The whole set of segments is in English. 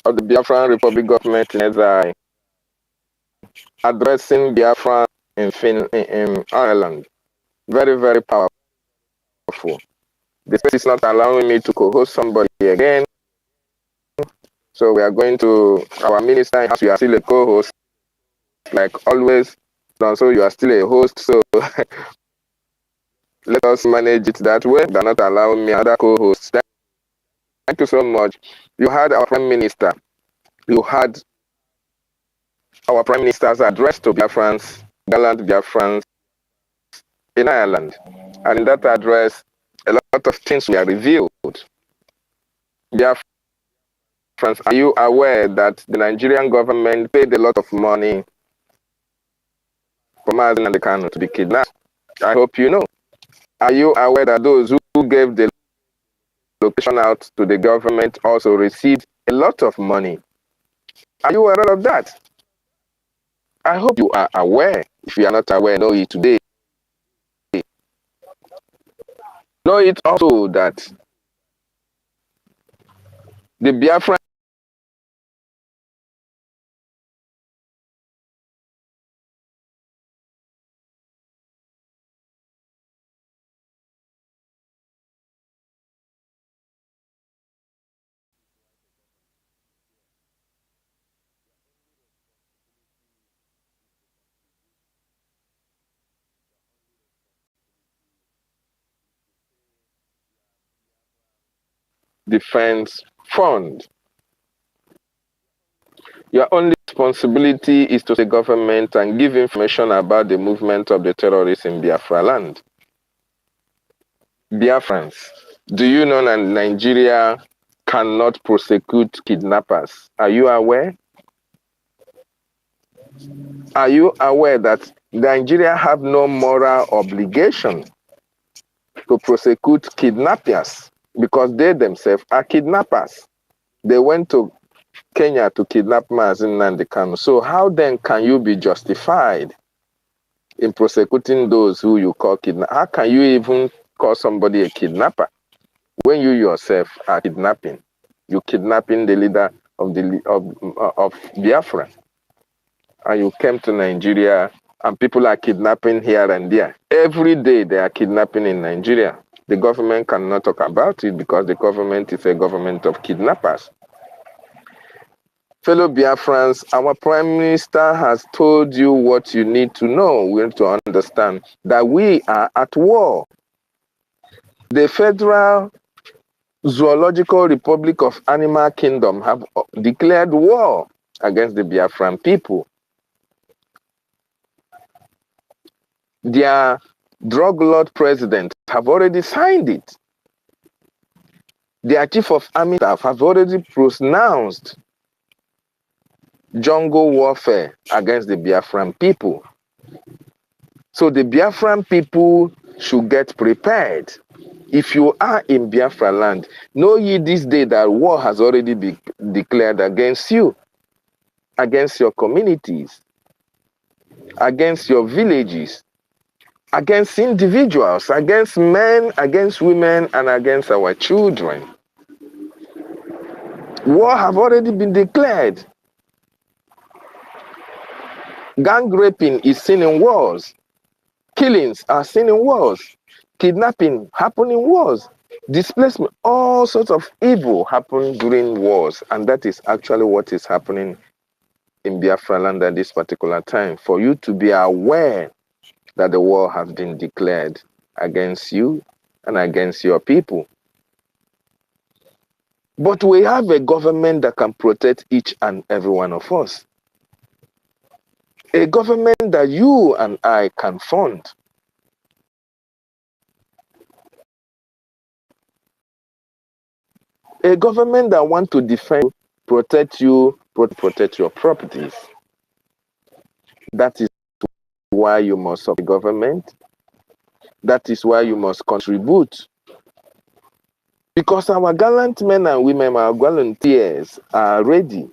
of the Biafran Republic government in exile addressing Biafra in Ireland. Very, very powerful. The space is not allowing me to co-host somebody again. So we are going to our minister, as you are still a co-host, like always. So you are still a host. So let us manage it that way. They're not allowing me other co-hosts. Thank you so much. You had our Prime Minister. You had our Prime Minister's address to Biafrans, gallant Biafrans in Ireland. And in that address, a lot of things were revealed. Biafrans, are you aware that the Nigerian government paid a lot of money for Mazen and the Kano to be kidnapped? I hope you know. Are you aware that those who gave the location out to the government also received a lot of money? Are you aware of that? I hope you are aware. If you are not aware, know it today. Know it also that the Biafran Defense Fund. Your only responsibility is to the government and give information about the movement of the terrorists in Biafraland. Biafrans, do you know that Nigeria cannot prosecute kidnappers? Are you aware? Are you aware that Nigeria have no moral obligation to prosecute kidnappers because they themselves are kidnappers? They went to Kenya to kidnap Mazen and the Kano. So how then can you be justified in prosecuting those who you call kidnappers? How can you even call somebody a kidnapper when you yourself are kidnapping? You're kidnapping the leader of Biafra. And you came to Nigeria and people are kidnapping here and there. Every day they are kidnapping in Nigeria. The government cannot talk about it because the government is a government of kidnappers. Fellow Biafrans, our Prime Minister has told you what you need to know. We need to understand that we are at war. The Federal Zoological Republic of Animal Kingdom have declared war against the Biafran people. Their drug lord president have already signed it. Their chief of army staff have already pronounced jungle warfare against the Biafran people. So the Biafran people should get prepared. If you are in Biafra land, know ye this day that war has already been declared against you, against your communities, against your villages, against individuals, against men, against women, and against our children. War have already been declared. Gang raping is seen in wars. Killings are seen in wars. Kidnapping happen in wars. Displacement, all sorts of evil happen during wars. And that is actually what is happening in Biafraland at this particular time. For you to be aware that the war has been declared against you and against your people. But we have a government that can protect each and every one of us. A government that you and I can fund. A government that wants to defend, protect you, protect your properties. That is why you must support the government. That is why you must contribute. Because our gallant men and women, our volunteers, are ready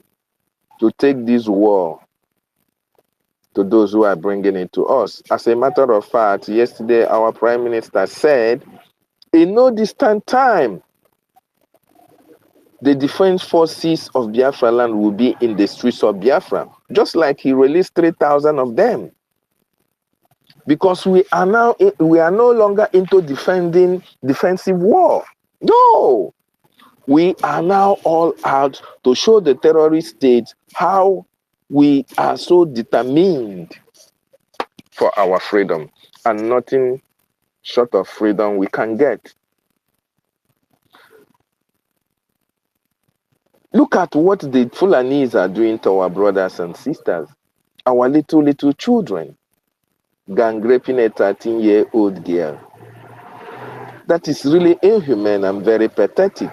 to take this war to those who are bringing it to us. As a matter of fact, yesterday our Prime Minister said, in no distant time, the defense forces of Biafraland will be in the streets of Biafra, just like he released 3,000 of them. Because we are no longer into defending defensive war. No, we are now all out to show the terrorist state how we are so determined for our freedom, and nothing short of freedom we can get. Look at what the Fulanis are doing to our brothers and sisters, our little children, gang raping a 13-year-old girl. That is really inhuman and very pathetic.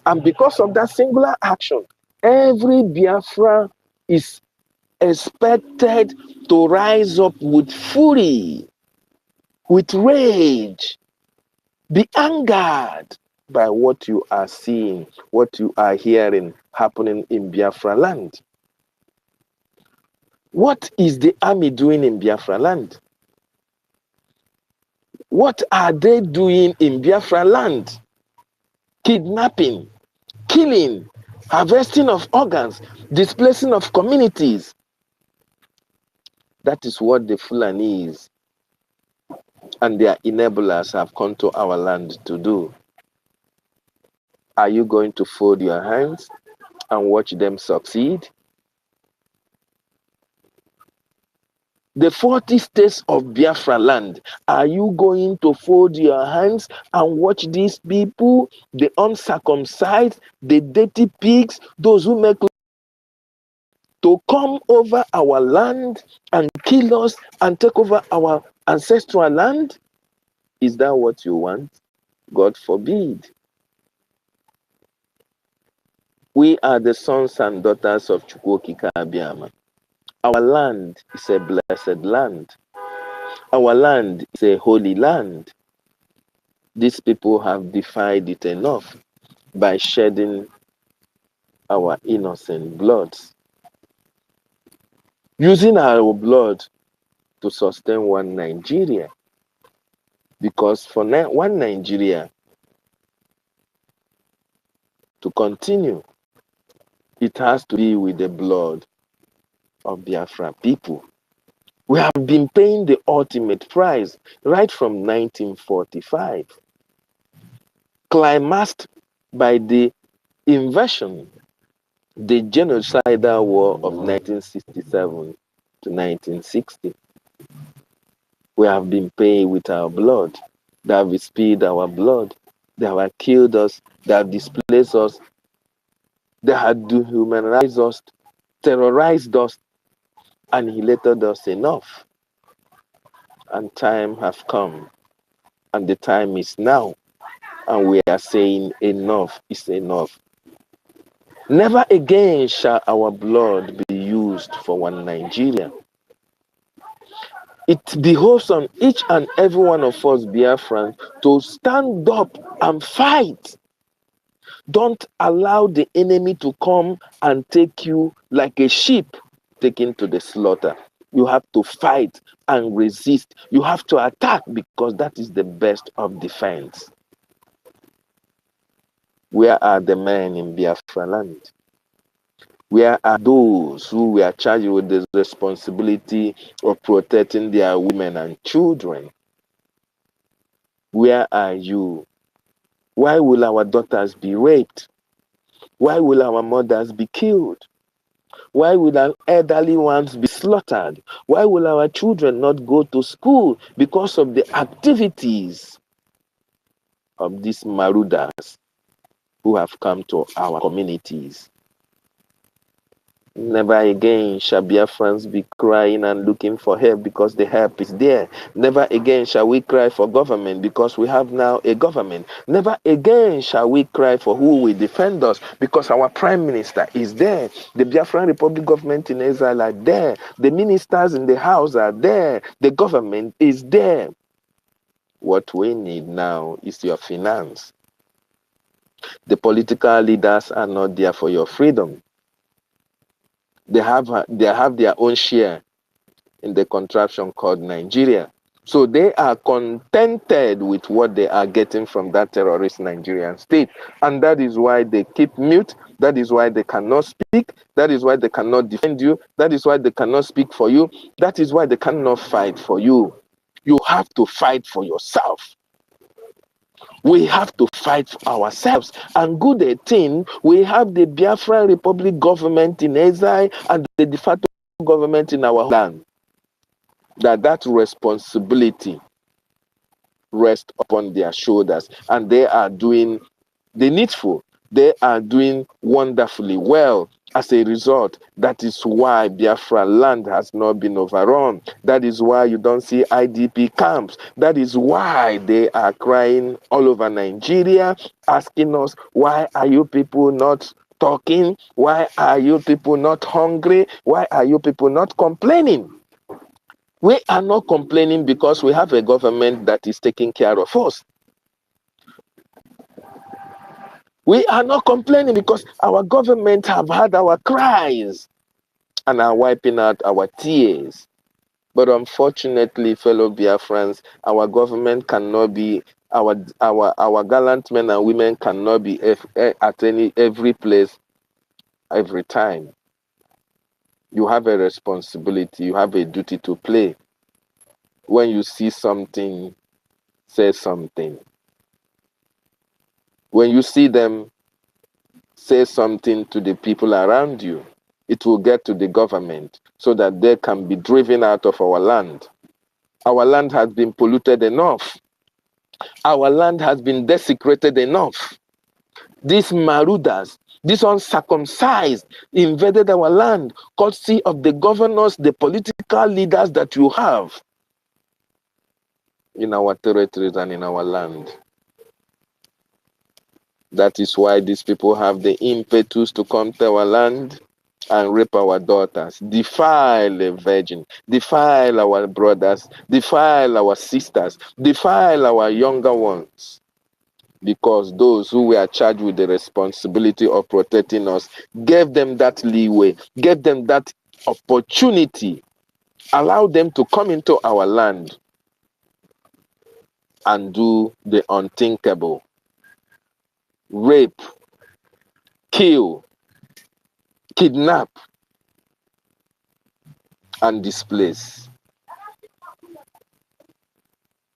And because of that singular action, every Biafra is expected to rise up with fury, with rage, be angered by what you are seeing, what you are hearing happening in Biafraland. What is the army doing in Biafraland? What are they doing in Biafraland? Kidnapping, killing, harvesting of organs, displacing of communities. That is what the Fulanis and their enablers have come to our land to do. Are you going to fold your hands and watch them succeed? The 40 states of Biafra land, are you going to fold your hands and watch these people, the uncircumcised, the dirty pigs, those who make to come over our land and kill us and take over our ancestral land? Is that what you want? God forbid. We are the sons and daughters of Chukwokika Abiyama. Our land is a blessed land. Our land is a holy land. These people have defied it enough by shedding our innocent blood, using our blood to sustain one Nigeria. Because for one Nigeria to continue, it has to be with the blood of Biafra people. We have been paying the ultimate price right from 1945, climaxed by the invasion, the genocidal war of 1967 to 1960. We have been paying with our blood. They have spilled our blood. They have killed us. They have displaced us. They have dehumanized us, terrorized us, annihilated us enough. And time have come. And the time is now. And we are saying enough is enough. Never again shall our blood be used for one Nigeria. It behoves on each and every one of us, Biafrans, to stand up and fight. Don't allow the enemy to come and take you like a sheep taken to the slaughter. You have to fight and resist. You have to attack, because that is the best of defense. Where are the men in Biafraland? Where are those who were charged with the responsibility of protecting their women and children? Where are you? Why will our daughters be raped? Why will our mothers be killed? Why will our elderly ones be slaughtered? Why will our children not go to school? Because of the activities of these marauders who have come to our communities. Never again shall Biafrans be crying and looking for help, because the help is there. Never again shall we cry for government, because we have now a government. Never again shall we cry for who will defend us, because our prime minister is there. The Biafran Republic government in Israel are there. The ministers in the house are there. The government is there. What we need now is your finance. The political leaders are not there for your freedom. They have their own share in the contraption called Nigeria. So they are contented with what they are getting from that terrorist Nigerian state. And that is why they keep mute. That is why they cannot speak. That is why they cannot defend you. That is why they cannot speak for you. That is why they cannot fight for you. You have to fight for yourself. We have to fight for ourselves. And good a thing, we have the Biafran Republic government in exile and the de facto government in our land. That responsibility rests upon their shoulders, and they are doing the needful. They are doing wonderfully well. As a result, that is why Biafraland has not been overrun. That is why you don't see IDP camps. That is why they are crying all over Nigeria, asking us, why are you people not talking? Why are you people not hungry? Why are you people not complaining? We are not complaining because we have a government that is taking care of us. We are not complaining because our government have had our cries and are wiping out our tears. But unfortunately, fellow Biafrans, our government cannot be, our gallant men and women cannot be at every place, every time. You have a responsibility, you have a duty to play. When you see something, say something. When you see them, say something to the people around you. It will get to the government so that they can be driven out of our land. Our land has been polluted enough. Our land has been desecrated enough. These marauders, these uncircumcised, invaded our land, courtesy of the governors, the political leaders that you have in our territories and in our land. That is why these people have the impetus to come to our land and rape our daughters, defile a virgin, defile our brothers, defile our sisters, defile our younger ones. Because those who were charged with the responsibility of protecting us gave them that leeway, gave them that opportunity, allow them to come into our land and do the unthinkable. Rape, kill, kidnap, and displace.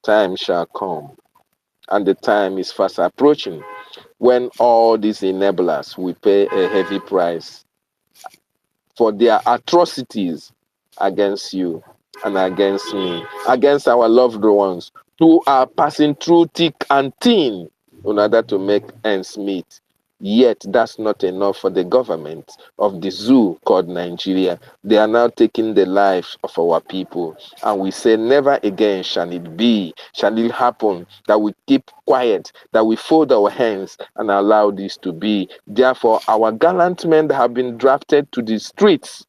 Time shall come, and the time is fast approaching, when all these enablers will pay a heavy price for their atrocities against you and against me, against our loved ones who are passing through thick and thin in order to make ends meet. Yet that's not enough for the government of the zoo called Nigeria. They are now taking the lives of our people. And we say never again shall it be, shall it happen, that we keep quiet, that we fold our hands and allow this to be. Therefore, our gallant men that have been drafted to the streets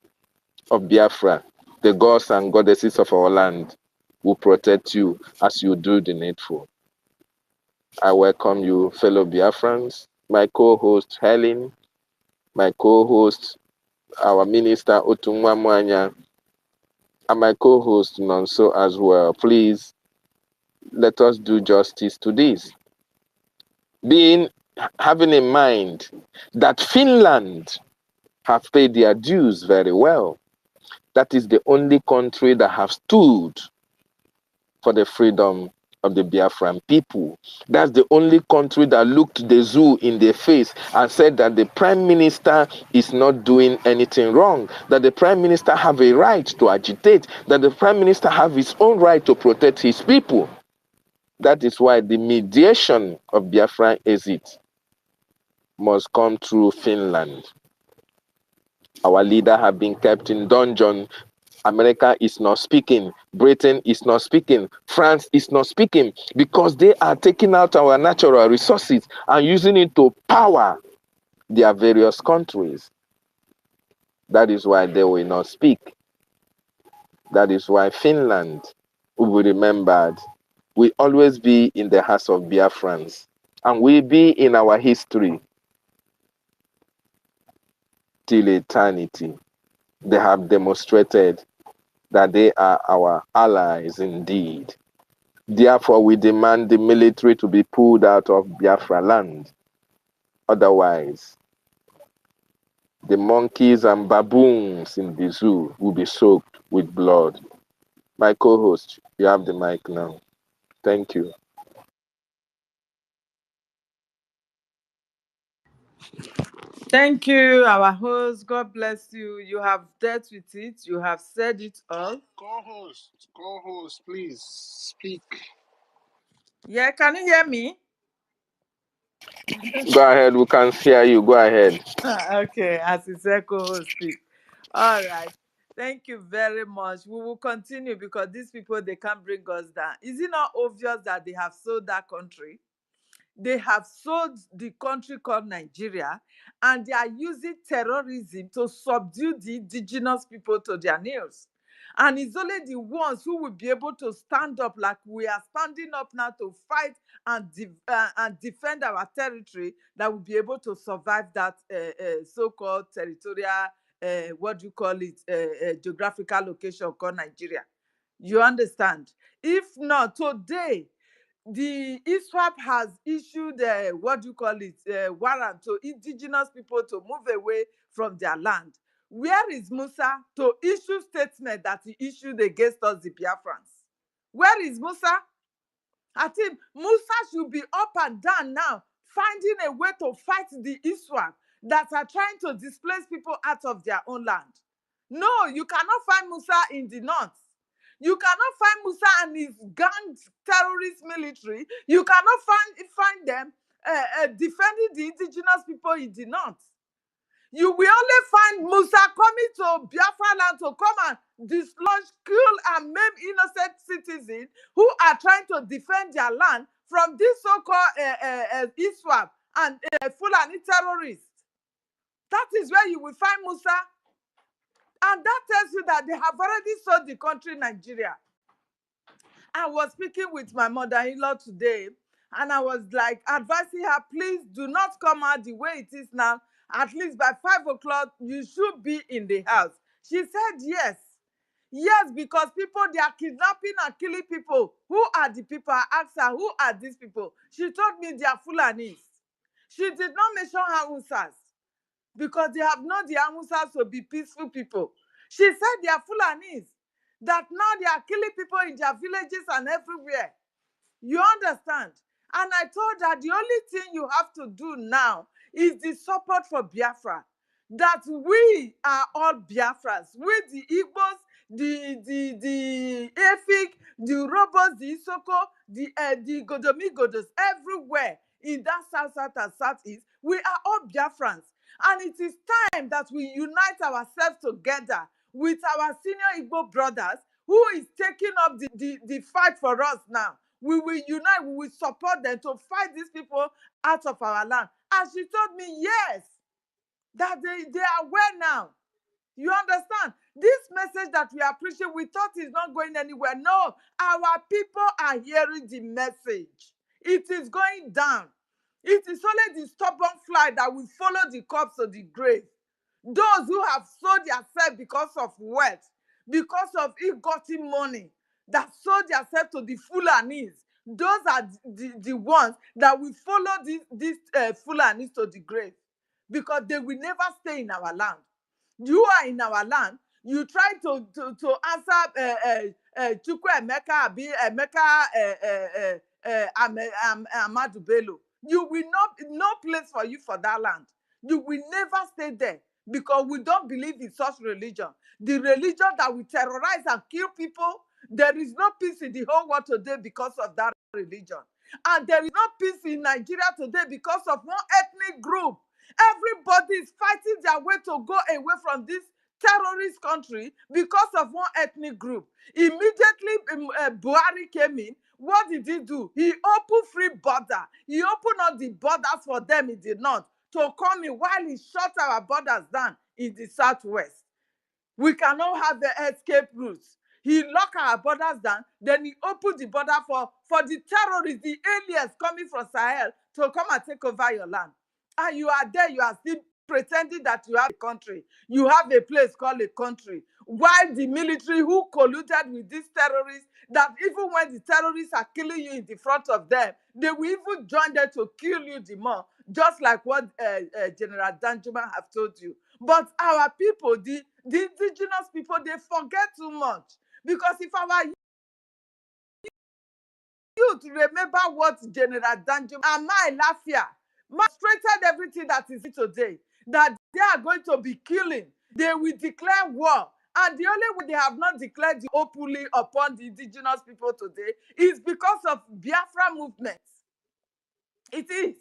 of Biafra, the gods and goddesses of our land, will protect you as you do the needful. I welcome you, fellow Biafrans, my co-host Helen, my co-host, our minister Otunwa Mwanya, and my co-host Nonso as well. Please, let us do justice to this. Having in mind that Finland have paid their dues very well. That is the only country that have stood for the freedom of the Biafran people. That's the only country that looked the zoo in the face and said that the prime minister is not doing anything wrong, that the prime minister have a right to agitate, that the prime minister have his own right to protect his people. That is why the mediation of Biafran exit must come through Finland. Our leader have been kept in dungeon. America is not speaking. Britain is not speaking. France is not speaking because they are taking out our natural resources and using it to power their various countries. That is why they will not speak. That is why Finland will be remembered. Will always be in the hearts of Biafrans and will be in our history till eternity. They have demonstrated that they are our allies indeed. Therefore, we demand the military to be pulled out of Biafraland. Otherwise, the monkeys and baboons in the zoo will be soaked with blood. My co-host, you have the mic now. Thank you. Thank you, our host. God bless you. You have dealt with it. You have said it all. Co-host, please speak. Yeah, can you hear me? Go ahead. We can hear you. Go ahead. Okay, as he said, co-host speak. All right. Thank you very much. We will continue because these people, they can't bring us down. Is it not obvious that they have sold that country? They have sold the country called Nigeria, and they are using terrorism to subdue the indigenous people to their nails. And it's only the ones who will be able to stand up like we are standing up now to fight and defend our territory that will be able to survive that so-called territorial, what do you call it, geographical location called Nigeria. You understand? If not, today, the ISWAP has issued what do you call it, warrant to indigenous people to move away from their land. Where is Musa to issue statement that he issued against us, the Biafrans? Where is Musa? I think Musa should be up and down now, finding a way to fight the ISWAP that are trying to displace people out of their own land. No, you cannot find Musa in the north. You cannot find Musa and his gang terrorist military. You cannot find them defending the indigenous people in the north. You will only find Musa coming to Biafraland to come and dislodge, kill, and maim innocent citizens who are trying to defend their land from this so-called ISWAP and Fulani terrorists. That is where you will find Musa. And that tells you that they have already sold the country, Nigeria. I was speaking with my mother-in-law today, and I was like advising her, please do not come out the way it is now. At least by 5 o'clock, you should be in the house. She said yes. Yes, because people, they are kidnapping and killing people. Who are the people? I asked her, who are these people? She told me they are Fulanis. She did not mention Hausas because they have known the Hausas to be peaceful people. She said they are Fulanis, that now they are killing people in their villages and everywhere. You understand? And I told her the only thing you have to do now is the support for Biafra. That we are all Biafrans. We the Igbos, the Efik, the Robos, the Isoko, the Godomigodos, everywhere in that south and southeast, we are all Biafrans. And it is time that we unite ourselves together with our senior Igbo brothers who is taking up the fight for us now. We will unite, we will support them to fight these people out of our land. And she told me, yes, that they are aware now. You understand? This message that we are preaching, we thought is not going anywhere. No, our people are hearing the message. It is going down. It is only the stubborn fly that will follow the corpse to the grave. Those who have sold themselves because of wealth, because of ill-gotten money, that sold themselves to the Fulanis, those are the ones that will follow these Fulanis to the grave, because they will never stay in our land. You are in our land. You try to answer Chukwu Emeka Abi Emeka Amadu Bello. You will not, no place for you for that land. You will never stay there because we don't believe in such religion. The religion that will terrorize and kill people. There is no peace in the whole world today because of that religion. And there is no peace in Nigeria today because of one ethnic group. Everybody is fighting their way to go away from this terrorist country because of one ethnic group. Immediately, Buhari came in. What did he do? He opened free border. He opened up the borders for them in the north to come in while he shut our borders down in the southwest. We cannot have the escape routes. He locked our borders down, then he opened the border for the terrorists, the aliens coming from Sahel to come and take over your land. And you are there, you are still pretending that you have a country. You have a place called a country. While the military who colluded with these terrorists, that even when the terrorists are killing you in the front of them, they will even join them to kill you the more, just like what General Danjuma have told you. But our people, the indigenous people, they forget too much. Because if our youth remember what General Danjuma and my Lafia demonstrated everything that is today, that they are going to be killing, they will declare war. And the only way they have not declared openly upon the indigenous people today is because of Biafra movement. It is.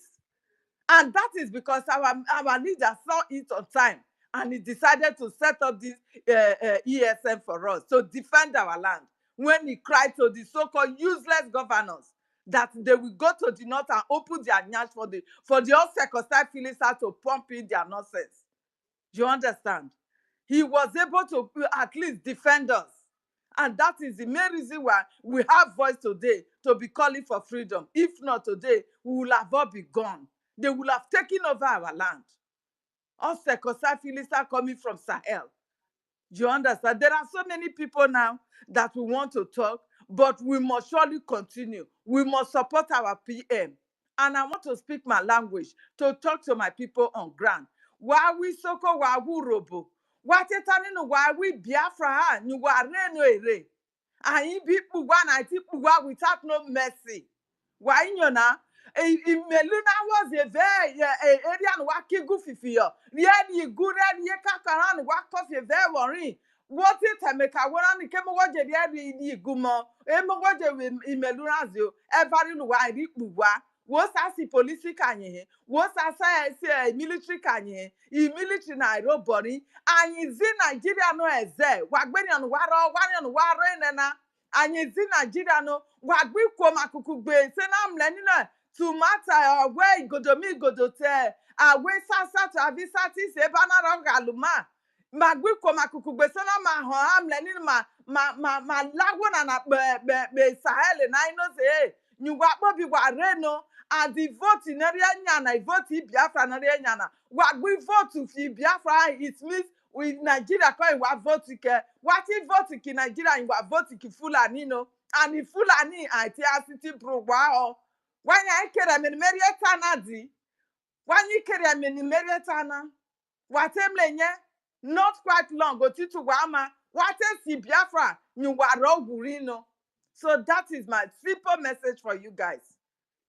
And that is because our leader saw it on time and he decided to set up this ESM for us to defend our land. When he cried to the so-called useless governors that they will go to the north and open their nyash for the all circumcised Philistines to pump in their nonsense. You understand? He was able to at least defend us. And that is the main reason why we have voice today to be calling for freedom. If not today, we will have all be gone. They will have taken over our land. All circumcised Philistines coming from Sahel. You understand? There are so many people now that we want to talk, but we must surely continue. We must support our PM. And I want to speak my language to talk to my people on ground. Why we soko wa robo? What no why we Biafra you are no ere. And people one I think without no mercy. Why you na? Imeluna was a very area and waki goofy for really good and ye kakaran wak off your very worry. What it I make a one came over the gumo, emoje imelunazio, every no why ripuwa. What's as the police kanye? What's as I say military kanye? Military na robbery, and is in Nigeria no as there. Wagbenian waro, one and na. And is in Nigeria no, what we come a kukube, senam lenina. Tumata away godomi godote away sasa to avisati se banara galuma magwi ko makukugbe sana ma ho am lenin ma lagwana na be Sahel na ino se nyugwa bobi wa reno and the vote in area nyana vote Biafra na area nyana we vote fi Biafra it means with Nigeria ko wa vote ke what if vote ki Nigeria wa vote ki Fulani no and the Fulani ati city pro wa when I carry a Marietana di, when you carry a Marietana, what lenye, not quite long, go to Wama, what is Biafra, you are Gurino. So that is my simple message for you guys.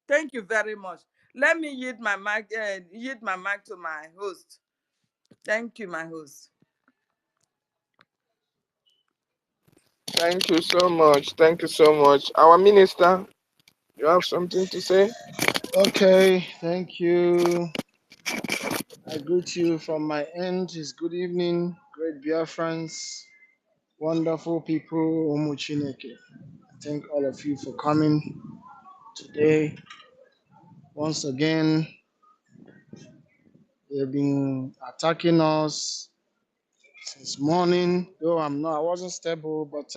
Thank you very much. Let me yield my mic to my host. Thank you, my host. Thank you so much. Thank you so much. Our minister, you have something to say? Okay, thank you. I greet you from my end. It's good evening, great Biafrans, wonderful people, Umuchineke. Thank all of you for coming today. Once again, they've been attacking us since morning. Though I wasn't stable, but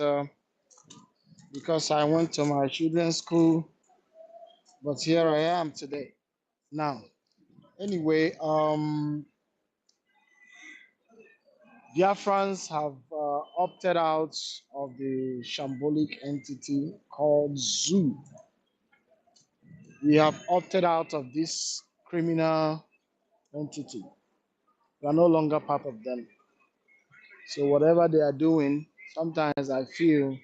because I went to my children's school, but here I am today. Now, anyway, Biafrans have opted out of the shambolic entity called zoo. We have opted out of this criminal entity. We are no longer part of them. So whatever they are doing, sometimes I feel,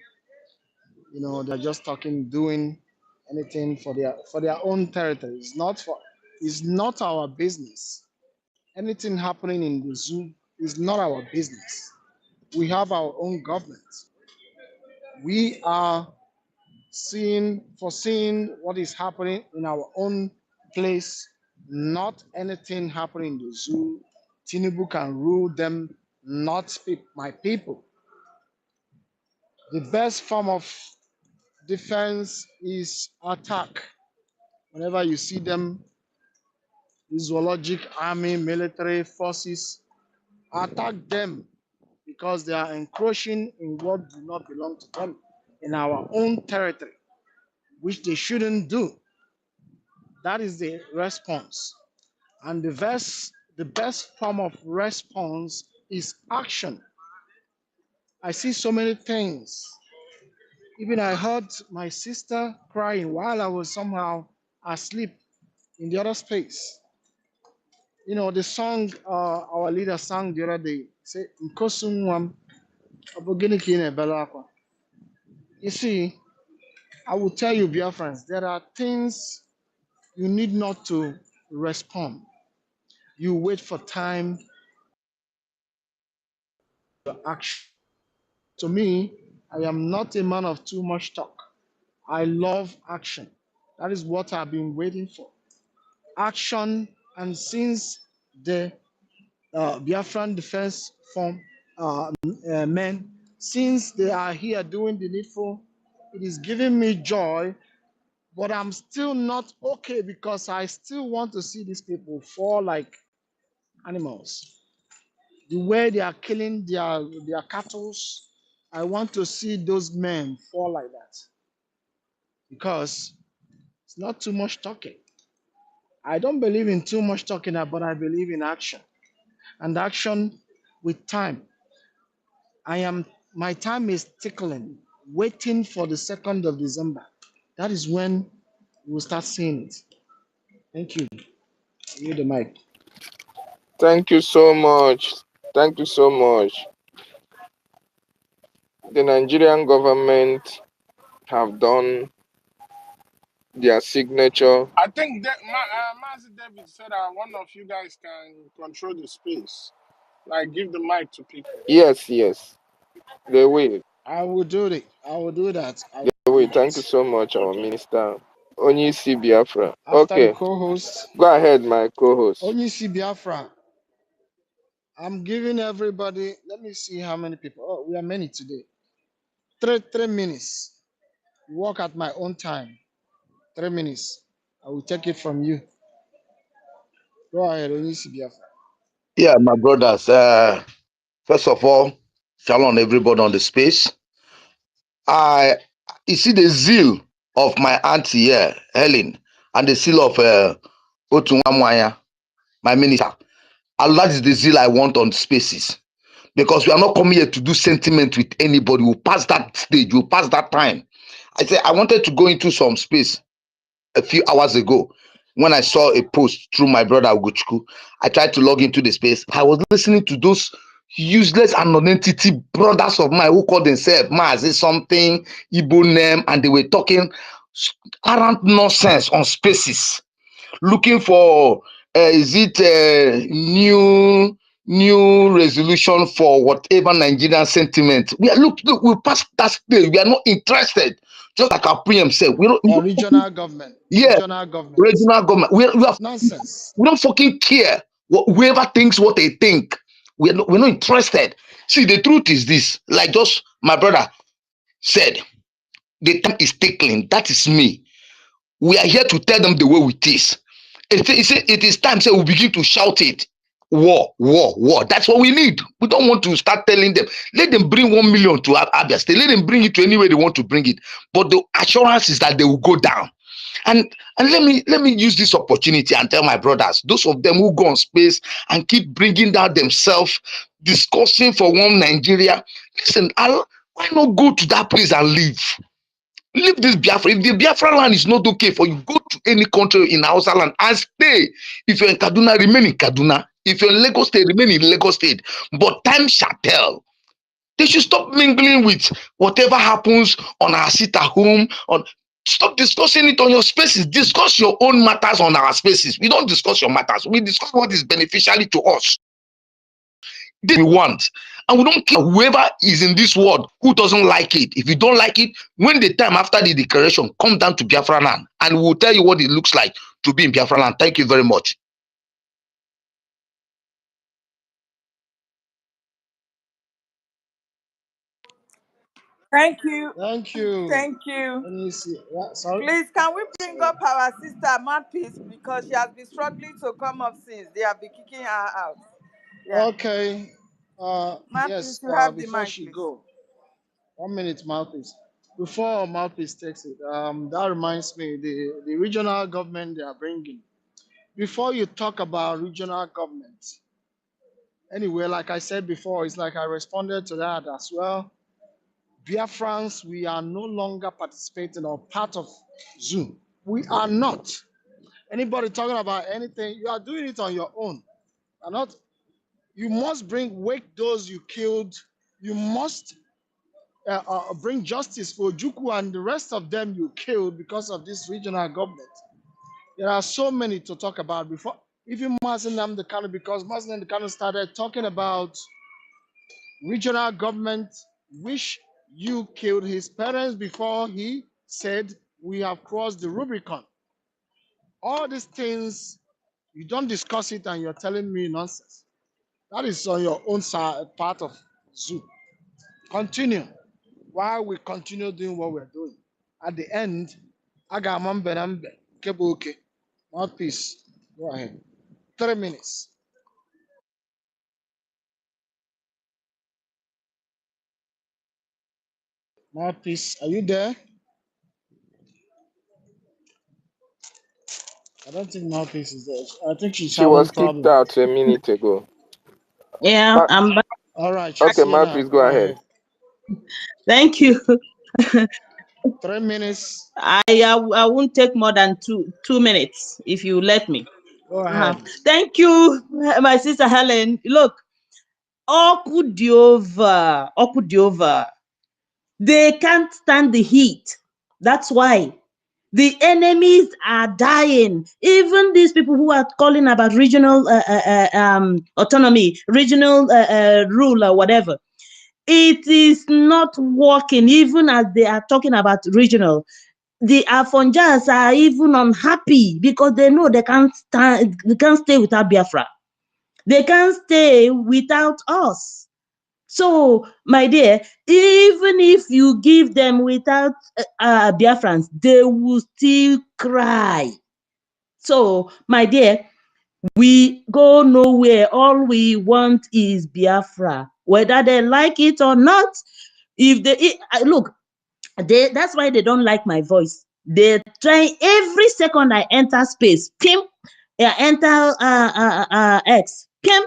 they're just doing anything for their own territory. It's not our business. Anything happening in the zoo is not our business. We have our own government. We are foreseeing what is happening in our own place, not anything happening in the zoo. Tinubu can rule them, not my people. The best form of defense is attack. Whenever you see them, the zoologic army, military forces, attack them because they are encroaching in what do not belong to them in our own territory, which they shouldn't do. That is the response. And the the best form of response is action. I see so many things. Even I heard my sister crying while I was somehow asleep in the other space. You know, the song our leader sang the other day, say, "Nkosumwam, abogini ki na-ebele akwa." You see, I will tell you, Biafrans, there are things you need not to respond. You wait for time to action. To me, I am not a man of too much talk. I love action. That is what I've been waiting for. Action, and since the Biafran Defense Form men, since they are here doing the needful, it is giving me joy, but I'm still not okay because I still want to see these people fall like animals. The way they are killing their cattle, I want to see those men fall like that because it's not too much talking. I don't believe in too much talking, but I believe in action. And action with time. My time is tickling, waiting for the 2nd of December. That is when we'll start seeing it. Thank you. You the mic. Thank you so much. Thank you so much. The Nigerian government have done their signature. I think that Master David said that one of you guys can control the space, like give the mic to people. Yes, yes. They will. I will do it. I will do that. I will They do will. Thank you that. so much, our Okay. minister. Onyisi Biafra. After the Okay. co-host, Go ahead, my co-host. Onyisi Biafra. I'm giving everybody, let me see how many people. Oh, we are many today. Three minutes. Walk at my own time. 3 minutes. I will take it from you. Go ahead, Onyisi Biafra. Yeah, my brothers. First of all, shalom everybody on the space. I You see the zeal of my auntie here, Helen, and the zeal of Otunwamwanya, my minister. And that is the zeal I want on spaces. Because we are not coming here to do sentiment with anybody. We'll pass that stage, we'll pass that time. I said I wanted to go into some space a few hours ago when I saw a post through my brother Ugochukwu. I tried to log into the space. I was listening to those useless and non-entity brothers of mine who call themselves Mazi something, Igbo name, and they were talking arrant nonsense on spaces, looking for is it a new resolution for whatever Nigerian sentiment. We are look, we passed that stage. We are not interested. Just like our PM said, Regional government. yeah, Regional government. regional government. Nonsense. We don't fucking care. Whoever thinks what they think, we're not interested. See, the truth is this. Like just my brother said, the time is tickling. That is me. We are here to tell them the way it is. It is time. So we begin to shout it. War, war, war. That's what we need. We don't want to start telling them. Let them bring 1 million to Abia State. Let them bring it to anywhere they want to bring it. But the assurance is that they will go down. And let me use this opportunity and tell my brothers, those of them who go on space and keep bringing down themselves, discussing for one Nigeria. Listen, why not go to that place and live? Leave this Biafra. If the Biafra land is not okay for you, go to any country in Hausa land and stay. If you're in Kaduna, remain in Kaduna. If you're in Lagos State, remain in Lagos State. But time shall tell. They should stop mingling with whatever happens on our sit at home. Stop discussing it on your spaces. Discuss your own matters on our spaces. We don't discuss your matters. We discuss what is beneficial to us. This we want. And we don't care whoever is in this world who doesn't like it. If you don't like it, when the time after the declaration, come down to Biafraland and we'll tell you what it looks like to be in Biafraland. Thank you very much. Thank you. Thank you. Thank you. Onyisi. Yeah, sorry. Please, can we bring up our sister Mouthpiece because she has been struggling to come up since they have been kicking her out. Yeah. Okay. Mouthpiece, Yes, you have the before mic, she please. go, 1 minute, Mouthpiece. Before Mouthpiece takes it, that reminds me, the regional government they are bringing. before you talk about regional government, anyway, like I said before, it's like I responded to that as well. Biafrans, we are no longer participating or part of Zoom. We are not. Anybody talking about anything, you are doing it on your own. Are not. You must wake those you killed. You must bring justice for Juku and the rest of them you killed because of this regional government. There are so many to talk about before. Even Mazen Namdekano, because Mazen Namdekano started talking about regional government, which you killed his parents before he said we have crossed the Rubicon. All these things, you don't discuss it and you're telling me nonsense. That is on your own side, part of Zoo. Continue. While we continue doing what we're doing. At the end, I got Mambe Kebuke. Mouthpiece. Go ahead. 3 minutes. Mouthpiece, are you there? I don't think Mouthpiece is there. I think she's She having was kicked problem. out a minute ago. Yeah, Ma- I'm back. All right, she's okay, here now. Mouthpiece, go Go ahead. ahead. Thank you. 3 minutes. I won't take more than two minutes if you let me. Go ahead. Thank you, my sister Helen. Look, Okudiova, they can't stand the heat. That's why the enemies are dying. Even these people who are calling about regional autonomy, regional rule or whatever, it is not working. Even as they are talking about regional, the Afonjas are even unhappy because they know they can't stay without Biafra. They can't stay without us. So, my dear, even if you give them without Biafrans, they will still cry. So, my dear, we go nowhere. All we want is Biafra, whether they like it or not. If they look, that's why they don't like my voice. They try every second I enter space, pim, enter X, pim,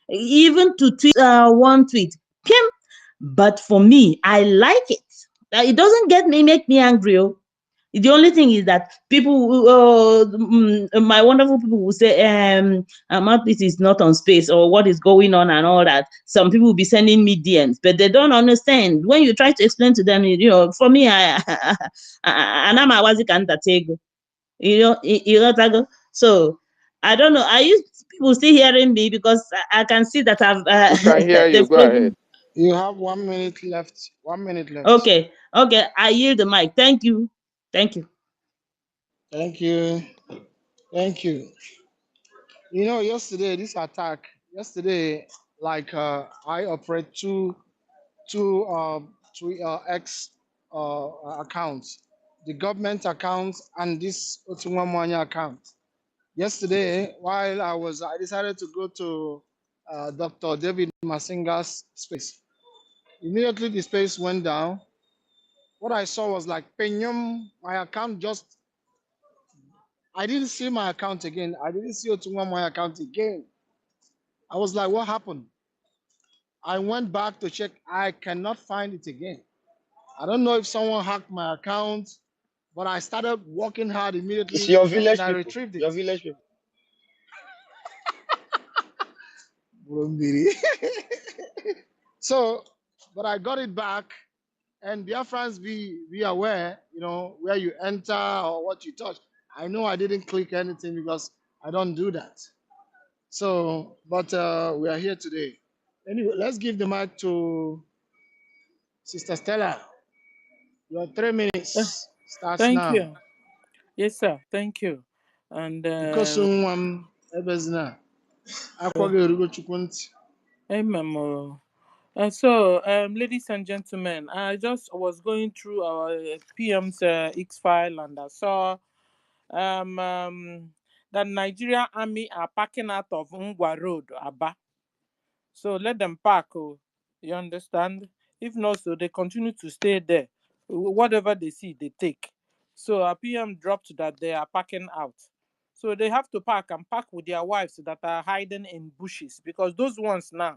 even to tweet one tweet, pim. But for me, I like it. It doesn't make me angry. Oh. The only thing is that people, my wonderful people will say, Mouthpiece is not on space or what is going on and all that. Some people will be sending me DMs, but they don't understand. When you try to explain to them, for me, I'm a wazi so I don't know. Are you people still hearing me? Because I can see that We can hear you. they've Go ahead. frozen. You have 1 minute left. 1 minute left. Okay, I yield the mic. Thank you. Thank you. Thank you. Yesterday, this attack, like I operate two X accounts, the government account and this Otunwamwanya account. Yesterday, while I decided to go to Dr. David Masinga's space. Immediately, the space went down. What I saw was like Penyum, my account I didn't see my account again. I didn't see Otunwamwanya account again. I was like, what happened? I went back to check. I cannot find it again. I don't know if someone hacked my account, but I started working hard It's immediately your and village I people. retrieved Your it. village people. So, but I got it back, and Biafrans be aware, where you enter or what you touch. I know I didn't click anything because I don't do that. So, but we are here today. Anyway, let's give the mic to Sister Stella. Your 3 Eh, minutes starts Thank now. you. Yes, sir. Thank you. And Because ebezina akwaga erugo chukwu ntị. amen. Ladies and gentlemen, I just was going through our PM's X file and I saw that Nigeria Army are packing out of Ngwa Road, Aba. So let them pack. Oh, you understand? If not, so they continue to stay there. Whatever they see, they take. So our PM dropped that they are packing out. So they have to pack and pack with their wives that are hiding in bushes, because those ones now,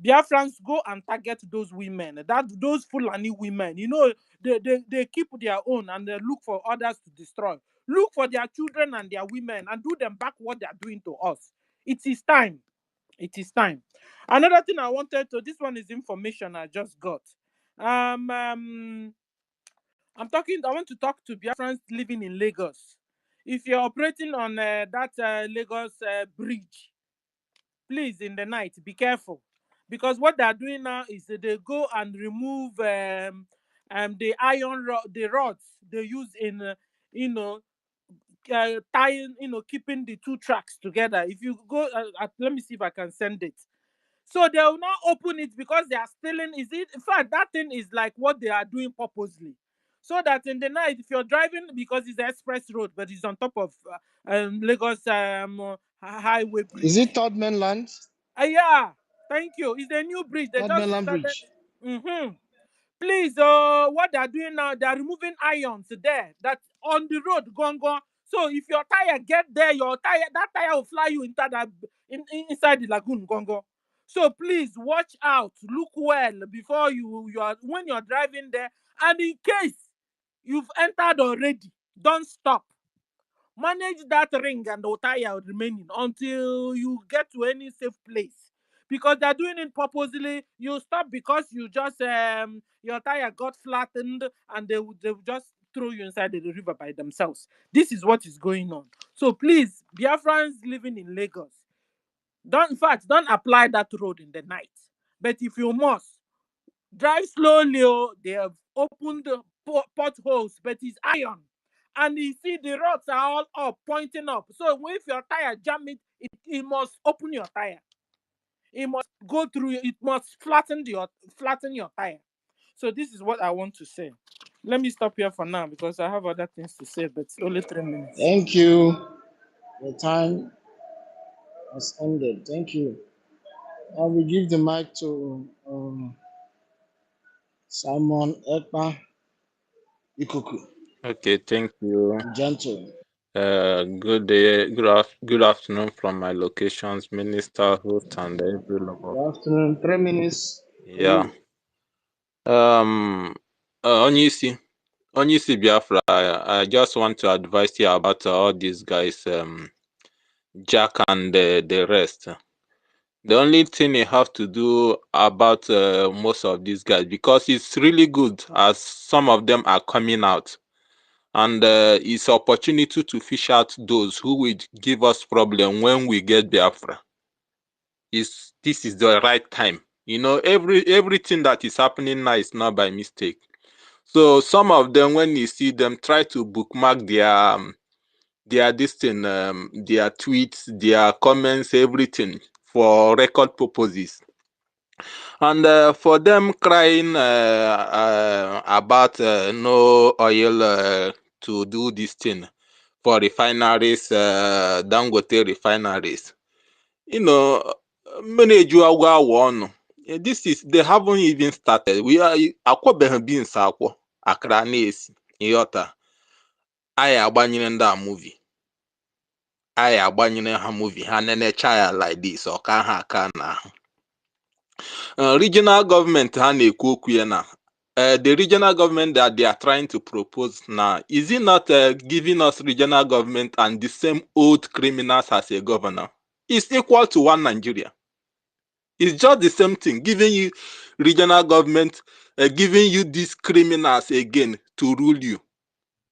Biafrans go and target those women, those Fulani women. You know, they keep their own and they look for others to destroy. Look for their children and their women and do them back what they are doing to us. It is time. It is time. Another thing I wanted to, this one is information I just got. I want to talk to Biafrans living in Lagos. If you're operating on that Lagos bridge, please, in the night, be careful, because what they're doing now is that they go and remove the the rods they use in you know tying, keeping the two tracks together. If you go, let me see if I can send it. So they will not open it because they are stealing. Is it? In fact, that thing is like what they are doing purposely, so that in the night, if you're driving, because it's an express road, but it's on top of Lagos highway Is bridge. it Third Mainland? Yeah, thank you. It's a new bridge. They Third just Mainland started. Bridge. Please, what they're doing now, they're removing ions there that's on the road, gone. So if your tire get there, that tire will fly you into inside the lagoon, gone. So please watch out, look well before when you're driving there, and in case you've entered already, don't stop. Manage that ring and the tire remaining until you get to any safe place, because they're doing it purposely. You stop because you just your tire got flattened, and they will just throw you inside the river by themselves. This is what is going on. So please, Biafrans living in Lagos, don't apply that road in the night. But if you must, drive slowly. They have opened the potholes, but it's iron. And you see the rods are all up, pointing up. So if your tire jam it must open your tire. It must go through, it must flatten your tire. So this is what I want to say. Let me stop here for now because I have other things to say, but it's only 3 minutes. Thank you. The time has ended. Thank you. I will give the mic to Simon Ekpa Ikuku, Okay, thank you. gentle. Good day, good afternoon from my locations, Minister, host, and every lover. Good afternoon. 3 minutes for Yeah. you. Onyeisi Biafra, I just want to advise you about all these guys, Jack and the rest. The only thing you have to do about most of these guys, because it's really good as some of them are coming out, and it's opportunity to fish out those who will give us problem when we get Biafra. This is the right time. Everything that is happening now is not by mistake. So some of them, when you see them, try to bookmark their this thing, their tweets, their comments, everything for record purposes. And for them crying about no oil to do this thing for refineries, Dangote refineries, manage one. They haven't even started. We are akwabeghị beans akwọ akara na-esi ịghọta. Anyị agbanyere ndị a movie. Anyị agbanyere ha movie ha nenecha ya like this ọka ha aka na regional government ha na-ekwu okwu ya na the regional government that they are trying to propose now, is it not giving us regional government and the same old criminals as a governor? It's equal to one Nigeria. It's just the same thing, giving you regional government, giving you these criminals again to rule you.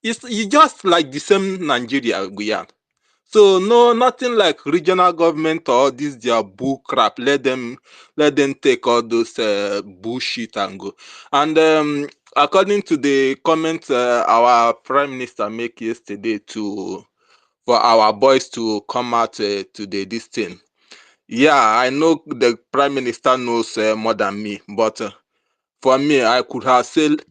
It's just like the same Nigeria we are. So no, nothing like regional government or this their bull crap. Let them take all those bullshit and go. And according to the comment our prime minister make yesterday for our boys to come out to this thing. Yeah, I know the prime minister knows more than me, but for me, I could have said,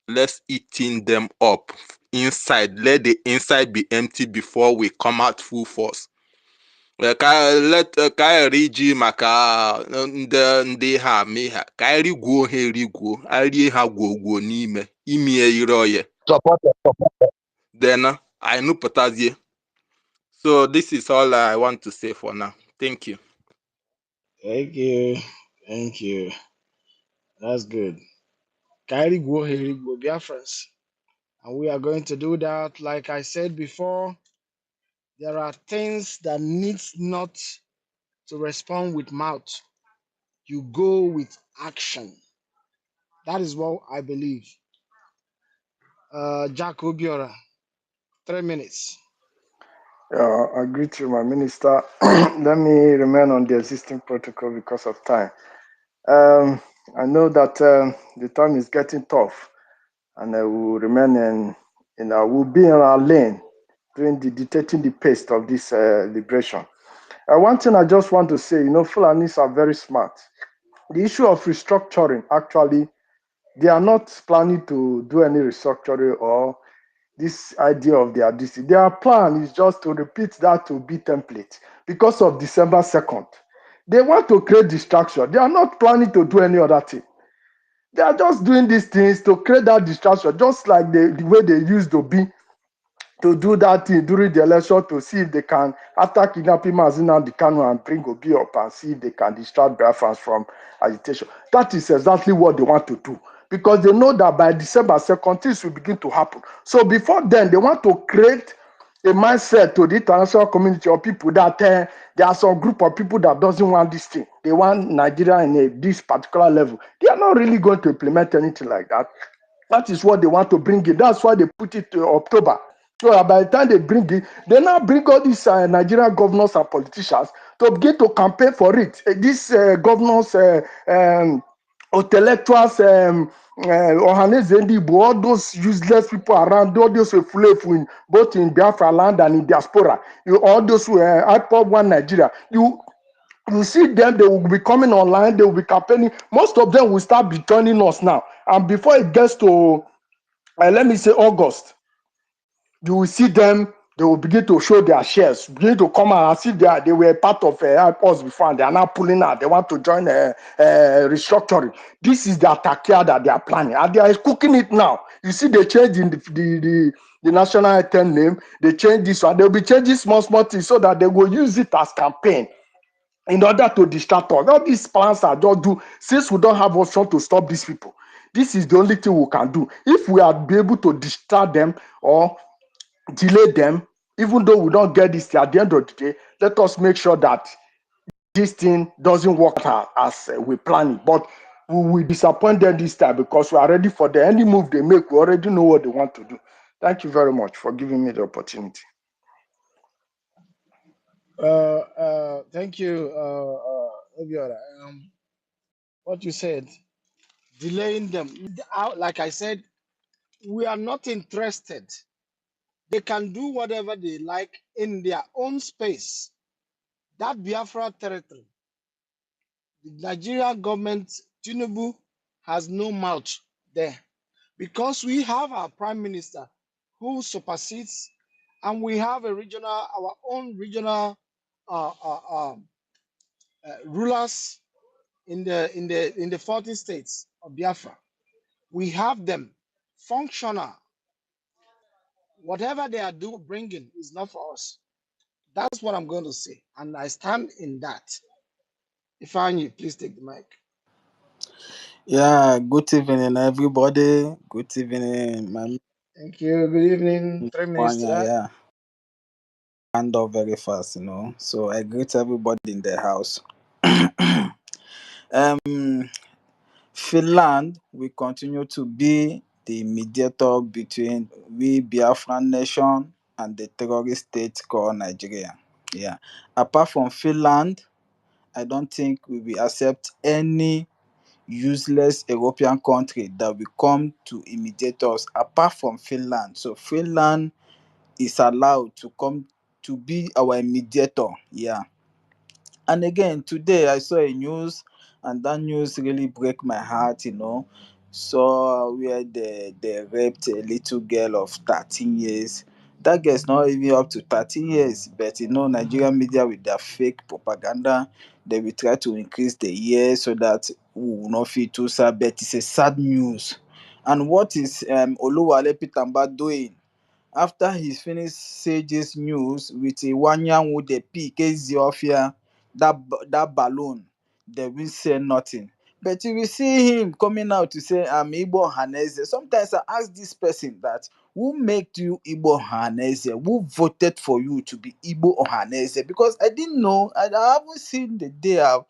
let's eating them up inside. Let the inside be empty before we come out full force. Let ji maka ndị ha mee ha ka anyị rigwuo ha erigwuo anyị rie ha gwogwuo n'ime ime ire oye. Support. then I know potassium. So this is all I want to say for now. Thank you. Thank you. Thank you. That's good. Kairi Gwo Heri Gwo Biafrans. And we are going to do that. Like I said before, there are things that needs not to respond with mouth. You go with action. That is what I believe. Jack Obiora, 3 minutes. I greet you, my minister. Let me remain on the existing protocol because of time. I know that the time is getting tough, and I will remain we'll be in our lane during the dictating the pace of this liberation. One thing I just want to say, Fulanis are very smart. The issue of restructuring, actually, they are not planning to do any restructuring or this idea of their DC. Their plan is just to repeat that to be template because of December 2nd. They want to create distraction. They are not planning to do any other thing. They are just doing these things to create that distraction, just like the way they used to be to do that thing during the election to see if they can, after kidnapping Mazina Kanu and bring Obi up and see if they can distract Biafrans from agitation. That is exactly what they want to do because they know that by December 2nd, things will begin to happen. So before then, they want to create a mindset to the international community of people that there are some group of people that doesn't want this thing. They want Nigeria in this particular level. They are not really going to implement anything like that. That is what they want to bring in. That's why they put it to October. So by the time they bring it, they now bring all these Nigerian governors and politicians to begin to campaign for it. These governors, intellectuals, Ohaneze Ndigbo, all those useless people around, all those who flew both in Biafraland and in diaspora, all those who IPOB One Nigeria, you see them, they will be coming online, they will be campaigning. Most of them will start be joining us now. And before it gets to, let me say, August, you will see them, they will begin to show their shares, begin to come out as if they were part of us before, and they are now pulling out. They want to join restructuring. This is the atakia that they are planning, and they are cooking it now. You see, they change in the national anthem name, they change this one. They'll be changing small things so that they will use it as campaign in order to distract us. All these plans are just do, since we don't have option to stop these people. This is the only thing we can do. If we are be able to distract them or delay them, even though we don't get this at the end of the day, let us make sure that this thing doesn't work out as we plan it. But we will disappoint them this time because we are ready for the any move they make. We already know what they want to do. Thank you very much for giving me the opportunity. Thank you, Obiora. What you said, delaying them. Like I said, we are not interested. They can do whatever they like in their own space. That Biafra territory, the Nigerian government, Tinubu, has no mouth there because we have our prime minister who supersedes, and we have our own regional rulers in the 40 states of Biafra. We have them functional. Whatever they are bringing is not for us. That's what I'm going to say, and I stand in that. Ifeanyi, please take the mic. Yeah, good evening, everybody. Good evening, my Thank you. Good evening. 3 minutes to that. yeah. Hand off very fast, So I greet everybody in the house. Finland will continue to be the mediator between we Biafran nation and the terrorist state called Nigeria. Yeah. Apart from Finland, I don't think we will accept any useless European country that will come to imitate us apart from Finland. So Finland is allowed to come to be our mediator. Yeah. And again, today I saw a news, and that news really break my heart. So where they raped a little girl of 13 years. That girl's not even up to 13 years, but Nigerian media with their fake propaganda, they will try to increase the years so that we will not feel too sad. But it's a sad news. And what is Oluwale Pitamba doing? After he's finished say this news with a one young with the peak Ethiopia, that balloon, they will say nothing. But you will see him coming out to say, I'm Igbo Hanese. Sometimes I ask this person that, who made you Igbo Hanese? Who voted for you to be Igbo Hanese? Because I didn't know, I haven't seen the day I've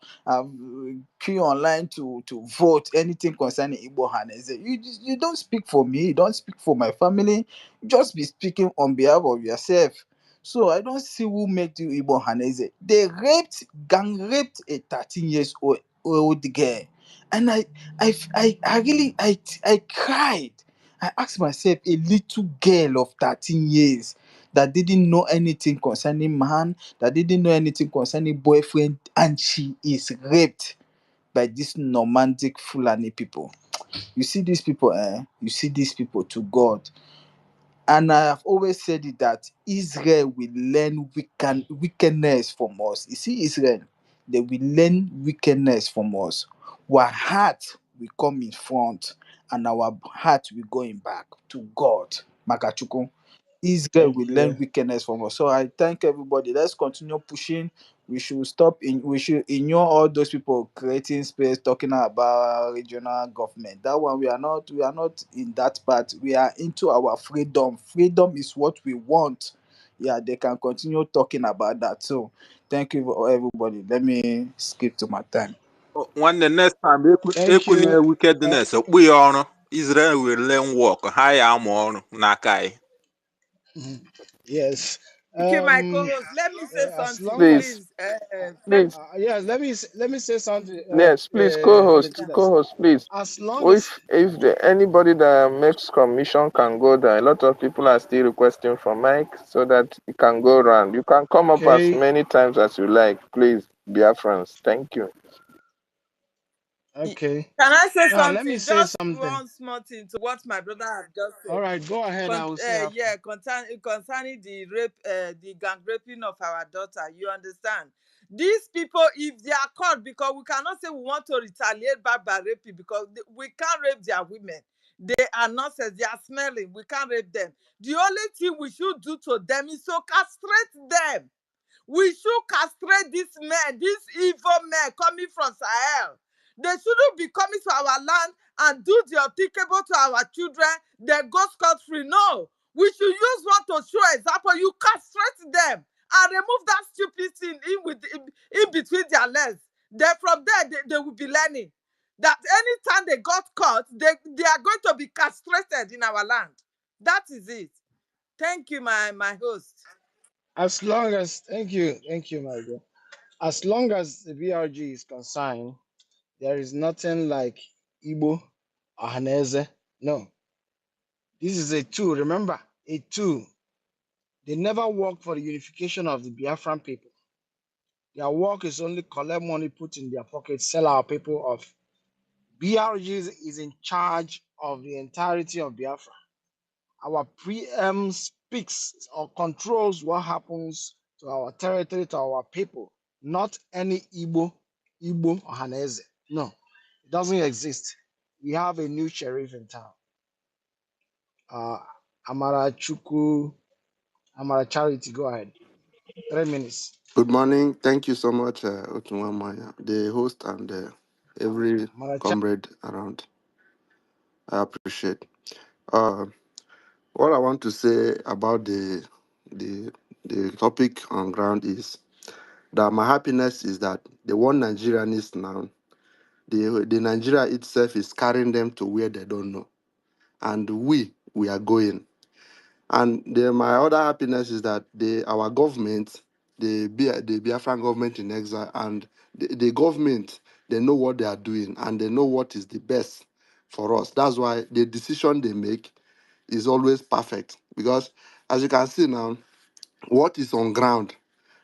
queue online to vote anything concerning Igbo Hanese. You don't speak for me, you don't speak for my family, just be speaking on behalf of yourself. So I don't see who made you Igbo Hanese. They gang raped a 13 years old girl. And I really, I cried. I asked myself, a little girl of 13 years that didn't know anything concerning man, that didn't know anything concerning boyfriend, and she is raped by these Normandic Fulani people. You see these people, you see these people to God. And I have always said it that Israel will learn wickedness from us. You see, Israel, they will learn wickedness from us. Our heart will come in front, and our heart will go in back to God. Makachukwu. Israel will Thank learn you. wickedness from us. So I thank everybody. Let's continue pushing. We should ignore all those people creating space talking about regional government. That one we are not in that part. We are into our freedom. Freedom is what we want. Yeah, they can continue talking about that. So thank you for everybody. Let me skip to my time. One the next time Thank ekunye you. wickedness okpu ya ọrụ Israel will learn work ha ya amụ ọrụ n'aka anyị. Yes. Thank you, my co-host. Let me say As something, long as Please, please. Thank please, yes, let me say something, yes, please, co-host, Valentina. co-host, please. As long Well, as if anybody that makes commission can go there, a lot of people are still requesting for mic so that it can go around. You can come up as okay, many times as you like, please, Biafrans. Thank you. you. okay. Can I say Now let me something? say Just something. one small thing to what my brother has just All said. right, go ahead. I will say after. Yeah, concerning the rape, the gang raping of our daughter. You understand? These people, if they are caught, because we cannot say we want to retaliate back by raping, because we can't rape their women. They are nonsense. They are smelling. We can't rape them. The only thing we should do to them is to castrate them. We should castrate these men, these evil men coming from Sahel. They shouldn't be coming to our land and do the unthinkable to our children. They go scot-free. No. We should use one to show example. You castrate them and remove that stupid thing in between their legs. Then from there, they will be learning that anytime they got caught, they are going to be castrated in our land. That is it. Thank you, my host. As long as thank you, my dear. As long as the BRG is concerned, there is nothing like Igbo or Haneze. No, this is a tool. Remember, a tool. They never work for the unification of the Biafran people. Their work is only collect money, put in their pocket, sell our people off. BRG is in charge of the entirety of Biafra. Our preem speaks or controls what happens to our territory, to our people, not any Igbo or Hanese. No, it doesn't exist. We have a new sheriff in town, uh, Amara Chuku, Amara Charity. Go ahead. 3 minutes. Good morning. Thank you so much, Otunwamaya, the host and every Amara comrade around. I appreciate. Uh, what I want to say about the the topic on ground is that my happiness is that the one Nigerian is now, the Nigeria itself is carrying them to where they don't know, and we are going. And my other happiness is that our government, the Biafran government in exile, and the government, they know what they are doing and they know what is the best for us. That's why the decision they make is always perfect. Because as you can see now, what is on ground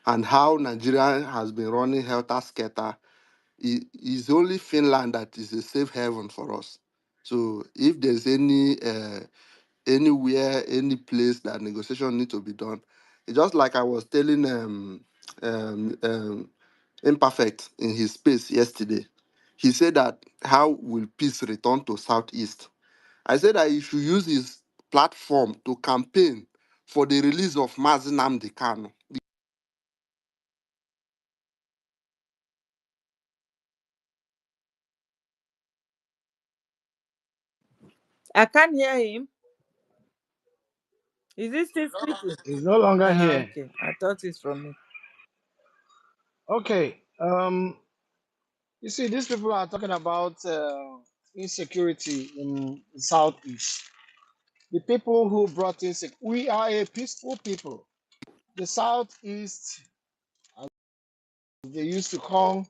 and how Nigeria has been running helter skelter is only Finland that is a safe haven for us. So if there's anywhere, any place that negotiation need to be done. It's just like I was telling Imperfect in his space yesterday. He said that how will peace return to Southeast? I said that he should use his platform to campaign for the release of Mazi Nnamdi Kanu. I can't hear him. Is he still speaking? He's no longer here. Okay. I thought it's from me. Okay. You see, these people are talking about insecurity in the southeast. The people who brought insecurity, we are a peaceful people. The southeast, as they used to call,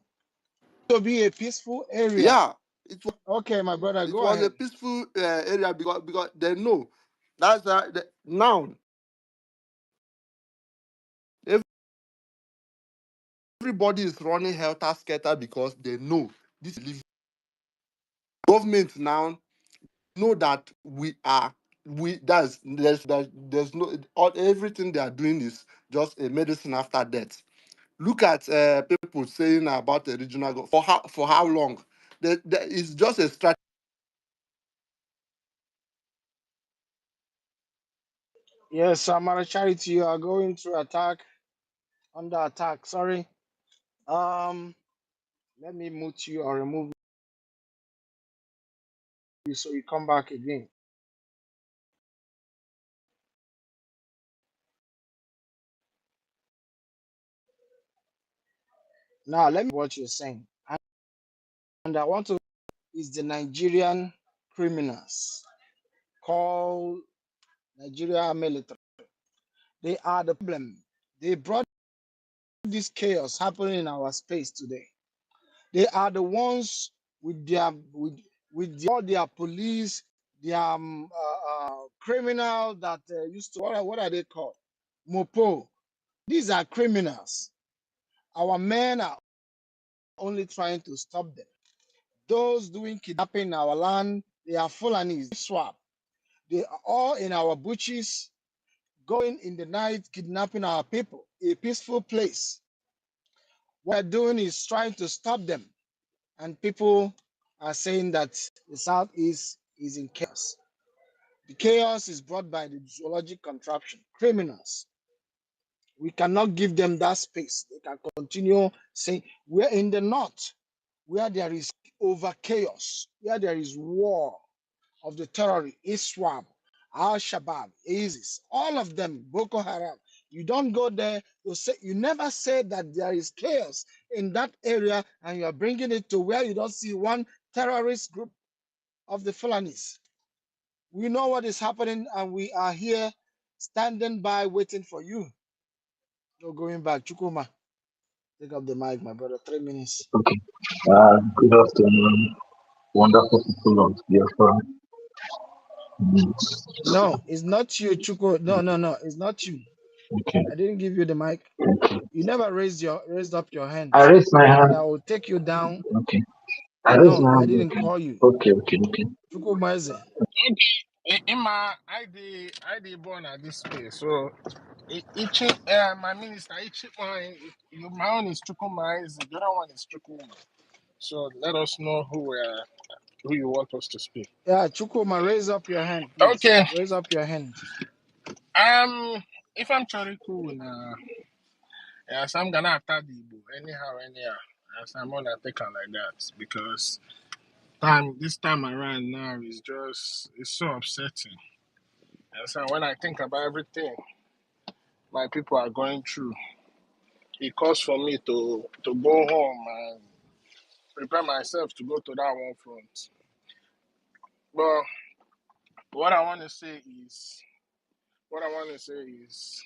to be a peaceful area. Yeah, Okay, my brother, it go was a ahead. peaceful area because they know that's now everybody is running helter skelter because they know this government now know that there's no everything they are doing is just a medicine after death. Look at people saying about the regional for how long? It's just a strategy. Yes, Samara Charity, you are going through under attack. Sorry. Let me mute you or remove you so you come back again. Now, let me what you're saying. And I want to is the Nigerian criminals called Nigeria military. They are the problem. They brought this chaos happening in our space today. They are the ones with all their police, their criminal that used to what are they called? Mopo. These are criminals. Our men are only trying to stop them. Those doing kidnapping in our land, they are Fulanis, swap. They are all in our bushes, going in the night, kidnapping our people, a peaceful place. What we're doing is trying to stop them. And people are saying that the Southeast is in chaos. The chaos is brought by the zoologic contraption, criminals. We cannot give them that space. They can continue saying, we're in the north, where there is over chaos, where there is war of the terrorists, ISWAP, Al Shabaab, ISIS, all of them, Boko Haram. You don't go there to say, you never say that there is chaos in that area and you are bringing it to where you don't see one terrorist group of the Fulanis. We know what is happening and we are here standing by waiting for you. No going back. Chukuma, take up the mic, my brother. 3 minutes. Okay. Good afternoon, wonderful people of Biafra. Mm, No, it's not you, Chuku. No. It's not you. okay. I didn't give you the mic. You never raised up your hand, I raised my and hand. I will take you down. Okay. I raised No, my I hand. didn't Okay. call you. Okay. Chukwumaeze. Okay, Emma, I did born at this space. So, my minister, my own is Chukuma, the other one is Chukuma. So let us know who you want us to speak. Yeah, Chukuma, raise up your hand, please. Okay. Raise up your hand. If I'm trying cool now, yes, I'm gonna attack the Igbo anyhow. Yes, I'm gonna take her like that because this time around now is just it's so upsetting. And so when I think about everything my people are going through, it calls for me to go home and prepare myself to go to that one front. But what I want to say is, what I want to say is,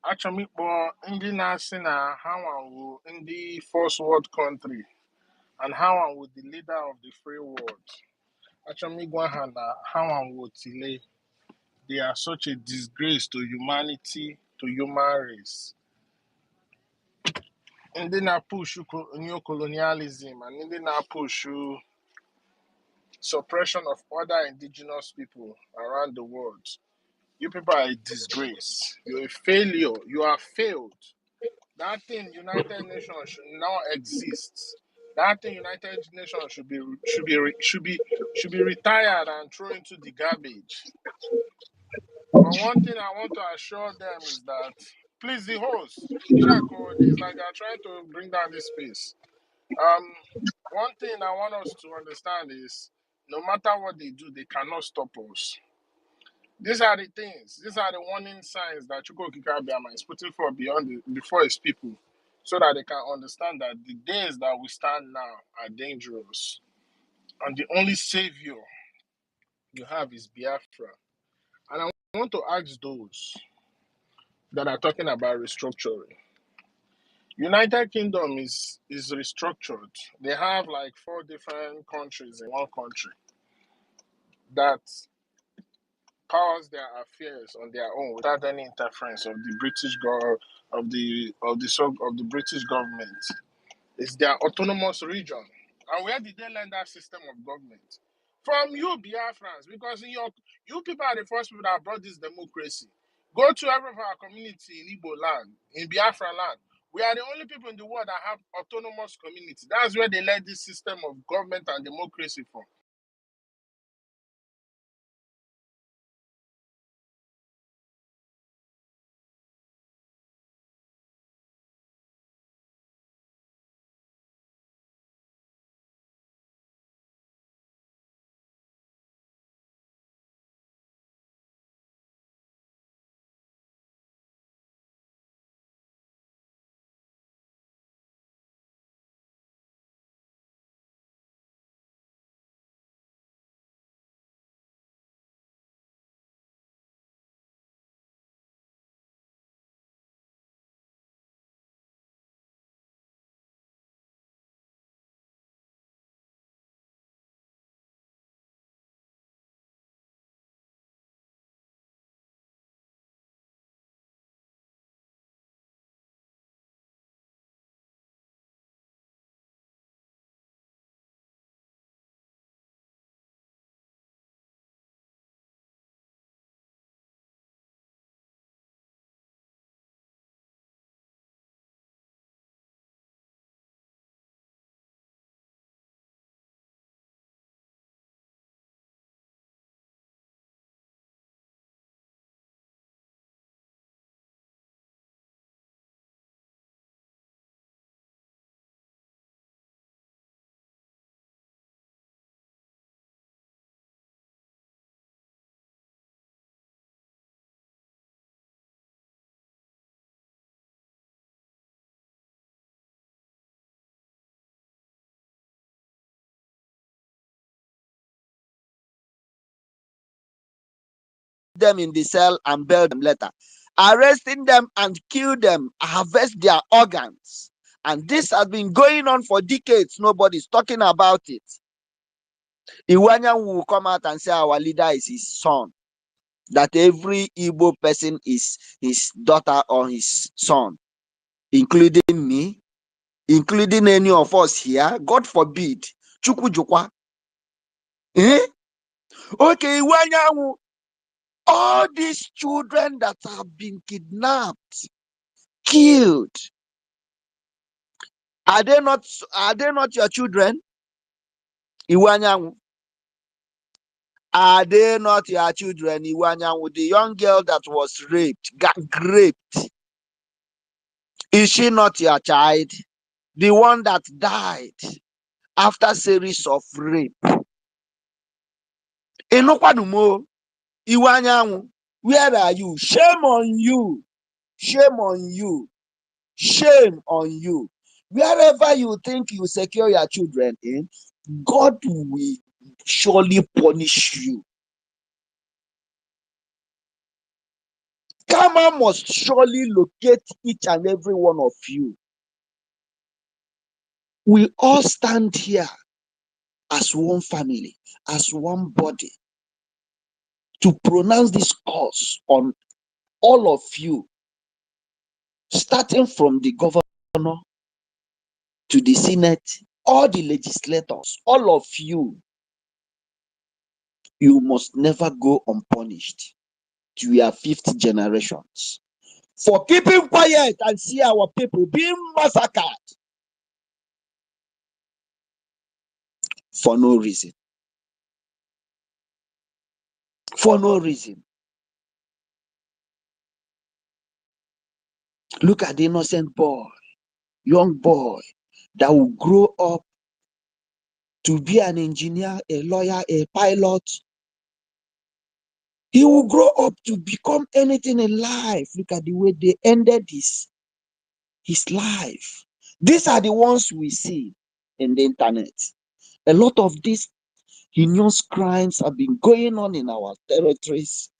actually, but ndị na-asị na ha nwawo ndị first world country and ha nwawo the leader of the free world. Actually, gwa ha na ha nwawo tile. They are such a disgrace to humanity, to human race. Ndị na-push neo-colonialism and ndị na-push suppression of other indigenous people around the world. You people are a disgrace. You're a failure. You are failed. That thing United Nations should not exist. That thing United Nations should be retired and thrown into the garbage. But one thing I want to assure them is that, please, the host, Jack, it's like they're trying to bring down this space. One thing I want us to understand is, no matter what they do, they cannot stop us. These are the things. These are the warning signs that Chukwu Kikabiyama is putting for before his people, so that they can understand that the days that we stand now are dangerous, and the only savior you have is Biafra. And I want to ask those that are talking about restructuring. United Kingdom is restructured. They have like 4 different countries in one country that powers their affairs on their own without any interference of the of the British government. It's their autonomous region. And where did they learn that system of government? From you, Biafrans, because you people are the first people that brought this democracy. Go to every of our community in Igbo land, in Biafraland. We are the only people in the world that have autonomous community. That's where they learned this system of government and democracy from. Them in the cell and bail them later, arresting them and kill them, harvest their organs. And this has been going on for decades. Nobody's talking about it. Iwanya will come out and say our leader is his son, that every Igbo person is his daughter or his son, including me, including any of us here. God forbid. Chukwu eh? Okay, Iwanya, all these children that have been kidnapped, killed, are they not your children? Iwanyanwu. Are they not your children? Iwanyanwu, the young girl that was raped, is she not your child? The one that died after series of rape. Enokwanumo, Iwanyanwu, where are you? Shame on you. Shame on you. Shame on you. Wherever you think you secure your children in, God will surely punish you. Karma must surely locate each and every one of you. We all stand here as one family, as one body, to pronounce this curse on all of you, starting from the governor to the Senate, all the legislators, all of you. You must never go unpunished to your 5th generations for keeping quiet and see our people being massacred for no reason. For no reason. Look at the innocent boy, young boy, that will grow up to be an engineer, a lawyer, a pilot. He will grow up to become anything in life. Look at the way they ended his life. These are the ones we see in the internet. A lot of these heinous crimes have been going on in our territories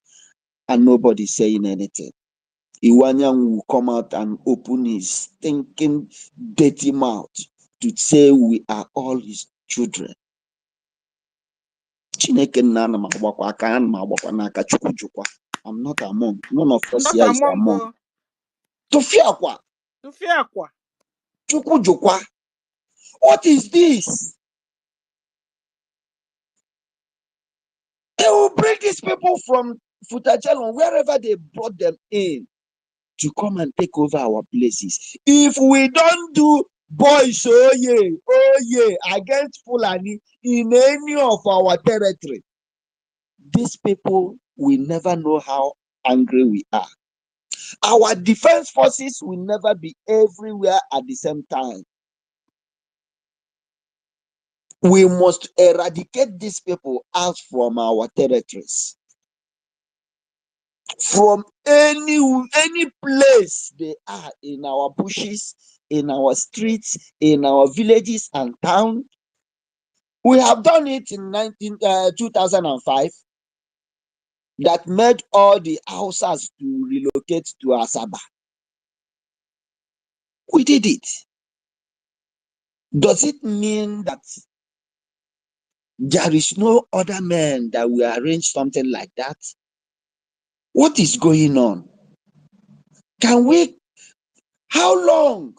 and nobody's saying anything. Iwanyang will come out and open his stinking, dirty mouth to say we are all his children. Chineke nna ana m agbakwa aka, ana m agbakwa n'aka, Chukwu jukwa. I'm not among. None of us Not here is among among. Tufiakwa, to fear kwa. Chukwu jukwa. What is this? They will bring these people from Futajalon, wherever they brought them in, to come and take over our places. If we don't do boys, oh yeah, against Fulani in any of our territory, these people will never know how angry we are. Our defense forces will never be everywhere at the same time. We must eradicate these people out from our territories. From any place they are, in our bushes, in our streets, in our villages and towns. We have done it in 2005, that made all the Hausas to relocate to Asaba. We did it. Does it mean that there is no other man that will arrange something like that? What is going on? How long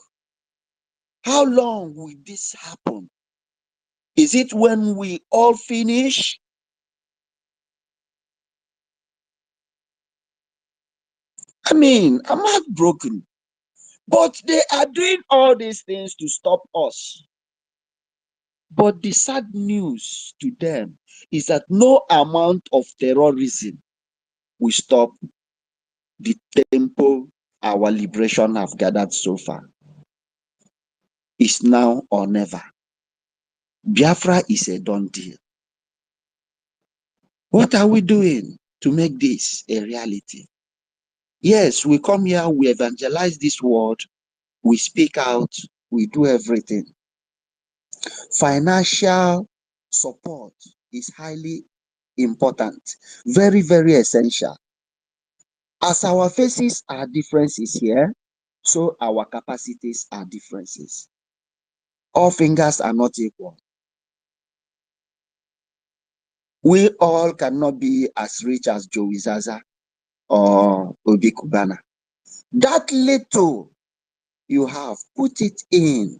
will this happen? Is it when we all finish? I mean, I'm heartbroken. But they are doing all these things to stop us. But the sad news to them is that no amount of terrorism will stop the tempo our liberation have gathered so far. It's now or never. Biafra is a done deal. What are we doing to make this a reality? Yes, we come here, we evangelize this word, we speak out, we do everything. Financial support is highly important, very, very essential. As our faces are differences here, so our capacities are differences. All fingers are not equal. We all cannot be as rich as Joey Zaza or Obi Kubana. That little you have, put it in.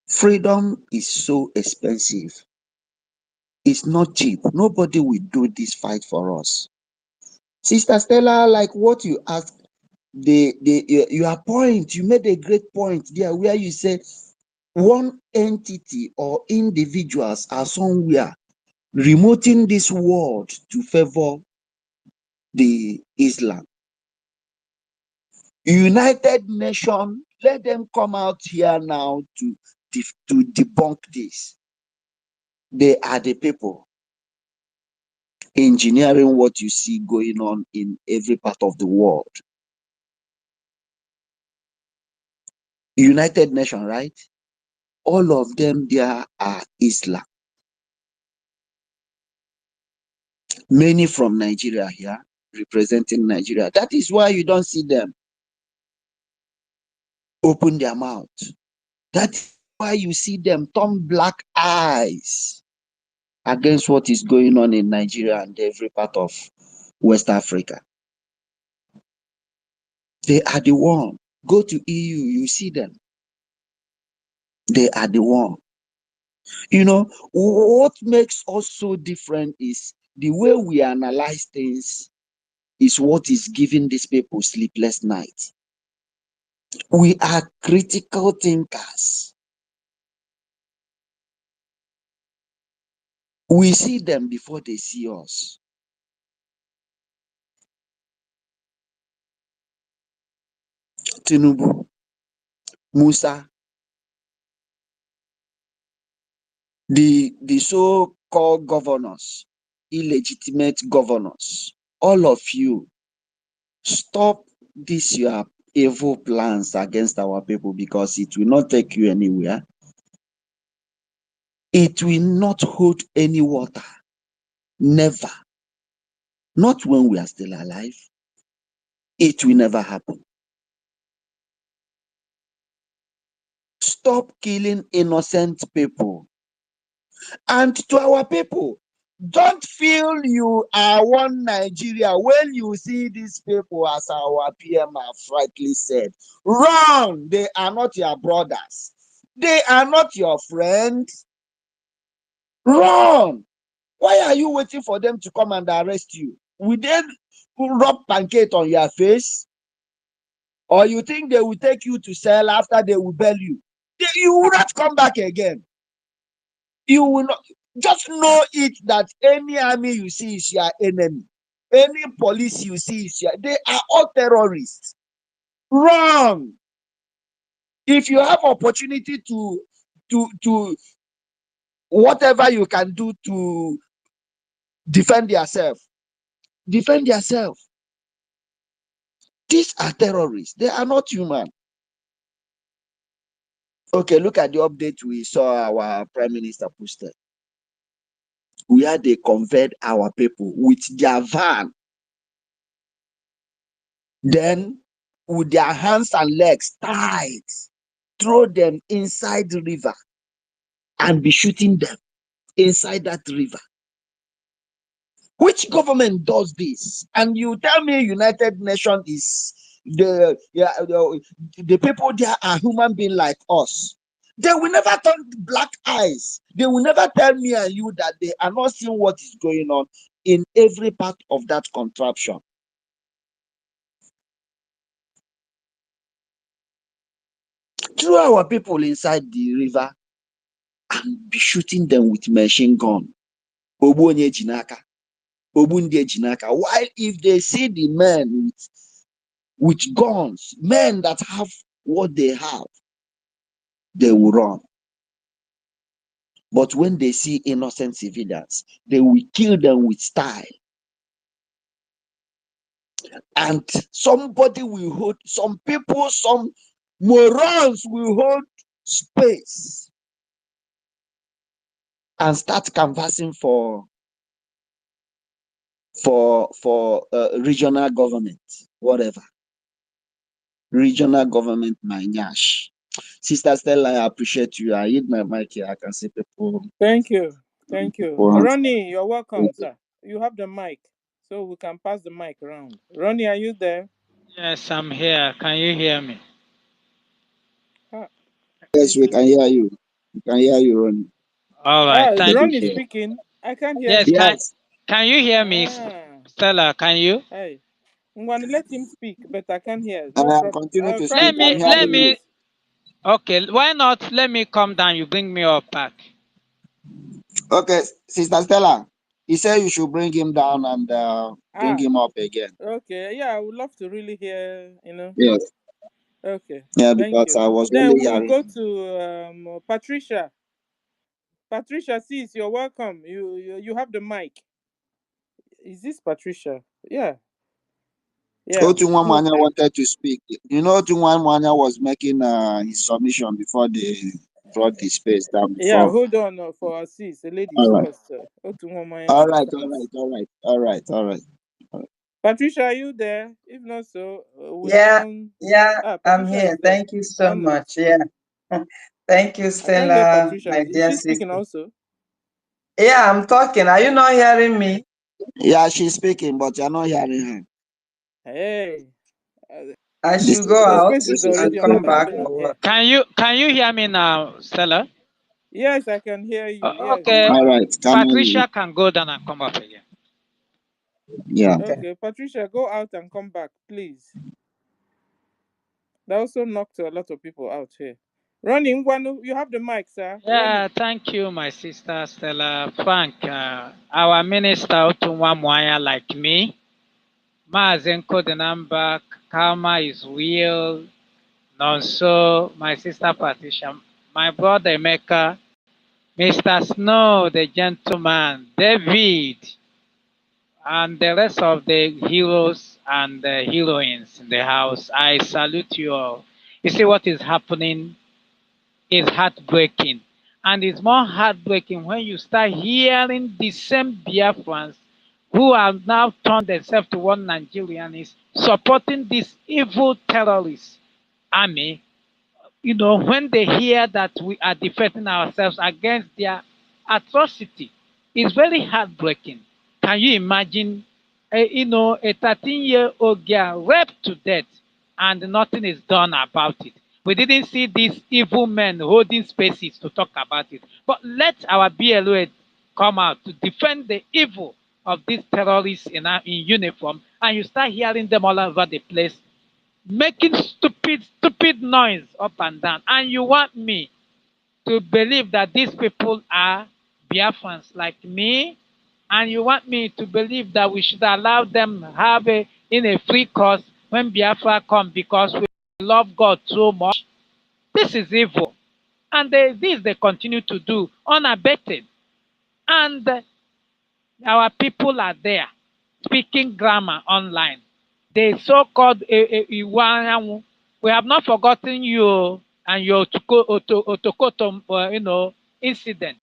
Freedom is so expensive. It's not cheap. Nobody will do this fight for us. Sister Stella, like what you asked, your point, you made a great point there where you said one entity or individuals are somewhere remoting this world to favor the Islam. United Nations, let them come out here now to debunk this. They are the people engineering what you see going on in every part of the world. United Nations, right? All of them there are Islam. Many from Nigeria here, representing Nigeria. That is why you don't see them open their mouth. That's why you see them turn black eyes against what is going on in Nigeria and every part of West Africa. They are the one. Go to EU, you see them. They are the one. You know, what makes us so different is the way we analyze things is what is giving these people sleepless nights. We are critical thinkers. We see them before they see us. Tinubu, Musa, the so-called governors, illegitimate governors, all of you, stop this your evil plans against our people, because it will not take you anywhere. It will not hold any water. Never. Not when we are still alive. It will never happen. Stop killing innocent people. And to our people, don't feel you are one Nigeria when you see these people, as our PM have rightly said. Wrong! They are not your brothers. They are not your friends. Wrong! Why are you waiting for them to come and arrest you? Will they rub pancake on your face? Or you think they will take you to cell after they will bail you? You will not come back again. You will not. Just know it that any army you see is your enemy. Any police you see is your. They are all terrorists. Wrong. If you have opportunity to whatever you can do to defend yourself, defend yourself. These are terrorists. They are not human. Okay, look at the update we saw our Prime Minister posted. Where they conveyed our people with their van. Then, with their hands and legs tied, throw them inside the river and be shooting them inside that river. Which government does this? And you tell me United Nations is the people there are human beings like us. They will never turn black eyes. They will never tell me and you that they are not seeing what is going on in every part of that contraption. Throw our people inside the river and be shooting them with machine gun. While if they see the men with guns, men that have what they have, they will run. But when they see innocent civilians, they will kill them with style. And somebody will hold, some people, some morons will hold space and start canvassing for regional government, whatever. Regional government, my nyash. Sister Stella, I appreciate you. I hit my mic here. I can see people. Thank you. Thank you. people Ronnie, you're welcome, sir. You have the mic, so we can pass the mic around. Ronnie, are you there? Yes, I'm here. Can you hear me? Yes, we can hear you. We can hear you, Ronnie. All right, thank Ronnie you. speaking. I can't hear Yes, him. Yes. can you hear me, Stella? Can you? Hey, I'm gonna let him speak, but I can't hear. No problem. Continue I'll to try speak. Let to me, I'm let hearing respond. you. me. Okay, why not? Let me come down. You bring me up back. Okay, Sister Stella, he said you should bring him down and bring him up again. Okay. Yeah, I would love to really hear. Yes. Okay. Yeah, Thank because you. I was Then only we'll hearing go him. to Patricia. Patricia, sis, you're welcome. You have the mic. Is this Patricia? Yeah. Yeah. Good. Otunwamanya wanted to speak. You know, Otunwamanya was making his submission before they brought the space down Yeah, before. hold on for our sis, the ladies All right. first. Otunwamaya All will right, start. all right, all right, all right, all right. All right. Patricia, are you there? If not so, we Yeah, now. yeah, I'm Patricia here. is there. Thank you so One minute. much. Yeah. Thank you, I can't hear Stella, Patricia. my Is dear she speaking sister. also? Yeah, I'm talking. Are you not hearing me? Yeah, she's speaking, but you're not hearing her. Hey, I This should is go the the out space is this is and already the come back overflowing problem. or here. what? Can you hear me now, Stella? Yes, I can hear you. Yes. Okay, All right, come on. Patricia can go down and come up again. Yeah. Okay. Okay, Patricia, go out and come back, please. That also knocked a lot of people out here. Ronnie Ngwanu, you have the mic, sir. Yeah, Ronnie. thank you, my sister Stella. Frank, our minister Otunwamwanya, like me, Mazenko the number, karma is real. Nonso, my sister Patricia, my brother Emeka, Mr. Snow, the gentleman, David, and the rest of the heroes and the heroines in the house. I salute you all. You see what is happening is heartbreaking. And it's more heartbreaking when you start hearing the same Biafrans who have now turned themselves to one Nigerian is supporting this evil terrorist army. You know, when they hear that we are defending ourselves against their atrocity, it's very heartbreaking. Can you imagine, a 13-year-old girl raped to death and nothing is done about it? We didn't see these evil men holding spaces to talk about it. But let our BLO come out to defend the evil of these terrorists in uniform, and you start hearing them all over the place making stupid noise up and down. And you want me to believe that these people are Biafrans like me, and you want me to believe that we should allow them have in a free course when Biafra come because we love God so much. This is evil. And this they continue to do unabated. And our people are there speaking grammar online. The so-called Iwanyanwu, we have not forgotten you and your Otokoto, incident.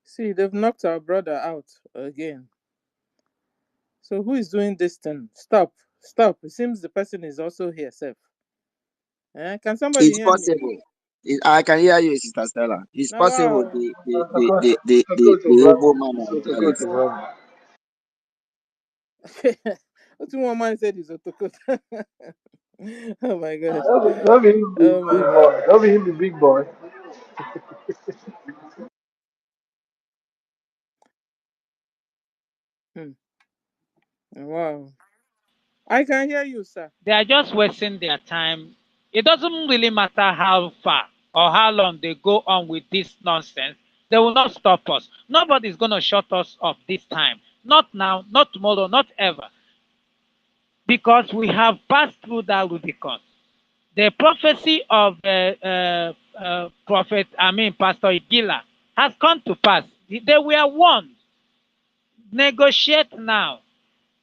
See, they've knocked our brother out again. So who is doing this thing? Stop. Stop. It seems the person is also here, Seth. Can somebody It's hear me? possible. I can hear you, Sister Stella. It's Now, possible wow. the able man of God is here. What one man said is Otokoto. Oh my gosh. That be him the Oh my big gosh. boy. That be him the big boy. Hmm. Wow. I can hear you, sir. They are just wasting their time. It doesn't really matter how far or how long they go on with this nonsense. They will not stop us. Nobody's going to shut us up this time. Not now, not tomorrow, not ever. Because we have passed through that Rubicon. The prophecy of Pastor Igila has come to pass. They were warned. Negotiate now.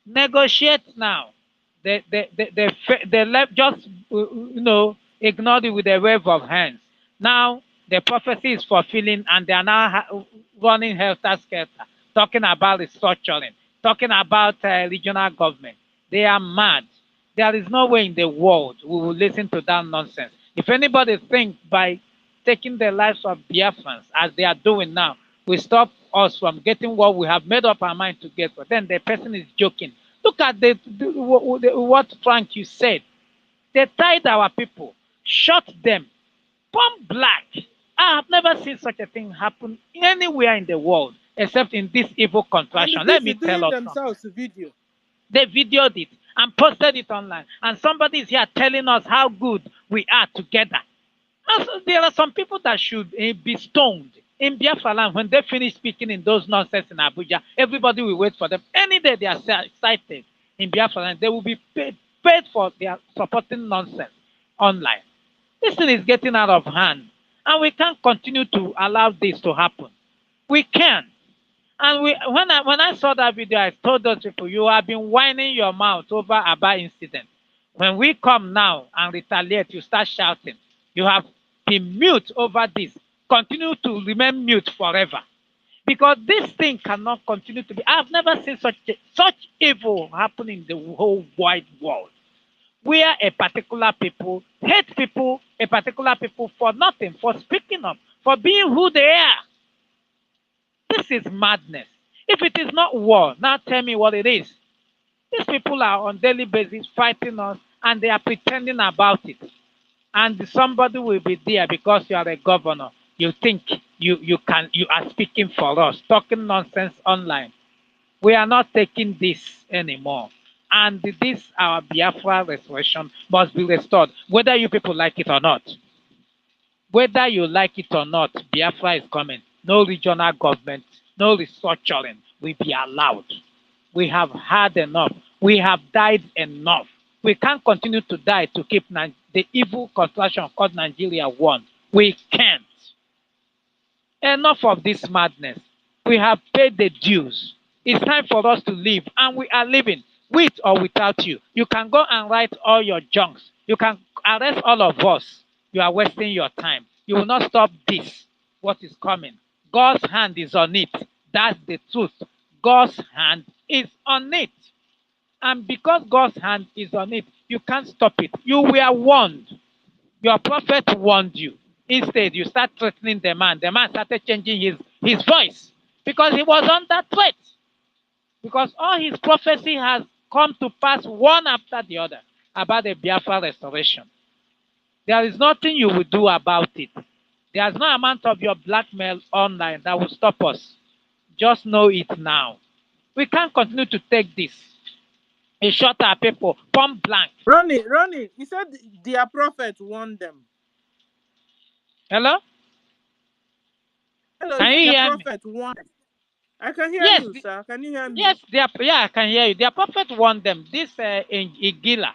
Negotiate now. They left just ignored it with a wave of hands. Now the prophecy is fulfilling, and they are now running helter skelter, talking about restructuring, talking about regional government. They are mad. There is no way in the world we will listen to that nonsense. If anybody thinks by taking the lives of Biafrans as they are doing now will stop us from getting what we have made up our mind to get, but then the person is joking. Look at what Frank you said. They tied our people, shot them, bomb black. I have never seen such a thing happen anywhere in the world except in this evil And the contraction. Let things me they're tell doing us something. themselves video. They videoed it and posted it online, and somebody is here telling us how good we are together. And so there are some people that should be stoned in Biafraland when they finish speaking in those nonsense in Abuja. Everybody will wait for them. Any day they are cited in Biafraland, they will be paid for their supporting nonsense online. This thing is getting out of hand, and we can't continue to allow this to happen. We can. And when I saw that video, I told those people, you have been whining your mouth over Aba incident. When we come now and retaliate, you start shouting. You have been mute over this. Continue to remain mute forever. Because this thing cannot continue to be. I've never seen such evil happen in the whole wide world. Where a particular people hate people, a particular people for nothing, for speaking up, for being who they are. This is madness. If it is not war, now tell me what it is. These people are on daily basis fighting us and they are pretending about it. And somebody will be there because you are a governor. You think you are speaking for us, talking nonsense online. We are not taking this anymore. And this our Biafra restoration must be restored, whether you people like it or not. Whether you like it or not, Biafra is coming. No regional government, no restructuring will be allowed. We have had enough. We have died enough. We can't continue to die to keep the evil construction called Nigeria one. We can't. Enough of this madness. We have paid the dues. It's time for us to live, and we are living with or without you. You can go and write all your junks. You can arrest all of us. You are wasting your time. You will not stop this, what is coming. God's hand is on it. That's the truth. God's hand is on it. And because God's hand is on it, you can't stop it. You were warned. Your prophet warned you. Instead, you start threatening the man. The man started changing his voice because he was under threat. Because all his prophecy has come to pass one after the other about the Biafra restoration. There is nothing you will do about it. There's no amount of your blackmail online that will stop us. Just know it now. We can't continue to take this. It shot our people, point blank. Ronnie, he said their prophet warned them. Hello? Hello, Can you their hear me? prophet warned them. I can hear Yes, you, sir. Can you hear me? yes, yeah, I can hear you. Their prophet warned them. This in Igila,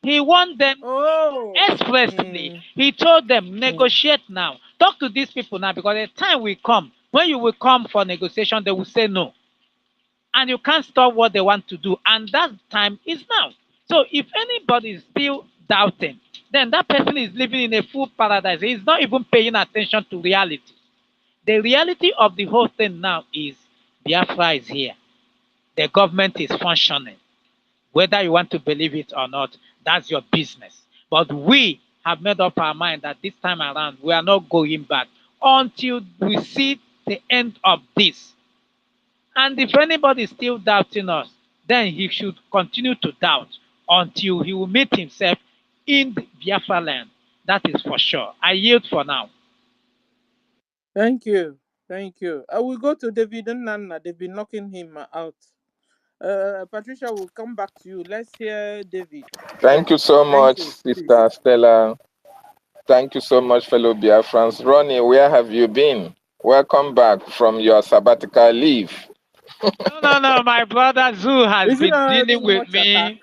he warned them Oh. expressly. He told them, negotiate now. Talk to these people now, because the time will come when you will come for negotiation, they will say no. And you can't stop what they want to do. And that time is now. So if anybody is still doubting, then that person is living in a full paradise. He's not even paying attention to reality. The reality of the whole thing now is Biafra is here. The government is functioning. Whether you want to believe it or not, that's your business. But we have made up our mind that this time around, we are not going back until we see the end of this. And if anybody is still doubting us, then he should continue to doubt until he will meet himself in the Biafraland. That is for sure. I yield for now. Thank you. Thank you. I will go to David and Nana. They've been knocking him out. Patricia will come back to you. Let's hear David. Thank you so Thank much, you. Please. Sister Stella. Thank you so much, fellow Biafrans. Ronnie, where have you been? Welcome back from your sabbatical leave. No. My brother Zoo has Is it been not dealing having with much attack?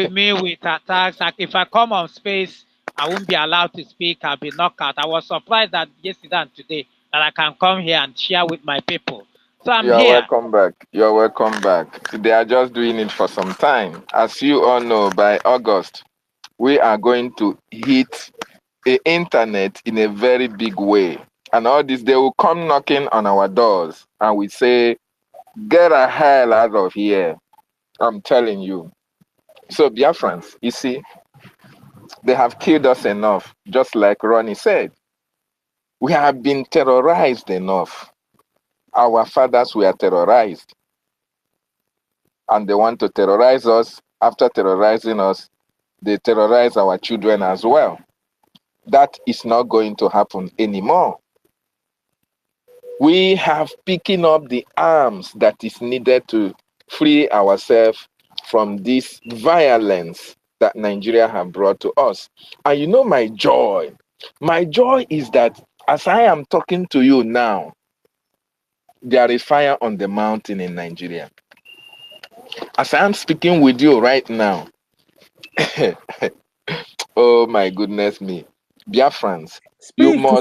me with attacks. Like if I come on space, I won't be allowed to speak. I'll be knocked out. I was surprised that yesterday and today that I can come here and share with my people. So I'm You're here. welcome back. You're welcome back. They are just doing it for some time. As you all know, by August, we are going to hit the internet in a very big way. And all this, they will come knocking on our doors and we say, get the hell out of here. I'm telling you. So, Biafrans, you see, they have killed us enough, just like Ronnie said. We have been terrorized enough. Our fathers were terrorized. And they want to terrorize us. After terrorizing us, they terrorize our children as well. That is not going to happen anymore. We have picking up the arms that is needed to free ourselves from this violence that Nigeria have brought to us. And you know my joy? My joy is that as I am talking to you now, there is fire on the mountain in Nigeria. As I am speaking with you right now, oh my goodness me, Biafrans, Speak.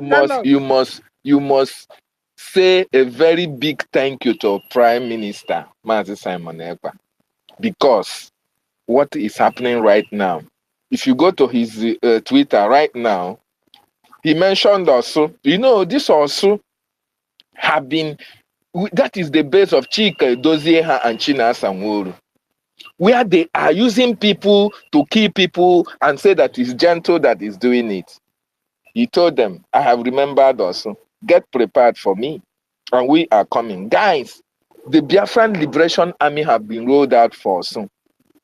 Tell us. you must say a very big thank you to Prime Minister Mazi Simon Ekpa, because what is happening right now, if you go to his Twitter right now, he mentioned also, you know, this also have been, that is the base of Chika Dozieha and China Sanworu, where they are using people to kill people and say that it's gentle that is doing it. He told them, I have remembered also, get prepared for me. And we are coming. Guys, the Biafran Liberation Army have been rolled out for soon.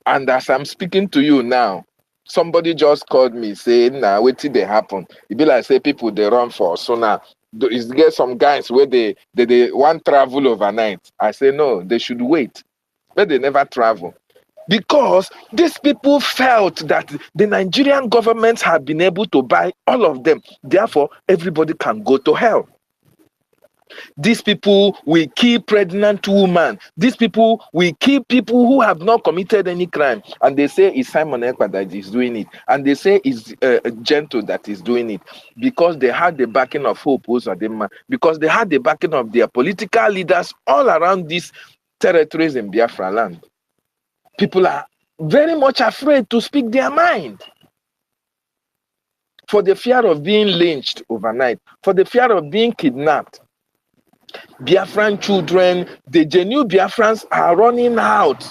And as I'm speaking to you now, somebody just called me saying, nah, wait till they happen. It be like say people they run for. So now, is get some guys where they want travel overnight. I say no, they should wait. But they never travel. Because these people felt that the Nigerian government had been able to buy all of them. Therefore, everybody can go to hell. These people will kill pregnant women. These people will kill people who have not committed any crime. And they say it's Simon Ekpa that is doing it. And they say it's Gentle that is doing it. Because they had the backing of Hope Uzodinma. Because they had the backing of their political leaders all around these territories in Biafraland. People are very much afraid to speak their mind. For the fear of being lynched overnight. For the fear of being kidnapped. Biafran children, the genuine Biafrans are running out,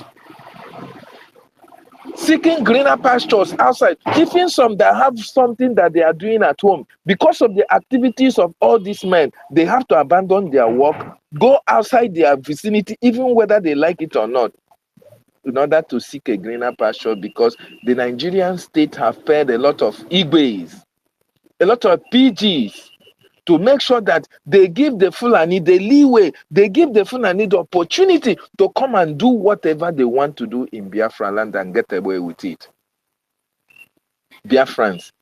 seeking greener pastures outside, even some that have something that they are doing at home. Because of the activities of all these men, they have to abandon their work, go outside their vicinity, even whether they like it or not, in order to seek a greener pasture, because the Nigerian state have paid a lot of Igbes, a lot of PGs, to make sure that they give the Fulani the leeway, they give the Fulani the opportunity to come and do whatever they want to do in Biafraland and get away with it. Biafrans,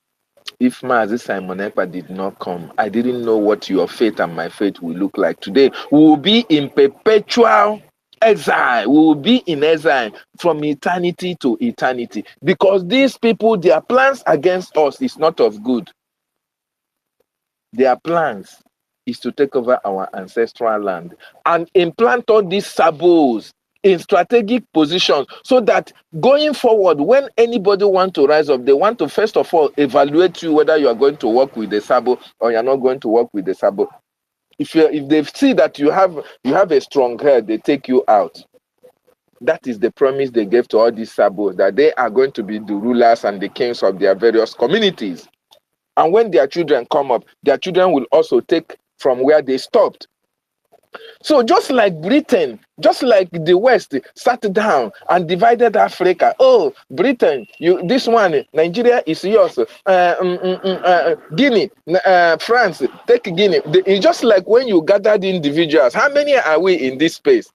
if Mazi Simon Ekpa did not come, I didn't know what your fate and my fate will look like today. We will be in perpetual exile. We will be in exile from eternity to eternity, because these people, their plans against us is not of good. Their plans is to take over our ancestral land and implant all these sabos in strategic positions, so that going forward, when anybody want to rise up, they want to first of all evaluate you whether you are going to work with the sabo or you're not going to work with the sabo. If they see that you have a strong head, they take you out. That is the promise they gave to all these sabos, that they are going to be the rulers and the kings of their various communities. And when their children come up, their children will also take from where they stopped. So just like Britain, just like the West sat down and divided Africa. Oh, Britain, this one, Nigeria is yours. Guinea, France, take Guinea. It's just like when you gathered individuals. How many are we in this space?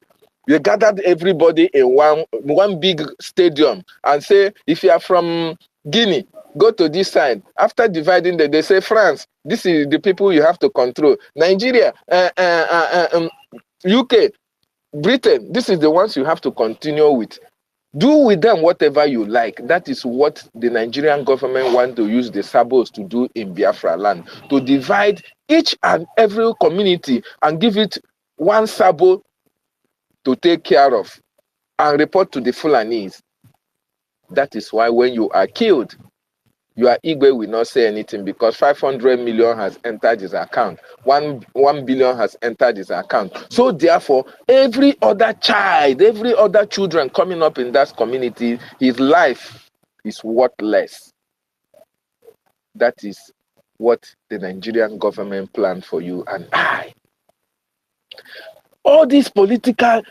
You gathered everybody in one big stadium and say, if you are from Guinea, go to this side. After dividing them, they say, France, this is the people you have to control. Nigeria, UK, Britain, this is the ones you have to continue with. Do with them whatever you like. That is what the Nigerian government want to use the sabos to do in Biafraland, to divide each and every community and give it one sabo to take care of and report to the Fulanis. That is why when you are killed, your Igwe will not say anything, because 500 million has entered his account. 1 billion has entered his account. So therefore, every other child, every other children coming up in that community, his life is worthless. That is what the Nigerian government planned for you and I. All these political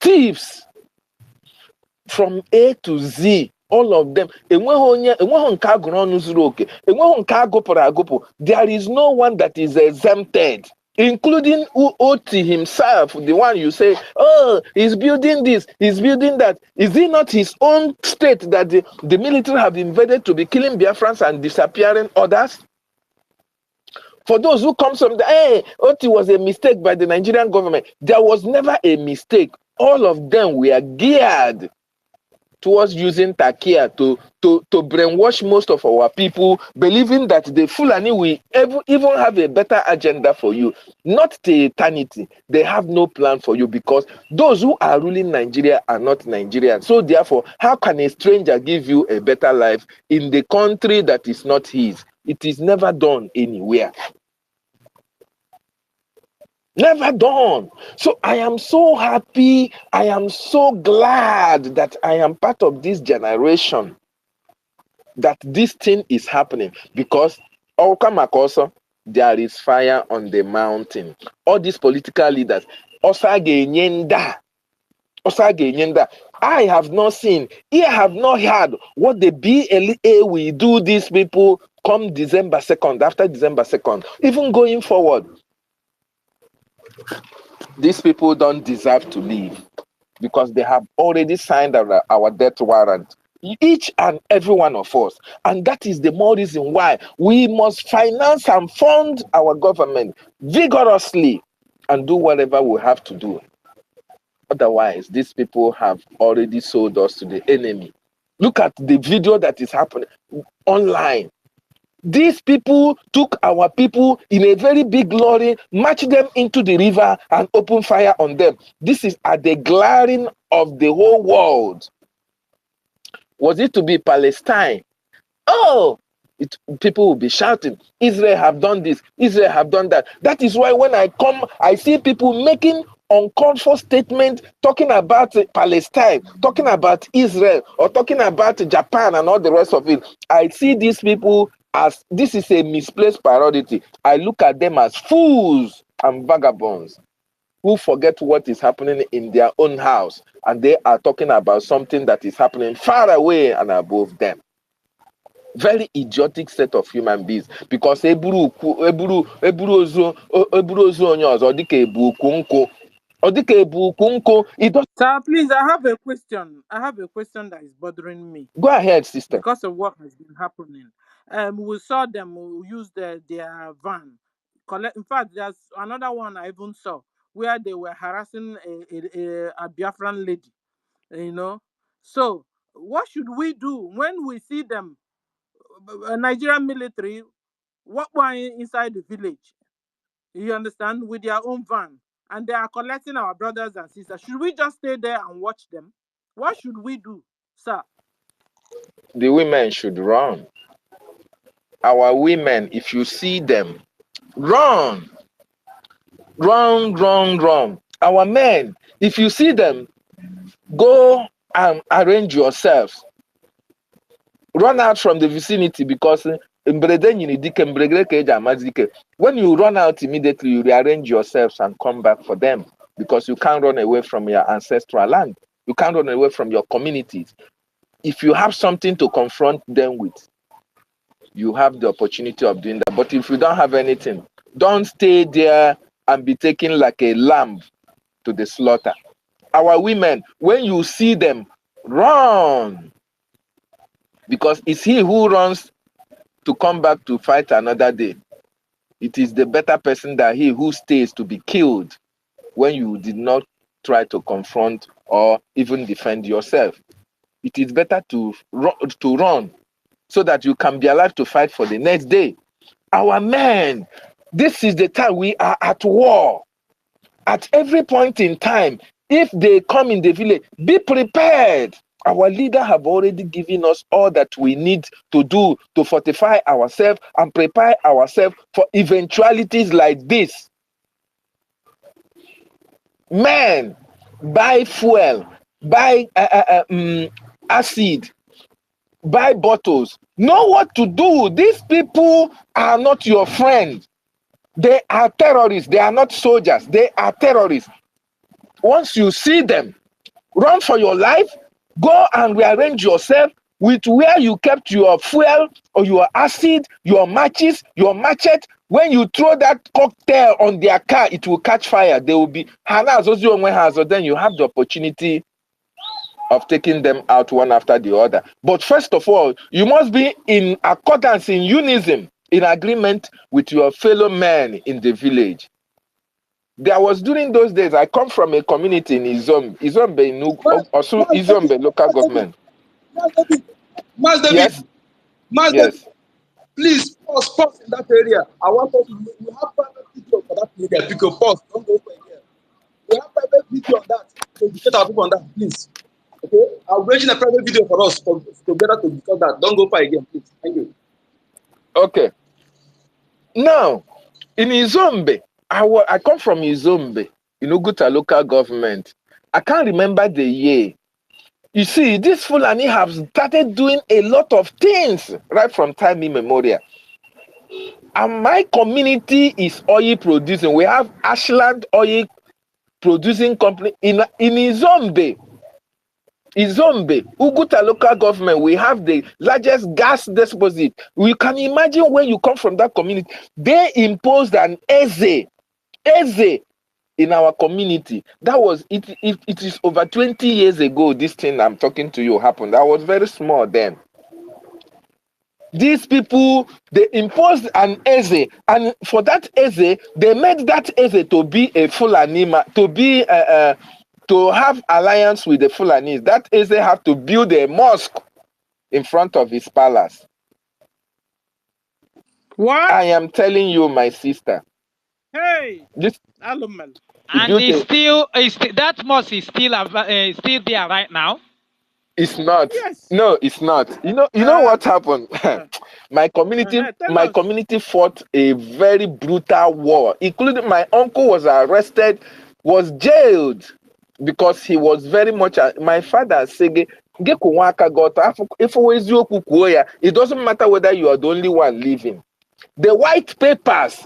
thieves from A to Z, all of them, there is no one that is exempted, including Oti himself, the one you say, oh, he's building this, he's building that. Is it not his own state that the military have invaded to be killing Biafrans and disappearing others? For those who come from hey, Oti was a mistake by the Nigerian government. There was never a mistake. All of them were geared towards using Takia to brainwash most of our people, believing that the Fulani will even have a better agenda for you. Not the eternity. They have no plan for you, because those who are ruling Nigeria are not Nigerians. So therefore, how can a stranger give you a better life in the country that is not his? It is never done anywhere. Never done. So I am so happy. I am so glad that I am part of this generation, that this thing is happening, because also there is fire on the mountain. All these political leaders, I have not seen, I have not heard what the BLA will do these people come December 2nd, after December 2nd, even going forward. These people don't deserve to live, because they have already signed our death warrant. each and every one of us. And that is the more reason why we must finance and fund our government vigorously and do whatever we have to do. Otherwise, these people have already sold us to the enemy. Look at the video that is happening online. These people took our people in a very big lorry, marched them into the river, and opened fire on them. This is at the glaring of the whole world. Was it to be Palestine? Oh, people will be shouting, Israel have done this, Israel have done that. That is why when I come, I see people making uncalled for statements, talking about Palestine, talking about Israel, or talking about Japan and all the rest of it. I see these people as this is a misplaced priority. I look at them as fools and vagabonds who forget what is happening in their own house, and they are talking about something that is happening far away and above them. Very idiotic set of human beings, because eburu ozu onye ọzọ dịka ebu ukwu nkụ. Ọ dịka ebu ukwu nkụ. Sir, please, I have a question. I have a question that is bothering me. Go ahead, sister. Because of what has been happening. We saw them use their van. In fact, there's another one I even saw where they were harassing a Biafran lady. You know, so what should we do when we see them, Nigerian military, what were inside the village? You understand, with their own van, and they are collecting our brothers and sisters. Should we just stay there and watch them? What should we do, sir? The women should run. Our women, if you see them, run. Run, run, run. Our men, if you see them, go and arrange yourselves. Run out from the vicinity, because when you run out immediately, you rearrange yourselves and come back for them, because you can't run away from your ancestral land. You can't run away from your communities. If you have something to confront them with, you have the opportunity of doing that. But if you don't have anything, don't stay there and be taken like a lamb to the slaughter. Our women, when you see them, run. Because it's he who runs to come back to fight another day. It is the better person than he who stays to be killed when you did not try to confront or even defend yourself. It is better to run so that you can be alive to fight for the next day. Our men, this is the time we are at war. At every point in time, if they come in the village, be prepared. Our leader have already given us all that we need to do to fortify ourselves and prepare ourselves for eventualities like this. Men, buy fuel, buy acid, buy bottles. Know what to do. These people are not your friends. They are terrorists. They are not soldiers. They are terrorists. Once you see them, run for your life. Go and rearrange yourself with where you kept your fuel or your acid, your matches, your machete. When you throw that cocktail on their car, it will catch fire. They will be, then you have the opportunity of taking them out one after the other. But first of all, you must be in accordance, in unison, in agreement with your fellow men in the village. There was, during those days, I come from a community in Izombe local government. Mas David, Yes, Mas yes. David, please pause in that area. I want us to have private video for that area. Because pause, don't go over here. We have private video on that. So educate our people on that, please. Okay, I'm arranging a private video for us together to discuss that. Don't go far again, please. Thank you. Okay. Now, in Izombe, I come from Izombe, Uguta local government. I can't remember the year. You see, this Fulani have started doing a lot of things right from time immemorial. And my community is oil producing. We have Ashland Oil Producing Company in Izombe. Izombe, Uguta local government, we have the largest gas deposit. You can imagine when you come from that community, they imposed an Eze in our community. That was it. It is over 20 years ago. This thing I'm talking to you happened. I was very small then. These people, they imposed an Eze, and for that Eze, they made that Eze to be a Fulani, to have alliance with the Fulanis. That Eze have to build a mosque in front of his palace. What? I am telling you, my sister. Hey, This Aluman. he And built a. that mosque is still there right now. It's not. Yes. No, it's not. You know Uh-huh. what happened? my community, Tell my us. community fought a very brutal war. Including my uncle was arrested, was jailed because he was very much. My father said, it doesn't matter whether you are the only one living. The white papers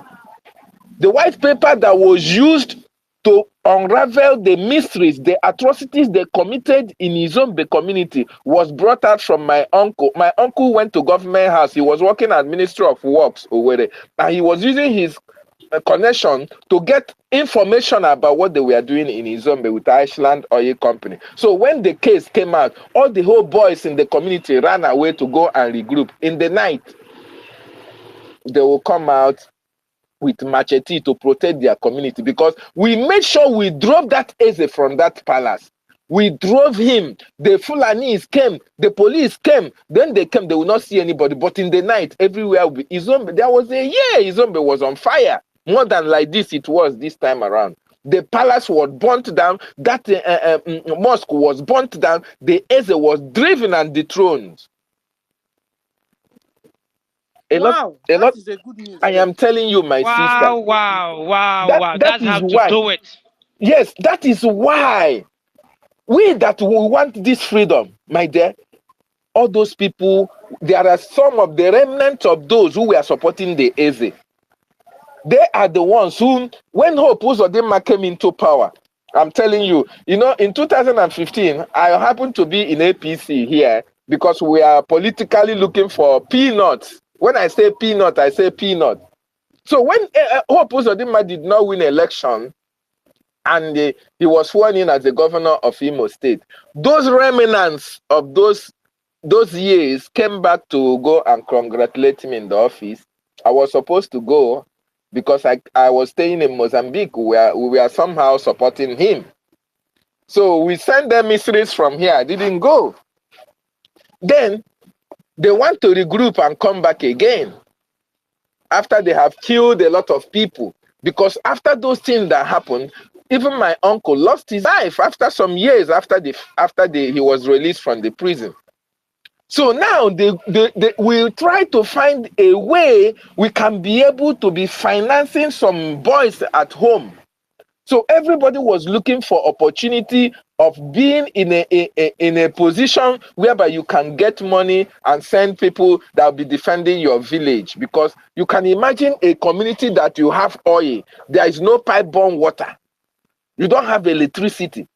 that was used to unravel the mysteries, the atrocities they committed in his own community was brought out from my uncle. My uncle went to government house. He was working at Ministry of Works, Owerri, and he was using his connection to get information about what they were doing in Izombe with Iceland Oil Company. So when the case came out, all the whole boys in the community ran away to go and regroup. In the night, they will come out with machete to protect their community, because we made sure we drove that Eze from that palace. We drove him. The Fulanis came, the police came. Then they came, they will not see anybody. But in the night, everywhere will be Izombe. There was a year Izombe was on fire. More than like this, it was this time around. The palace was burnt down. That mosque was burnt down. The Eze was driven and dethroned. Wow, A that lot. is a good news. I am telling you, my sister. Wow. That That's is how to why. do it. Yes, that is why we that will want this freedom, my dear, all those people, there are some of the remnants of those who were supporting the Eze. They are the ones who, when Hope Uzodinma came into power, I'm telling you, in 2015, I happened to be in APC here because we are politically looking for peanuts. When I say peanut, I say peanut. So when Hope Uzodinma did not win election, and he was sworn in as the governor of Imo State, those remnants of those years came back to go and congratulate him in the office. I was supposed to go because I was staying in Mozambique, where we were somehow supporting him. So we sent them mysteries from here. I didn't go. Then they want to regroup and come back again after they have killed a lot of people. Because after those things that happened, even my uncle lost his life after some years after he was released from the prison. So now they will try to find a way we can be able to be financing some boys at home. So everybody was looking for opportunity of being in a position whereby you can get money and send people that will be defending your village. Because you can imagine a community that you have oil, there is no pipe-borne water, you don't have electricity.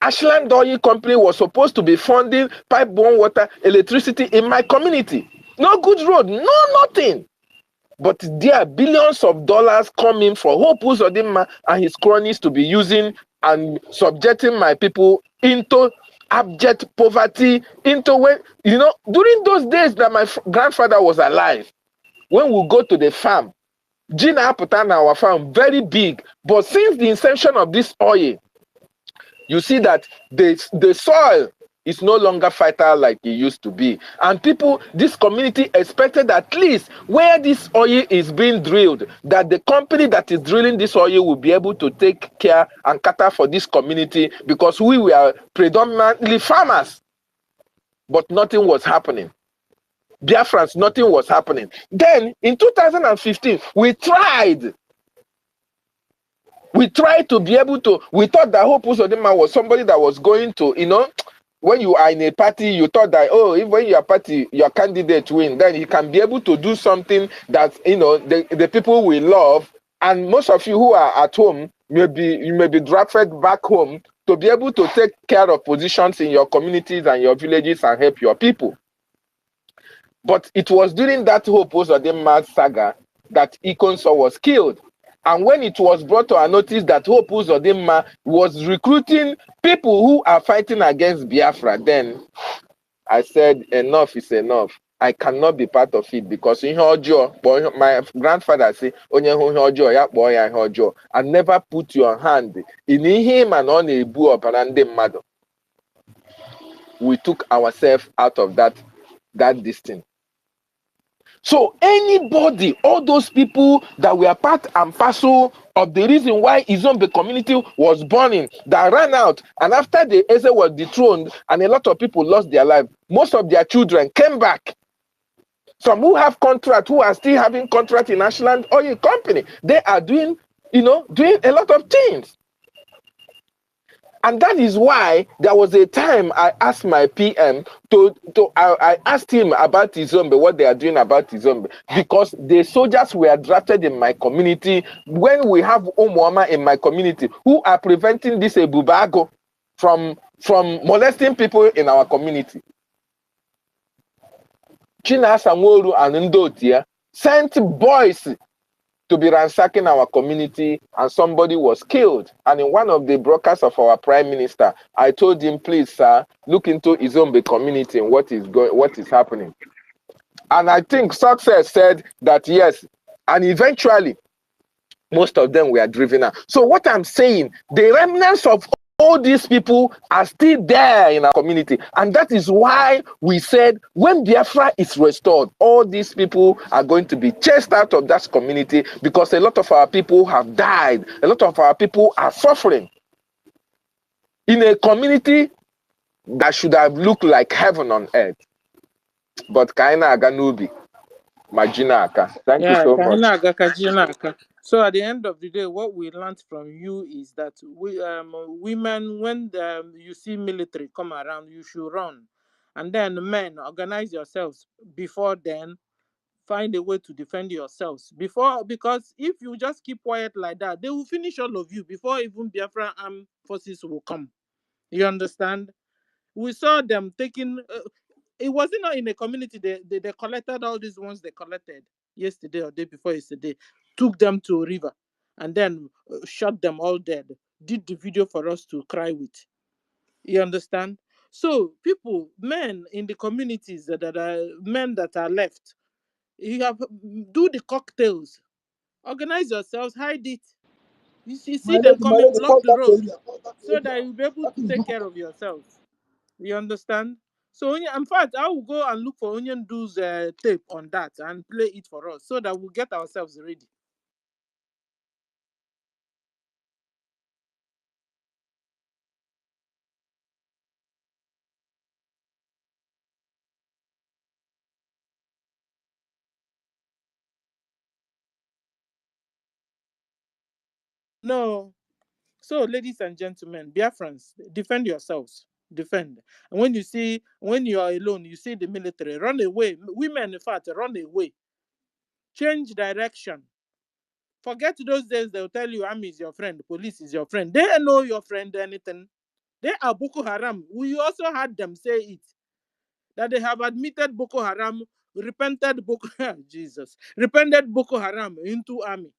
Ashland Oil Company was supposed to be funding pipe-borne water, electricity in my community. No good road, no nothing. But there are billions of dollars coming for Hope Uzodinma and his cronies to be using and subjecting my people into abject poverty, into during those days that my grandfather was alive, when we go to the farm, Gina Aputan, our farm, very big. But since the inception of this oil, you see that the soil is no longer fertile like it used to be. And this community expected at least where this oil is being drilled, that the company that is drilling this oil will be able to take care and cater for this community, because we were predominantly farmers. But nothing was happening. Biafrans, nothing was happening. Then in 2015, we tried to be able to, we thought that Hope Uzodinma was somebody that was going to, when you are in a party, you thought that, if when your party, your candidate win, then he can be able to do something that, the people will love. And most of you who are at home, you may be drafted back home to be able to take care of positions in your communities and your villages and help your people. But it was during that Hope Uzodinma saga that Ikonso was killed. And when it was brought to our notice that Hope Uzodinma was recruiting people who are fighting against Biafra, then I said, enough is enough. I cannot be part of it because my grandfather said, and never put your hand in him and on a boo of mother. We took ourselves out of that distance. So anybody, all those people that were part and parcel of the reason why Izombe community was burning, that ran out, and after the Eze was dethroned and a lot of people lost their life, most of their children came back. Some who have contract, who are still having contract in Ashland Oil Company, they are doing a lot of things. And that is why there was a time I asked my PM I asked him about Izombe, what they are doing about Izombe, because the soldiers were drafted in my community. When we have Umuama in my community who are preventing this Ebubago from molesting people in our community. China Samoru and Ndotia sent boys to be ransacking our community, and somebody was killed. And in one of the broadcasts of our prime minister, I told him, please, sir, look into Izombe community and what is happening. And I think Success said that yes, and eventually most of them were driven out. So what I'm saying, the remnants of all these people are still there in our community. And that is why we said when Biafra is restored, all these people are going to be chased out of that community because a lot of our people have died. A lot of our people are suffering in a community that should have looked like heaven on earth. But Kaina Aganubi, Majinaka. Thank you Yeah, so much. Kainaga, Kajinaka. So at the end of the day, what we learned from you is that women, when you see military come around, you should run, and then men, organize yourselves before then. Find a way to defend yourselves because if you just keep quiet like that, they will finish all of you before even Biafra armed forces will come. You understand? We saw them taking. It wasn't not in a community. They collected all these ones they collected yesterday or day before yesterday, took them to a river, and then shot them all dead. Did the video for us to cry with. You understand? So people, men in the communities that are men that are left, you have do the cocktails, organize yourselves, hide it. You see them My coming, lady, block call the that road, area. Call that so area. that you'll be able That to is take good. care of yourselves. You understand? So, in fact, I will go and look for Onion Do's tape on that and play it for us so that we'll get ourselves ready. No. So, ladies and gentlemen, Biafrans, defend yourselves. Defend. And when you are alone, you see the military, run away. Women, in fact, run away. Change direction. Forget those days they'll tell you army is your friend, police is your friend. They know your friend anything. They are Boko Haram. We also had them say it. That they have admitted Boko Haram, repented Boko Haram into army.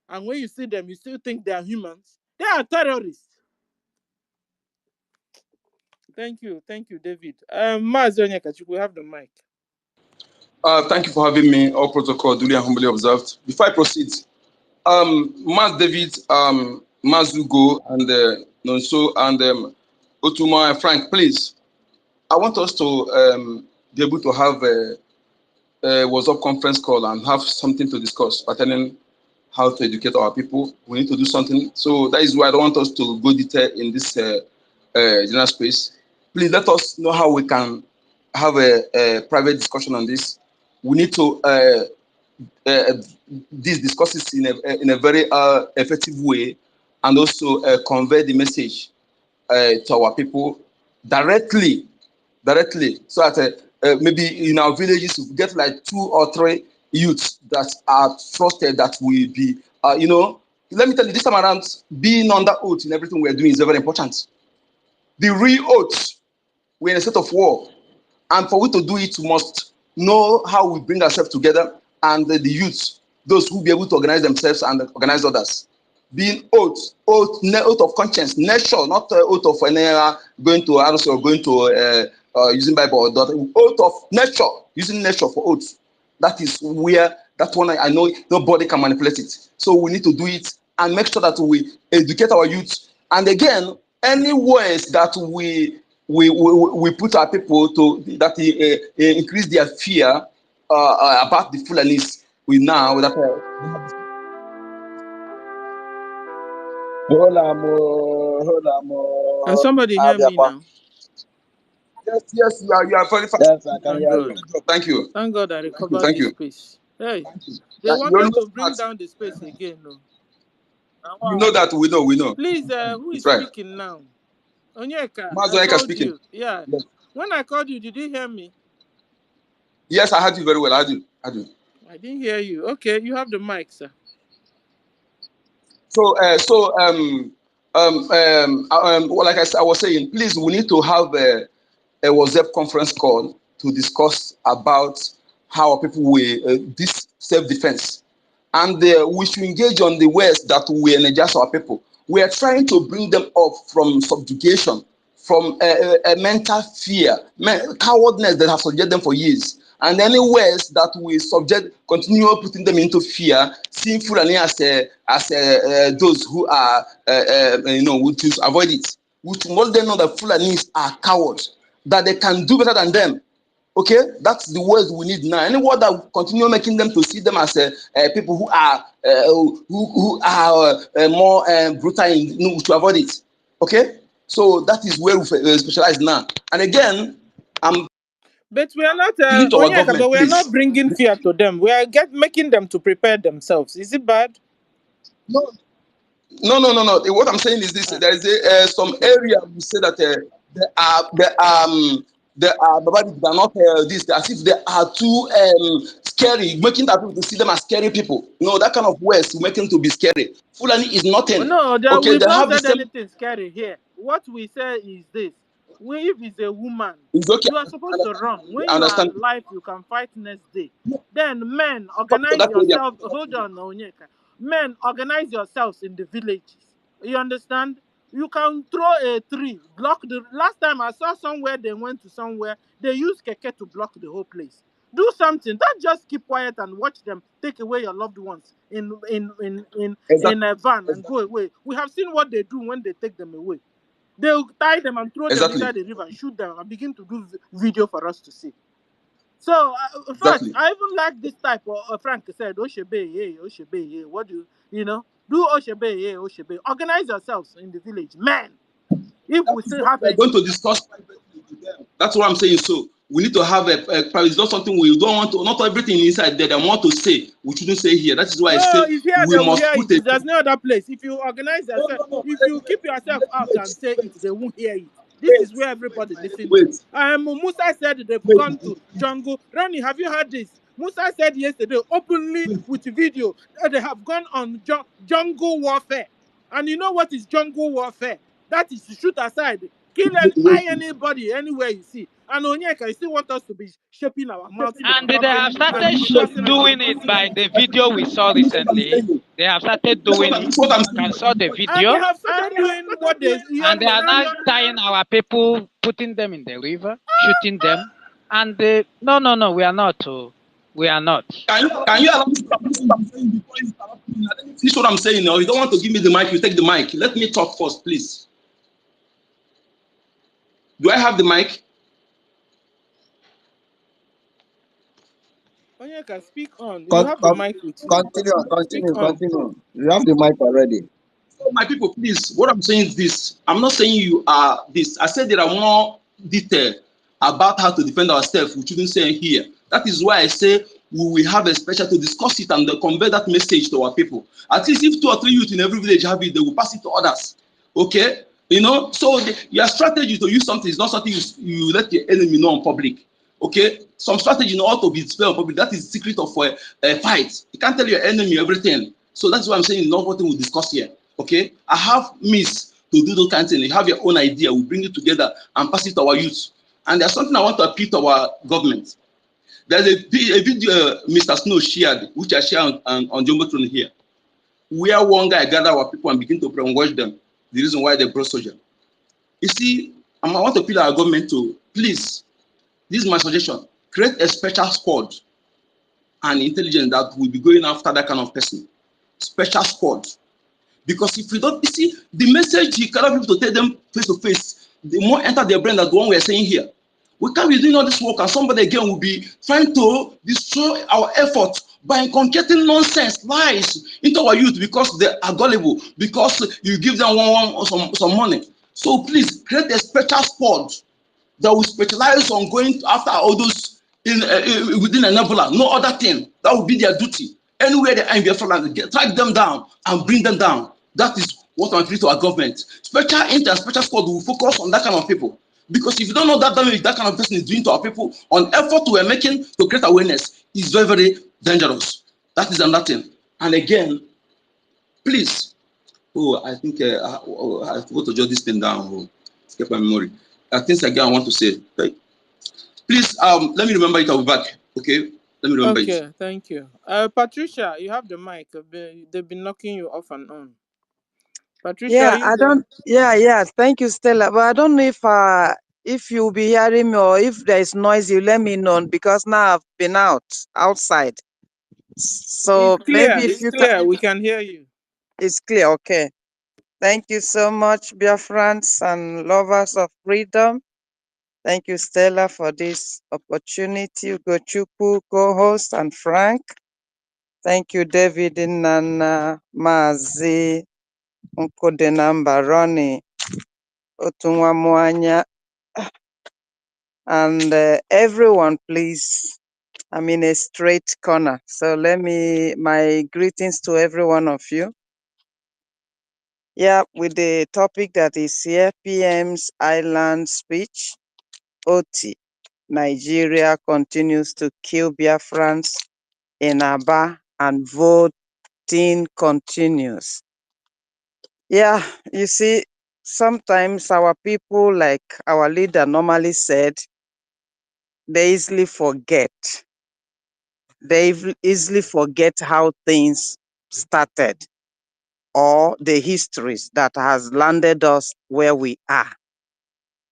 And when you see them, you still think they are humans. They are terrorists. Thank you, David. Mazi Onyeka, we have the mic. Thank you for having me. All protocol duly and humbly observed. Before I proceed, Mas David, Mazugo, and Nonso, and Otuma and Frank, please. I want us to be able to have a WhatsApp conference call and have something to discuss pertaining how to educate our people. We need to do something. So that is why I don't want us to go detail in this general space. Please let us know how we can have a private discussion on this. We need to discuss this in a very effective way, and also convey the message to our people directly, so that maybe in our villages we get like 2 or 3 youths that are trusted that will be, let me tell you, this time around, being under oath in everything we're doing is very important. The real oath, we're in a state of war, and for we to do it, we must know how we bring ourselves together, and the youths those who be able to organize themselves and organize others. Being oath of conscience, nature, not oath of going to house or going to using Bible or daughter. Oath of nature, using nature for oath. That is where that one I know nobody can manipulate it. So we need to do it and make sure that we educate our youth. And again, any ways that we put our people to that increase their fear about the Fulanis. We now that Can somebody hear me now? yes, you are very fast. Yes, I can Thank hear God. you. Thank you. Thank God I recovered Thank the you. space. Hey, Thank you. they You wanted to bring down the space again. No. Now what know that happened? we know. Please, who It's is right. speaking now? Onyeka, I Mazoeka called speaking. you. Yeah. Yes. When I called you, did you hear me? Yes, I heard you very well. I do. I didn't hear you. Okay, you have the mic, sir. So, well, like I was saying, please, we need to have a WhatsApp conference call to discuss about how people will this self-defense, and we should engage on the ways that we energize our people. We are trying to bring them up from subjugation, from a mental fear, cowardness that have subjected them for years. And any ways that we continue putting them into fear, seeing Fulani as those who are, we to avoid it. We should let them know that Fulanis are cowards, that they can do better than them. Okay, that's the words we need now. Any word that continue making them to see them as people who are more brutal, to avoid it. Okay, so that is where we specialize now. And again, I'm But we are not, appealing to our Onyeka, but government, we are not please. bringing fear to them. We are making them to prepare themselves. Is it bad? No, no. What I'm saying is this: Ah, there is some area we say that there are Babadi that are not this, as if they are too scary, making that people to see them as scary people. No, that kind of words make them to be scary. Fulani is oh, nothing. no, Okay, we've they not have the said same. anything scary here. What we say is this. If it's a woman, It's okay. you are supposed to run. When I you are understand. alive, you can fight next day. Then men, Come to organize that area. yourself. Hold on, Onyeka. Men, organize yourselves in the villages. You understand? You can throw a tree, block the. Last time I saw somewhere they went to somewhere, they used keke to block the whole place. Do something. Don't just keep quiet and watch them take away your loved ones in Exactly. a van and go Exactly. away. We have seen what they do when they take them away. They'll tie them and throw them Exactly. inside the river and shoot them and begin to do video for us to see. So, first, Exactly. I even like this type of Frank said, Oshebe, yeah, Oshebe, yeah. What do do Oshebe, yeah, Oshebe. Organize yourselves in the village. Men, if That we is still what have we are any. going to discuss privately with them. That's what I'm saying. So we need to have a it's not something we don't want to, not everything inside there that I want to say, we shouldn't say here. That is why I No, say it's here we they will must hear put it. a There's no other place. If you organize yourself, no. if you keep yourself out Wait, and say wait, it, they won't hear it. This wait, is where everybody listen to. wait, Musa said they've wait, gone to jungle. Ronnie, have you heard this? Musa said yesterday openly wait. with video that they have gone on jungle warfare. And you know what is jungle warfare? That is to shoot aside, kill and Wait. eye anybody anywhere you see. And Onyeka, you still want us to be shaping our mouth to be And they talking have started and discussing and doing it discussing by and the discussing. video we saw That's what I'm recently. saying. They have started doing it. That's what I'm You can saw the saying. And they video. have started doing what they, you And they are understand? now tying our people, putting them in the river, shooting them. And no, we are not. We are not. Can you allow me to finish what I'm saying before you start? Let me finish what I'm saying. Or you don't want to give me the mic, you take the mic. Let me talk first, please. Do I have the mic? Onyeka, speak on. You Con- have the con- mic with you. Continue, Speak continue, on. continue. You have the mic already. So my people, please, what I'm saying is this. I'm not saying you are this. I said there are more detail about how to defend ourselves. We shouldn't say here. That is why I say we will have a special to discuss it and convey that message to our people. At least if 2 or 3 youth in every village have it, they will pass it to others. Okay? So your strategy to use something is not something you let your enemy know in public. Okay? Some strategy not to be displayed in public. That is the secret of a fight. You can't tell your enemy everything. So that's why I'm saying not what we discuss here. Okay, I have means to do those kind of things. You have your own idea, we bring it together and pass it to our youth. And there's something I want to appeal to our government. There's a video Mr. Snow shared, which I share on Jumbotron here, where one guy gathered our people and begin to pray and watch them. The reason why they brought soldier. You see, I want to appeal our government to, please, this is my suggestion, create a special squad and intelligence that will be going after that kind of person. Special squad. Because if we don't, you see, the message you cannot be able to tell them face to face, the more enter their brain than the one we are saying here. We can't be doing all this work and somebody again will be trying to destroy our effort by concocting nonsense, lies into our youth because they are gullible, because you give them some money. So please create a special squad that will specialize on going after all those within a nebula, no other thing. That will be their duty. Anywhere they are in Biafraland, track them down and bring them down. That is what I'm appealing to our government. Special inter special squad will focus on that kind of people. Because if you don't know that damage that kind of person is doing to our people, on effort we're making to create awareness is very, very dangerous. That is another thing. And again, please, I think I forgot to jot this thing down. Escape my memory. Things again I want to say. Right? Please, let me remember it. I'll be back. Okay, let me remember it. Okay, thank you. Patricia, you have the mic. They've been knocking you off and on. Patricia, are Yeah, you I there? don't. Yeah. Thank you, Stella. But I don't know if you'll be hearing me or if there is noise, you let me know because now I've been outside. It's So maybe clear. if It's you can, clear. We can hear you. it's clear. Okay. Thank you so much, Biafrans and lovers of freedom. Thank you, Stella, for this opportunity. Gochukwu, co-host, and Frank. Thank you, David and Mazi Nkodenamba, Ronnie, Otunwamwanya, and everyone, please. I'm in a straight corner. So my greetings to every one of you. Yeah, with the topic that is here, PM's Island speech, OT. Nigeria continues to kill Biafrans in Aba and voting continues. Yeah, you see, sometimes our people, like our leader normally said, they easily forget. They easily forget how things started or the histories that has landed us where we are.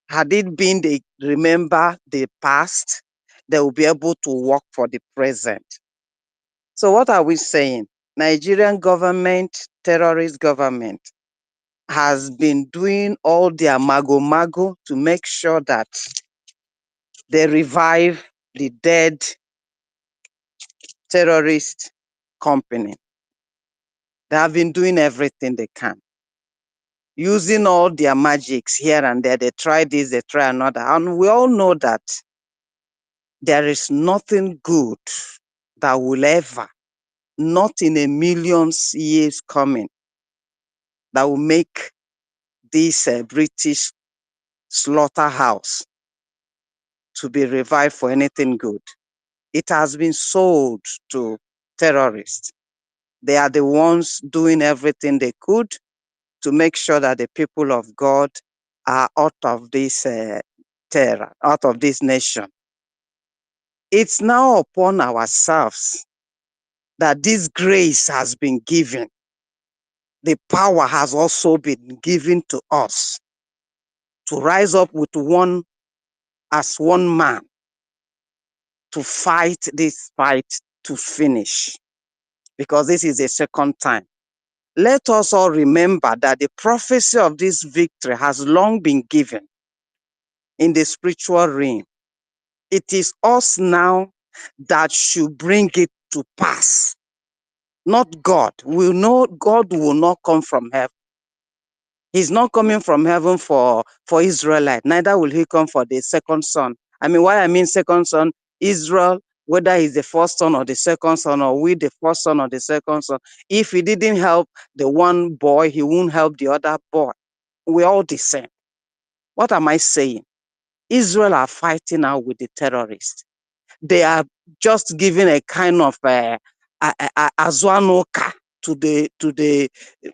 Had it been they remember the past, they will be able to work for the present. So what are we saying? Nigerian government, terrorist government, has been doing all their mago to make sure that they revive the dead terrorist company. They have been doing everything they can, using all their magics here and there. They try this, they try another. And we all know that there is nothing good that will ever, not in a million years coming, that will make this British slaughterhouse to be revived for anything good. It has been sold to terrorists. They are the ones doing everything they could to make sure that the people of God are out of this terror, out of this nation. It's now upon ourselves that this grace has been given. The power has also been given to us to rise up with as one man to fight this fight to finish, because this is the second time. Let us all remember that the prophecy of this victory has long been given in the spiritual realm. It is us now that should bring it to pass, not God. We know God will not come from heaven. He's not coming from heaven for Israelite, neither will he come for the second son. I mean, why I mean second son, Israel, whether he's the first son or the second son, or we the first son or the second son, if he didn't help the one boy, he won't help the other boy. We're all the same. What am I saying? Israel are fighting now with the terrorists. They are just giving a kind of azwanoka to the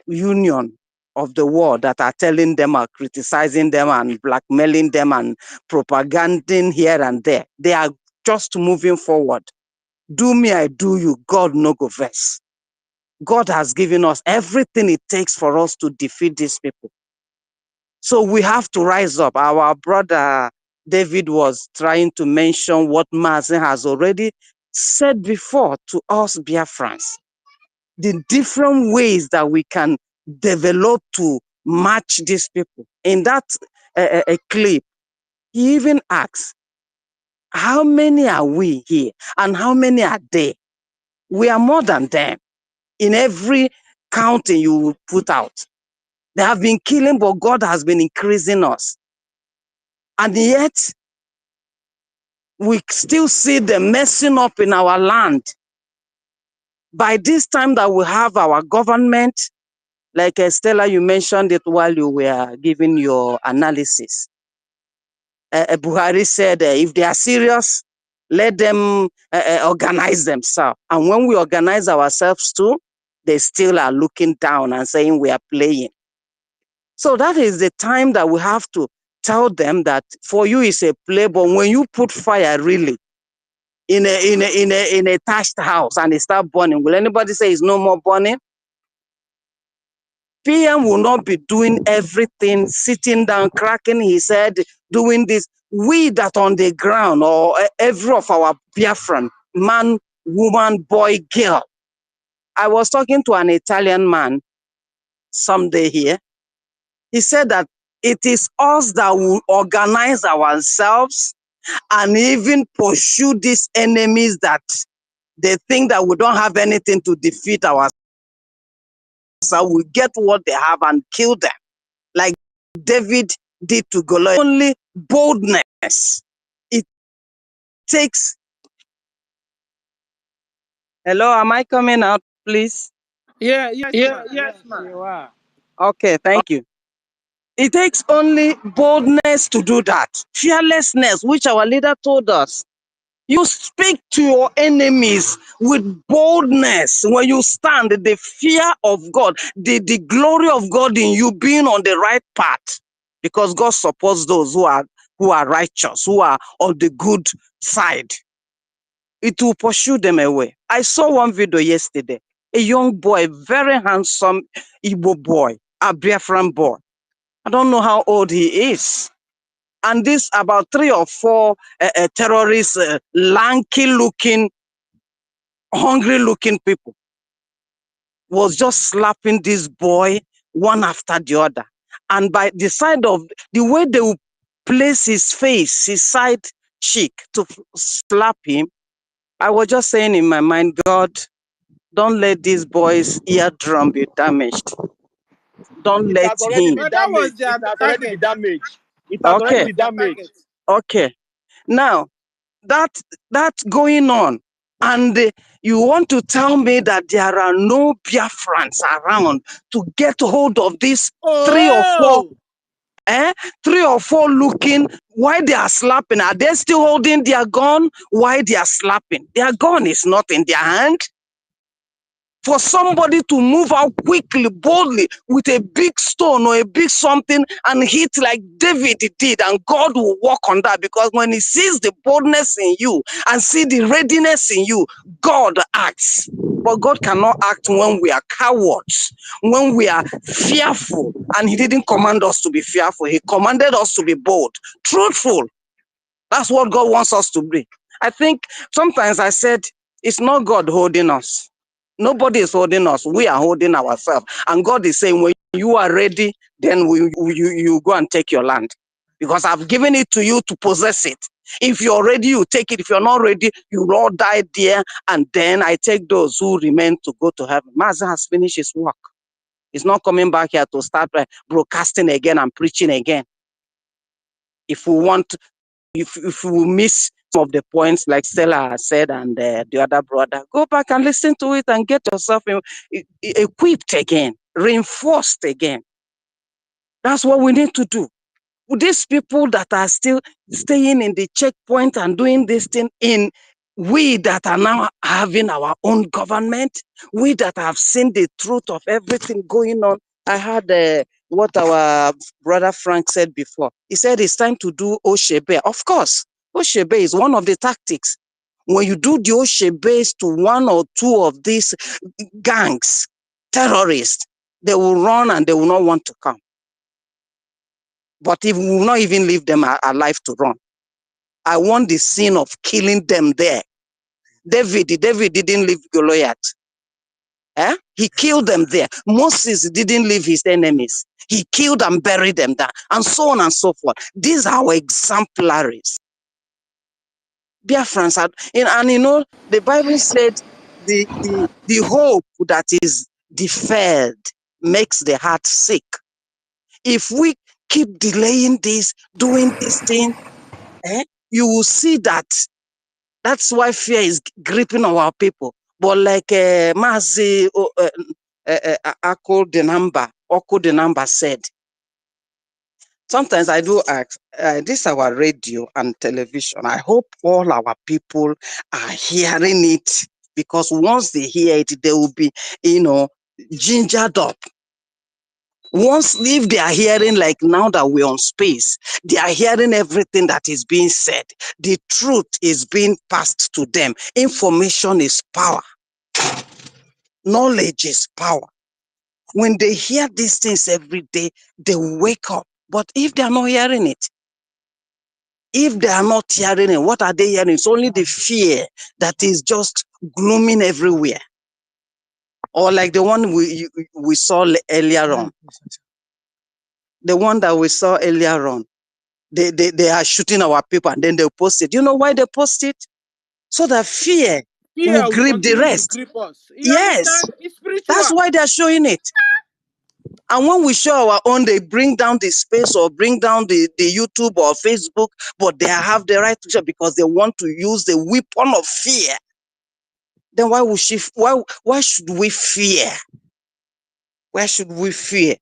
union of the world that are telling them, are criticizing them and blackmailing them and propaganding here and there. They are just moving forward. Do me, I do you. God no go vex. God has given us everything it takes for us to defeat these people. So we have to rise up. Our brother David was trying to mention what Mazen has already said before to us Biafrans. The different ways that we can develop to match these people. In that clip, he even asks, how many are we here and how many are they? We are more than them. In every counting you will put out, they have been killing, but God has been increasing us. And yet, we still see them messing up in our land. By this time that we have our government, like Estella, you mentioned it while you were giving your analysis. Buhari said, if they are serious, let them organize themselves. And when we organize ourselves too, they still are looking down and saying we are playing. So that is the time that we have to tell them that for you it's a play, but when you put fire really in a thatched house and it start burning, will anybody say it's no more burning? PM will not be doing everything, sitting down, cracking his head, doing this. We that on the ground, or every of our Biafran, man, woman, boy, girl. I was talking to an Italian man someday here. He said that it is us that will organize ourselves and even pursue these enemies that they think that we don't have anything to defeat ourselves. So we get what they have and kill them. Like David did to Goliath. Only boldness. It takes. Hello, am I coming out, please? Yeah, yes, Yeah, ma. yes, Yes, ma'am. you are. Okay, thank you. It takes only boldness to do that. Fearlessness, which our leader told us. You speak to your enemies with boldness. When you stand, the fear of God, the glory of God in you being on the right path. Because God supports those who are righteous, who are on the good side. It will pursue them away. I saw one video yesterday. A young boy, very handsome Igbo boy, a Biafran boy. I don't know how old he is. And this about 3 or 4 terrorists, lanky looking, hungry looking people was just slapping this boy one after the other. And by the side of the way they would place his face, his side cheek to slap him, I was just saying in my mind, God, don't let this boy's eardrum be damaged. Don't It let has already him. been But that was damaged. It their has already been target. damaged. It has That already Okay, was been their damaged. target. okay. Now, that's going on. And you want to tell me that there are no Biafrans around to get hold of these 3 or 4, Oh, 3 or 4 looking, why they are slapping? Are they still holding their gun? Why they are slapping? Their gun is not in their hand. For somebody to move out quickly, boldly, with a big stone or a big something and hit like David did, and God will work on that, because when he sees the boldness in you and see the readiness in you, God acts. But God cannot act when we are cowards, when we are fearful, and he didn't command us to be fearful. He commanded us to be bold, truthful. That's what God wants us to be. I think sometimes I said, it's not God holding us. Nobody is holding us. We are holding ourselves. And God is saying, when you are ready, then you go and take your land. Because I've given it to you to possess it. If you're ready, you take it. If you're not ready, you will all die there. And then I take those who remain to go to heaven. Master has finished his work. He's not coming back here to start broadcasting again and preaching again. If we want, if we miss some of the points like Stella said and the other brother, go back and listen to it and get yourself equipped again, reinforced again. That's what we need to do. These people that are still staying in the checkpoint and doing this thing, we that are now having our own government, we that have seen the truth of everything going on. I heard what our brother Frank said before. He said it's time to do Oshebe. Of course, Oshebe is one of the tactics. When you do the Oshebes to one or two of these gangs, terrorists, they will run and they will not want to come. But if we will not even leave them alive to run. I want the scene of killing them there. David didn't leave Goliath. He killed them there. Moses didn't leave his enemies. He killed and buried them there, and so on and so forth. These are our exemplaries. Biafrans are, and you know, the Bible said the hope that is deferred makes the heart sick. If we keep delaying this, doing this thing, you will see that. That's why fear is gripping our people. But like Mazi Oko the number said, sometimes I do ask, this is our radio and television. I hope all our people are hearing it, because once they hear it, they will be, gingered up. Once, if they are hearing, like now that we're on space, they are hearing everything that is being said. The truth is being passed to them. Information is power. Knowledge is power. When they hear these things every day, they wake up. But if they are not hearing it, what are they hearing? It's only the fear that is just glooming everywhere. Or like the one we saw earlier on. The one that we saw earlier on. They are shooting our people and then they post it. You know why they post it? So that fear will Will grip the continue to rest. grip us. You Yes, understand? It's spiritual. that's why they're showing it. And when we show our own, they bring down the space or bring down the YouTube or Facebook, but they have the right to show because they want to use the weapon of fear. Then why should we fear? Why should we fear?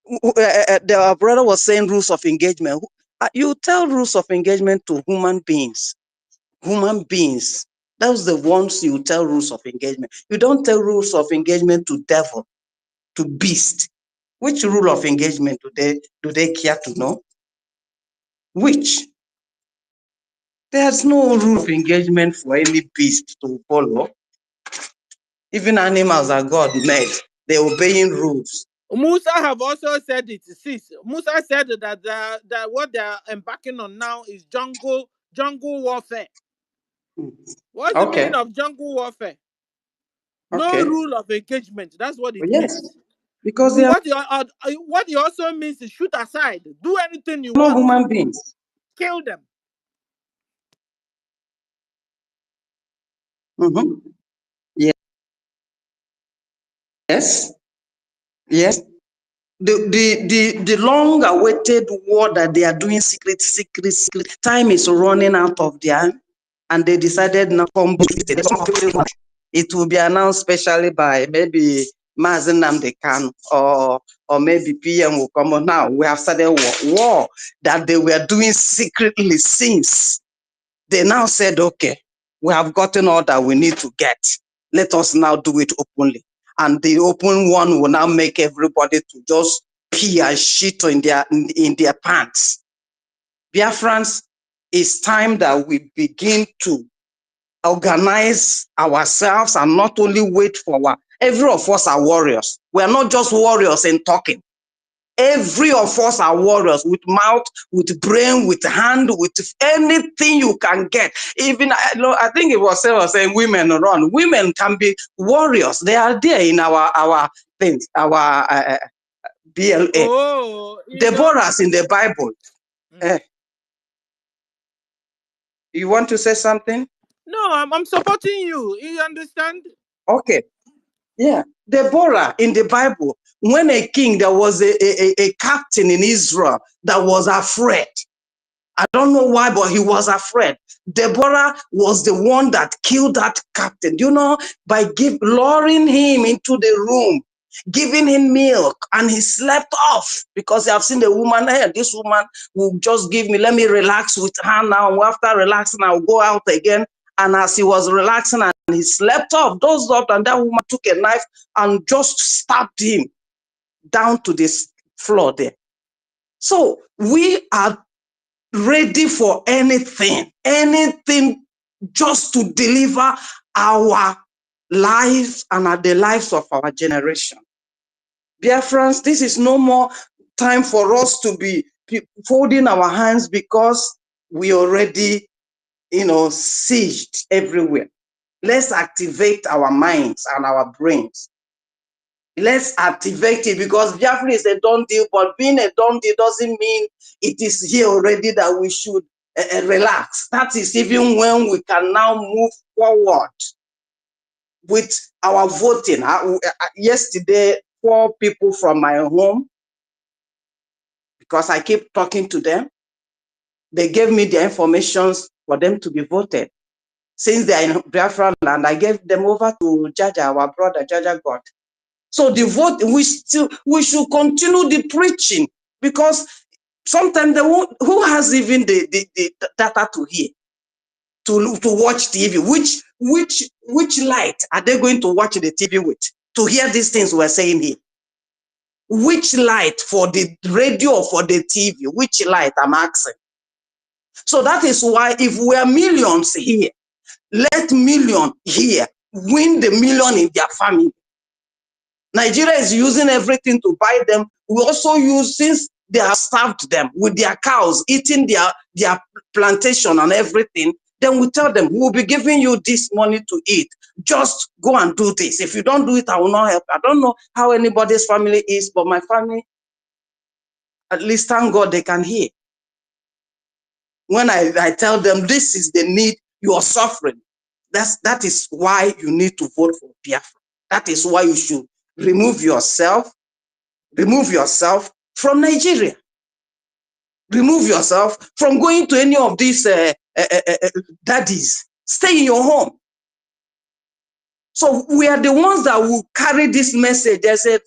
Our brother was saying rules of engagement. You tell rules of engagement to human beings. Human beings. Those the ones you tell rules of engagement. You don't tell rules of engagement to devil, to beast. Which rule of engagement do they care to know? Which? There's no rule of engagement for any beast to follow. Even animals are God made. They're obeying rules. Musa have also said it. Sis. Musa said that what they are embarking on now is jungle warfare. What's the meaning of jungle warfare? No rule of engagement. That's what it means. Because what it also means is shoot aside. Do anything you no want. Human beings. Kill them. Mm-hmm. Yes. Yes. The long-awaited war that they are doing secret. Time is running out of their, and they decided not to. It will be announced specially by maybe Mazen Namdekan or maybe PM will come on. Now we have started war that they were doing secretly since. They now said, okay, we have gotten all that we need to get. Let us now do it openly. And the open one will now make everybody to just pee and shit in their pants. Biafrans, it's time that we begin to organize ourselves and not only wait for every of us are warriors. We are not just warriors in talking. Every of us are warriors with mouth, with brain, with hand, with anything you can get. Even I think it was saying women run. Women can be warriors. They are there in our things, our BLA. Oh, Deborah's in the Bible. You want to say something? No, I'm supporting you. You understand? Okay. Yeah. Deborah in the Bible, when a king, there was a captain in Israel that was afraid. I don't know why, but he was afraid. Deborah was the one that killed that captain. You know, by luring him into the room, giving him milk, and he slept off because I've seen the woman. Hey, this woman will just give me, let me relax with her now. After relaxing, I'll go out again. And as he was relaxing and he slept off, dozed off, and that woman took a knife and just stabbed him down to this floor there. So we are ready for anything, just to deliver our lives and the lives of our generation. Biafrans, this is no more time for us to be folding our hands because we already, sieged everywhere. Let's activate our minds and our brains. Let's activate it, because Biafra is a done deal, but being a done deal doesn't mean it is here already that we should relax. That is even when we can now move forward with our voting. Yesterday, 4 people from my home, because I keep talking to them, they gave me the information for them to be voted. Since they are in Biafraland, I gave them over to Jaja, our brother, Jaja God. So the vote, we should continue the preaching, because sometimes who has even the data to hear, to watch TV? Which light are they going to watch the TV with to hear these things we're saying here? Which light for the radio or for the TV? Which light, I'm asking? So that is why if we are millions here, let million here win the million in their family. Nigeria is using everything to buy them. We also use, since they have starved them with their cows, eating their plantation and everything, then we tell them, we'll be giving you this money to eat. Just go and do this. If you don't do it, I will not help. I don't know how anybody's family is, but my family, at least thank God they can hear. When I tell them this is the need, you are suffering. That is why you need to vote for Biafra. That is why you should remove yourself from Nigeria. Remove yourself from going to any of these daddies. Stay in your home. So we are the ones that will carry this message. There's a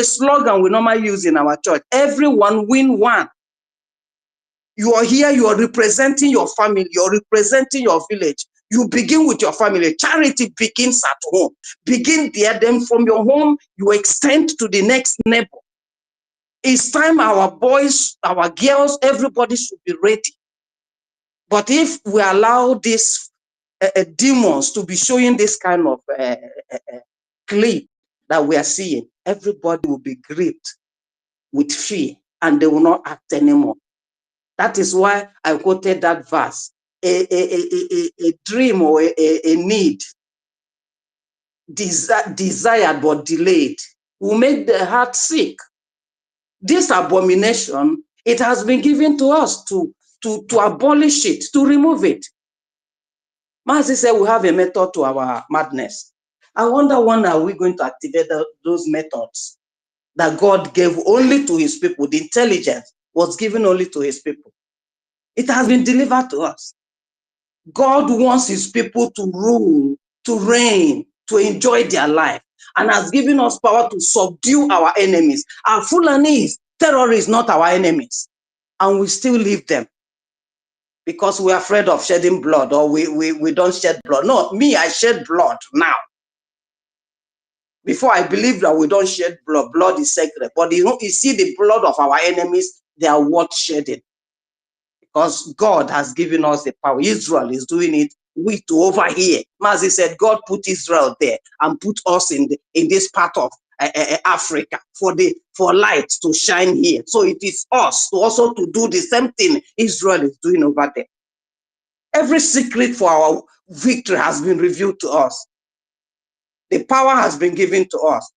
slogan we normally use in our church: everyone win one. You are here, you are representing your family, you're representing your village. You begin with your family. Charity begins at home. Begin there, then from your home, you extend to the next neighbor. It's time our boys, our girls, everybody should be ready. But if we allow these demons to be showing this kind of clip that we are seeing, everybody will be gripped with fear and they will not act anymore. That is why I quoted that verse. A dream or a need desired but delayed will make the heart sick. This abomination, it has been given to us to abolish it, to remove it. Mazi said we have a method to our madness. I wonder when are we going to activate those methods that God gave only to his people. The intelligence was given only to his people. It has been delivered to us. God wants his people to rule, to reign, to enjoy their life, and has given us power to subdue our enemies. Our Fulanis, terrorists, not our enemies. And we still leave them because we're afraid of shedding blood, or we don't shed blood. No, me, I shed blood now. Before, I believe that we don't shed blood. Blood is sacred. But you see the blood of our enemies, they are worth shedding. Because God has given us the power. Israel is doing it. We to over here. Mazi said, God put Israel there and put us in this part of Africa for light to shine here. So it is us to also to do the same thing Israel is doing over there. Every secret for our victory has been revealed to us. The power has been given to us.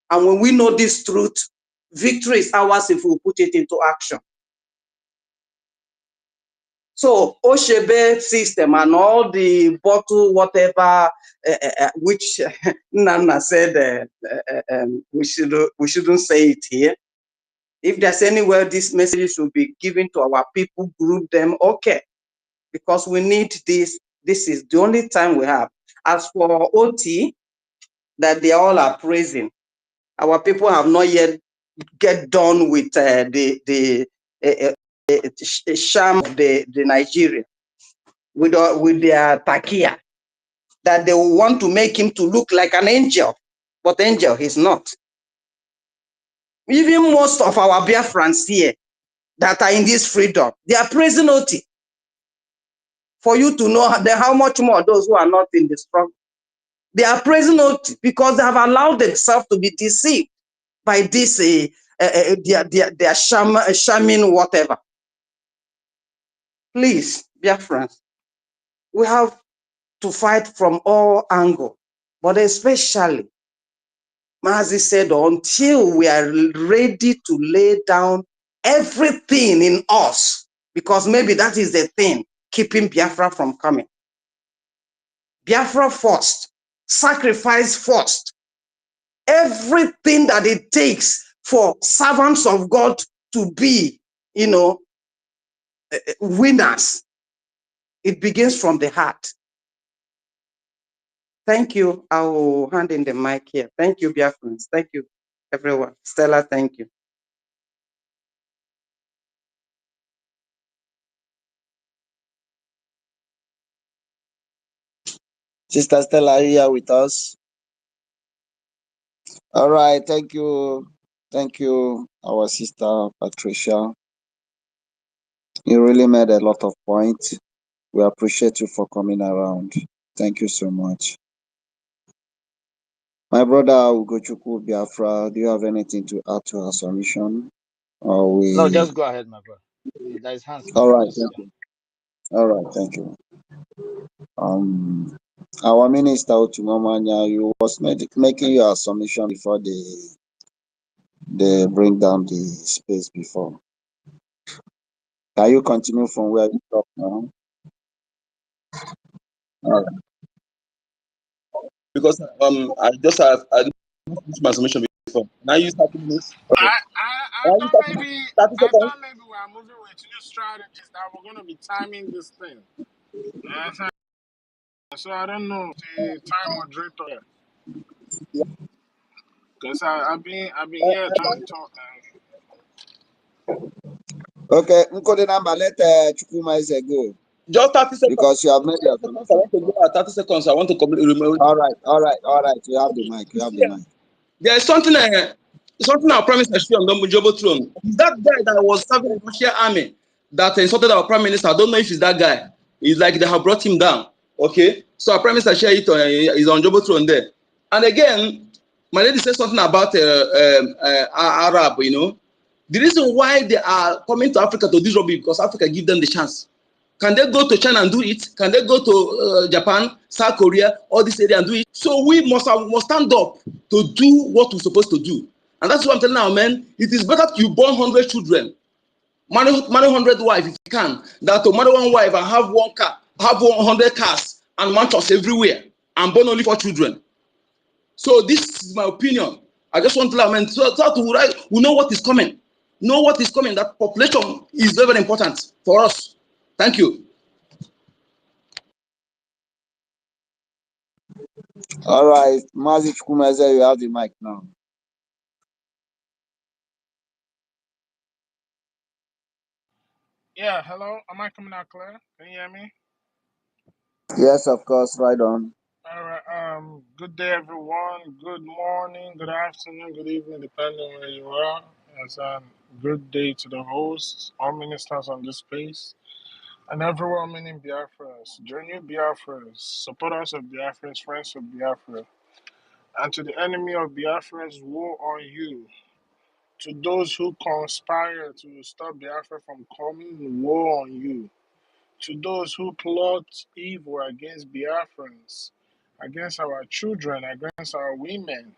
And when we know this truth, victory is ours if we put it into action. So Oshebe system and all the bottle, whatever, which Nana said we shouldn't say it here. If there's anywhere this message should be given to our people, group them, okay. Because we need this. This is the only time we have. As for OT, that they all are praising, our people have not yet get done with the sham of the Nigeria with their takia, that they will want to make him to look like an angel, but angel he's not. Even most of our Biafrans here, that are in this freedom. They are praising OT for you to know how much more those who are not in the struggle. They are praising OT because they have allowed themselves to be deceived by this their shaman whatever. Please, Biafrans, we have to fight from all angles, but especially, Mazi said, until we are ready to lay down everything in us, because maybe that is the thing keeping Biafra from coming. Biafra first, sacrifice first, everything that it takes for servants of God to be, winners. It begins from the heart. Thank you. I will hand in the mic here. Thank you, Biafrans. Thank you, everyone. Stella, thank you. Sister Stella, are you here with us? All right, thank you. Thank you, our sister Patricia. You really made a lot of points. We appreciate you for coming around. Thank you so much. My brother Ugochukwu Biafra, do you have anything to add to our submission? Or No, we just go ahead, my brother. There is hands all raised. right, Please, thank you. All right, thank you. Our minister Utumomanya, you was making your submission before they bring down the space before. Can you continue from where you stop now? All right. Because I just have I didn't my submission before. Now you start minutes. Okay. I Now you thought start maybe 30 seconds. we were moving with new strategies that we're gonna be timing this thing. So I don't know the time moderator because I've been here trying to talk. Okay, Nkode number, let Chukuma go. Just 30 seconds. Because you have made your 30 seconds. I want to go at 30 seconds. I want to complete. all right. You have the mic. You have the mic. There is something our prime minister should on the Jobo throne. Is that guy that was serving the Russian army that insulted our prime minister? I don't know if it's that guy. It's like they have brought him down. Okay, so our prime minister is on Jobo throne there. And again, my lady said something about Arab. The reason why they are coming to Africa to do rugby because Africa give them the chance. Can they go to China and do it? Can they go to Japan, South Korea, all this area and do it? So we must stand up to do what we're supposed to do. And that's what I'm telling our men. It is better you born 100 children, marry 100 wives if you can, than to marry one wife and have one car, have 100 cars and mansions everywhere and born only 4 children. So this is my opinion. I just want to tell our men so that we know what is coming. Know what is coming. That population is very, very important for us. Thank you. All right, Mazi Chukumeze, you have the mic now. Yeah, hello. Am I coming out clear? Can you hear me? Yes, of course, right on. All right. Good day, everyone. Good morning, good afternoon, good evening, depending where you are. As good day to the hosts, all ministers on this space, and everyone meaning Biafras, genuine Biafras, supporters of Biafras, friends of Biafra, and to the enemy of Biafras, woe on you. To those who conspire to stop Biafra from coming, woe on you. To those who plot evil against Biafrans, against our children, against our women,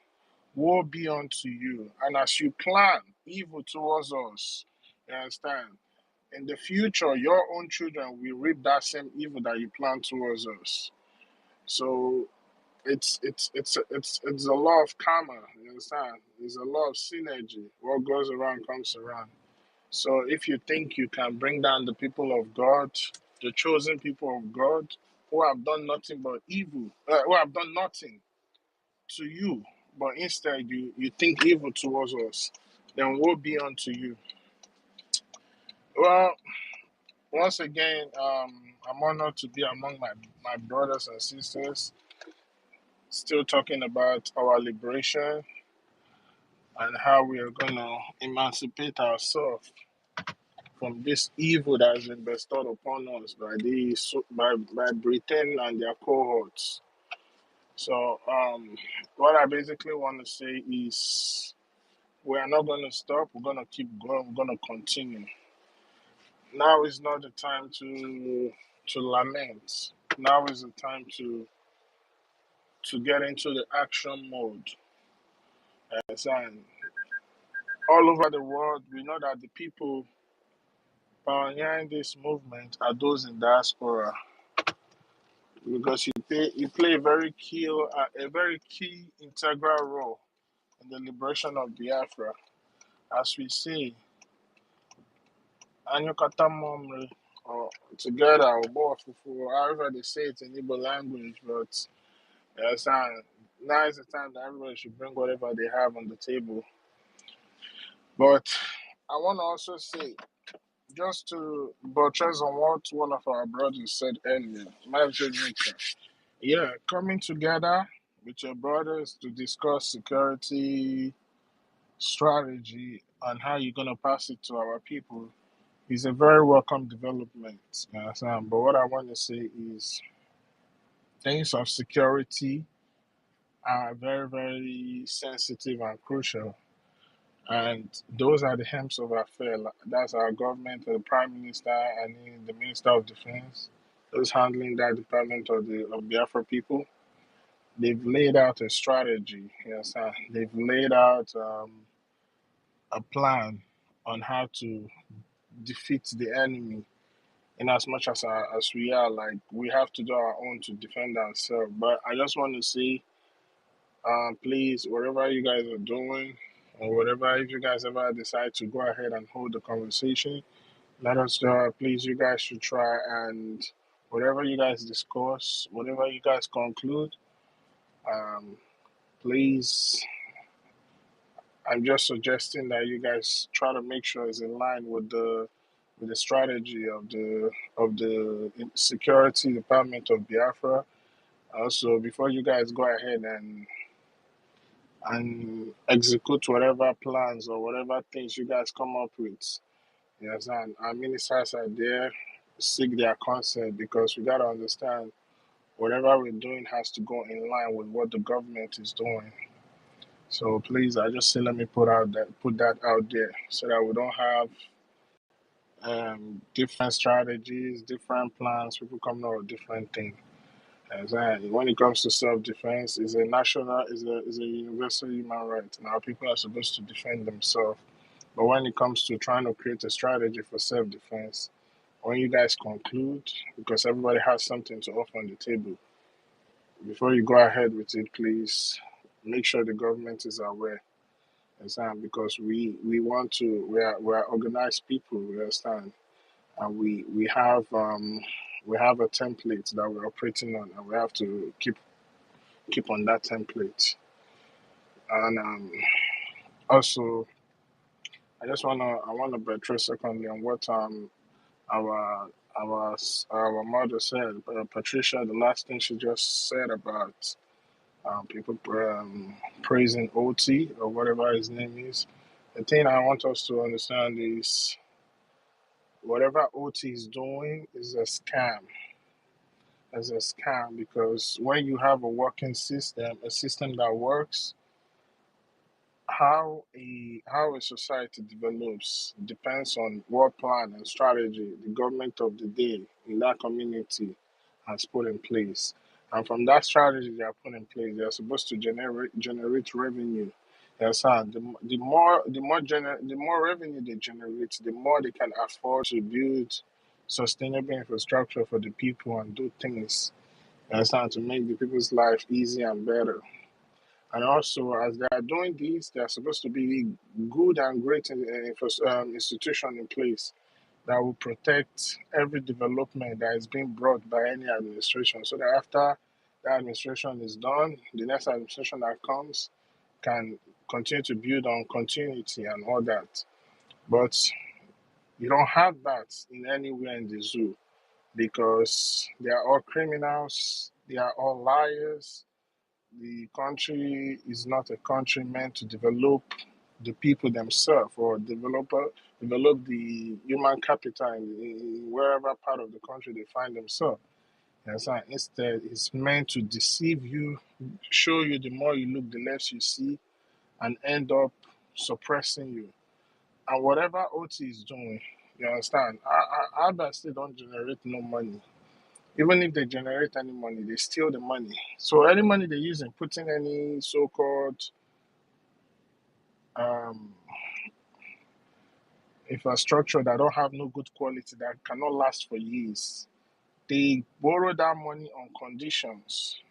woe be unto you. And as you plan evil towards us, you understand, in the future, your own children will reap that same evil that you plan towards us. So it's a law of karma, you understand? It's a law of synergy. What goes around comes around. So if you think you can bring down the people of God, the chosen people of God, who have done nothing but evil, who have done nothing to you, but instead you think evil towards us, then woe be unto you. Well, once again, I'm honored to be among my brothers and sisters, still talking about our liberation and how we are going to emancipate ourselves from this evil that has been bestowed upon us by by Britain and their cohorts. So what I basically want to say is we are not going to stop. We're going to keep going. We're going to continue. Now is not the time to lament. Now is the time to get into the action mode. And all over the world, we know that the people pioneering this movement are those in diaspora because you play a very key integral role in the liberation of Biafra. As we say, Anyokata Momri, or together, or both, however they say it in Igbo language, but now is the time that everybody should bring whatever they have on the table. But I want to also say, just to buttress on what one of our brothers said earlier, yeah, coming together with your brothers to discuss security strategy and how you're going to pass it to our people is a very welcome development. You understand? But what I want to say is things of security are very, very sensitive and crucial. And those are the hems of affair. That's our government, the Prime Minister, and the Minister of Defense. Those handling that department of Biafra people. They've laid out a strategy. Yes, they've laid out a plan on how to defeat the enemy. In as much as we are, like we have to do our own to defend ourselves. But I just want to say, please, whatever you guys are doing, or whatever, if you guys ever decide to go ahead and hold the conversation, let us know. Please, you guys should try and whatever you guys discuss, whatever you guys conclude, um, please. I'm just suggesting that you guys try to make sure it's in line with the strategy of the security department of Biafra. Also, before you guys go ahead and execute whatever plans or whatever things you guys come up with, yes, and our ministers are there, seek their consent because we gotta understand whatever we're doing has to go in line with what the government is doing. So please, I just say let me put that out there so that we don't have different strategies, different plans, people coming up with different things. As when it comes to self-defense, is a universal human right. Now people are supposed to defend themselves. But when it comes to trying to create a strategy for self-defense, when you guys conclude, because everybody has something to offer on the table, before you go ahead with it, please make sure the government is aware. Understand? Because we are organized people. We understand, and we have a template that we're operating on, and we have to keep on that template. And also, I wanna buttress secondly on what our our mother said, Patricia. The last thing she just said about people praising OT or whatever his name is. The thing I want us to understand is whatever OT is doing is a scam. As a scam because when you have a working system, a system that works, how a society develops depends on what plan and strategy the government of the day in that community has put in place. And from that strategy they are put in place, they are supposed to generate revenue. Yes, sir. The more revenue they generate, the more they can afford to build sustainable infrastructure for the people and do things. Yes, sir, to make the people's life easy and better. And also, as they are doing this, they are supposed to be good and great institution in place that will protect every development that is being brought by any administration. So that after the administration is done, the next administration that comes can continue to build on continuity and all that. But you don't have that in anywhere in the zoo because they are all criminals, they are all liars. The country is not a country meant to develop the people themselves or develop the human capital in wherever part of the country they find themselves. And so instead, it's meant to deceive you, show you the more you look, the less you see, and end up suppressing you. And whatever OT is doing, you understand, Albert still don't generate no money. Even if they generate any money, they steal the money. So any money they use in putting any so-called um, infrastructure that don't have no good quality, that cannot last for years, they borrow that money on conditions,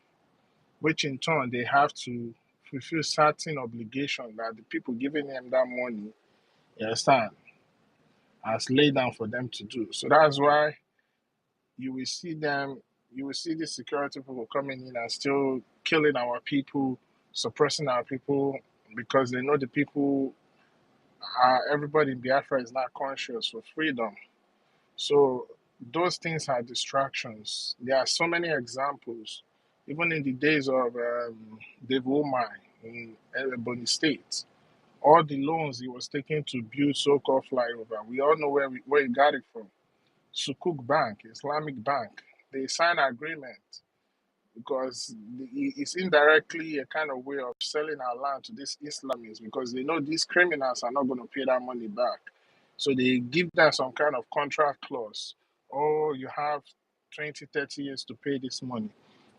which in turn they have to fulfill certain obligations that the people giving them that money, you understand, has laid down for them to do. So that's why you will see them, you will see the security people coming in and still killing our people, suppressing our people, because they know the people everybody in Biafra is not conscious for freedom. So those things are distractions. There are so many examples, even in the days of Dave Umai in Ebony State. All the loans he was taking to build so-called flyover, we all know where he got it from. Sukuk Bank, Islamic Bank, they signed an agreement because it's indirectly a kind of way of selling our land to these Islamists because they know these criminals are not going to pay that money back. So they give them some kind of contract clause. Oh, you have 20, 30 years to pay this money.